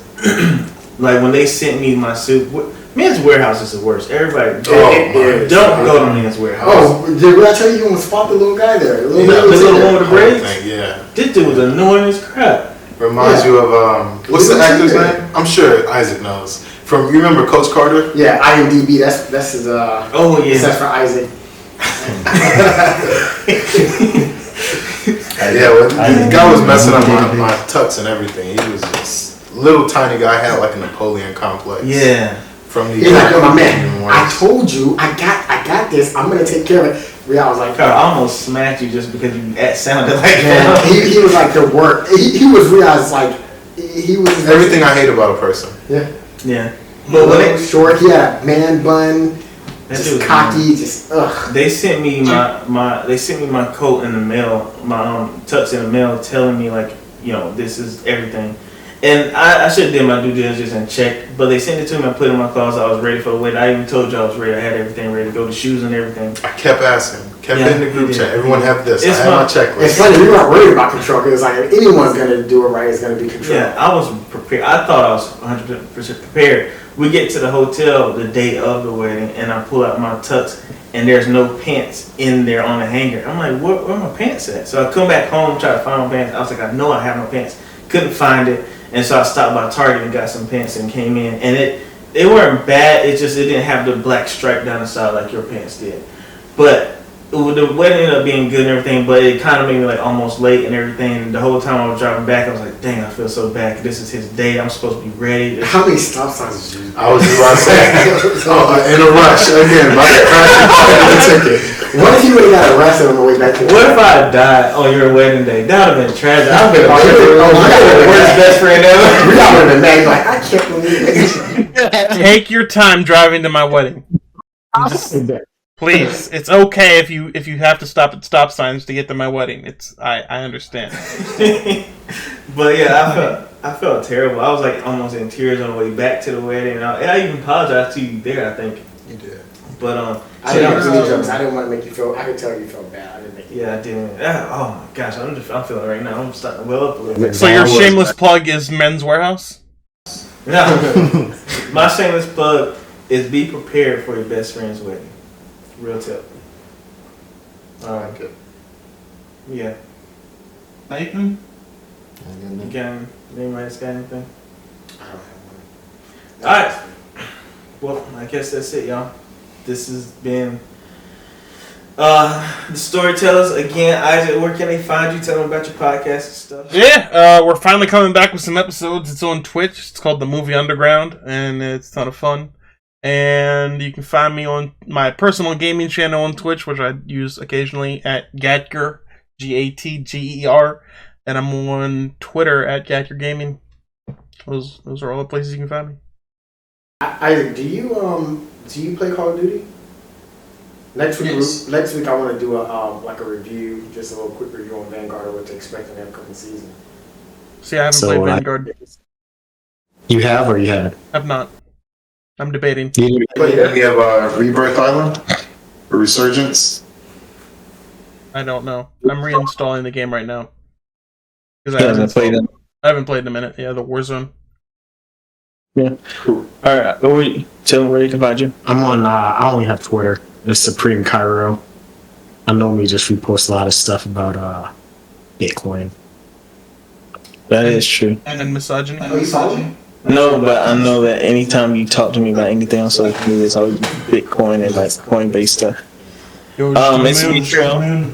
like when they sent me my suit. Men's Warehouse is the worst. Everybody don't go to Men's Warehouse. Oh, did I tell you want to spot the little guy there? The little one with the braids? Yeah. This dude was annoying as crap. Reminds you of, what's the actor's name? I'm sure Isaac knows. You remember Coach Carter? Yeah, IMDb, that's his, oh yeah. That's for Isaac. The guy was messing up my tux and everything. He was just little tiny guy, had like a Napoleon complex. Yeah. From the He's like, yo, my man, I told you, I got this. I'm gonna take care of it. Ri'Yadh was like, I almost smacked you just because you sounded like man, that. he was like the work. He was Ri'Yadh's like, he was everything I hate about a person. Yeah. Yeah. But when it was short, he had a man bun, just cocky, just ugh. They sent me my coat in the mail, my tux in the mail, telling me like, this is everything. And I should have did my due diligence and checked, but they sent it to me. I put it in my closet. I was ready for the wedding. I even told you I was ready. I had everything ready to go, the shoes and everything. I kept asking, in the group chat. Everyone have this. It's I had my checklist. It's funny, we weren't worried about control because like if anyone's gonna do it right, it's gonna be control. Yeah, I was prepared. I thought I was 100% prepared. We get to the hotel the day of the wedding, and I pull out my tux, and there's no pants in there on the hanger. I'm like, where are my pants at? So I come back home, try to find my pants. I was like, I know I have no pants. Couldn't find it. And so I stopped by Target and got some pants and came in. And they weren't bad. It didn't have the black stripe down the side like your pants did. But the wedding ended up being good and everything, but it kind of made me like almost late and everything. And the whole time I was driving back, I was like, dang, I feel so bad. This is his day. I'm supposed to be ready. How many stop signs did you? I was just about to say, in a rush again. My ticket. What if you would have got arrested on the way back to the What if I died on your wedding day? That would have been tragic. I've been the worst best friend ever. We got rid of the name like, I can't believe it. Take your time driving to my wedding. Please, it's okay if you have to stop at stop signs to get to my wedding. I understand. But yeah, I felt terrible. I was like almost in tears on the way back to the wedding. And I even apologized to you there, I think. You did. But I didn't want to make you feel. I could tell you felt bad. I didn't make you. yeah, I didn't. Oh my gosh, I'm feeling it right now. I'm starting to well up a little bit. So your shameless plug is Men's Warehouse? No, my shameless plug is be prepared for your best friend's wedding. Real tip. Okay. Yeah. Nathan? You got anybody that's got anything? I don't have one. Alright. Well, I guess that's it, y'all. This has been the Storytellers. Again, Isaac, where can they find you? Tell them about your podcast and stuff. Yeah, we're finally coming back with some episodes. It's on Twitch. It's called The Movie Underground, and it's a ton of fun. And you can find me on my personal gaming channel on Twitch, which I use occasionally at Gatger, Gatger, and I'm on Twitter at Gatger Gaming. Those are all the places you can find me. Isaac, do you play Call of Duty? Next week I want to do a review, just a little quick review on Vanguard or what to expect in the upcoming season. See, I haven't played Vanguard. You have or you haven't? I've not. I'm debating. You Played any of Rebirth Island or Resurgence? I don't know. I'm reinstalling the game right now. Because haven't played it. I haven't played in a minute. Yeah, the Warzone. Yeah. Cool. Alright, tell them where you can find you. I'm on, I only have Twitter. It's Supreme Cairo. I normally just repost a lot of stuff about Bitcoin. That is true. And misogyny. Are you following? No, but I know that anytime you talk to me about anything on social media, it's always Bitcoin and like Coinbase stuff. It's me, Trell.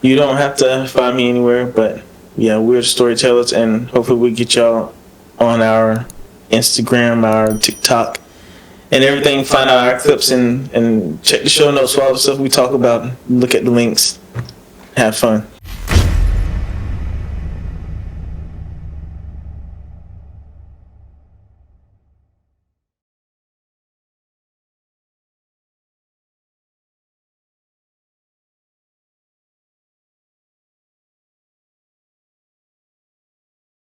You don't have to find me anywhere, but yeah, we're Storytellers, and hopefully we get y'all on our Instagram, our TikTok, and everything. Find out our clips and check the show notes for all the stuff we talk about. Look at the links. Have fun.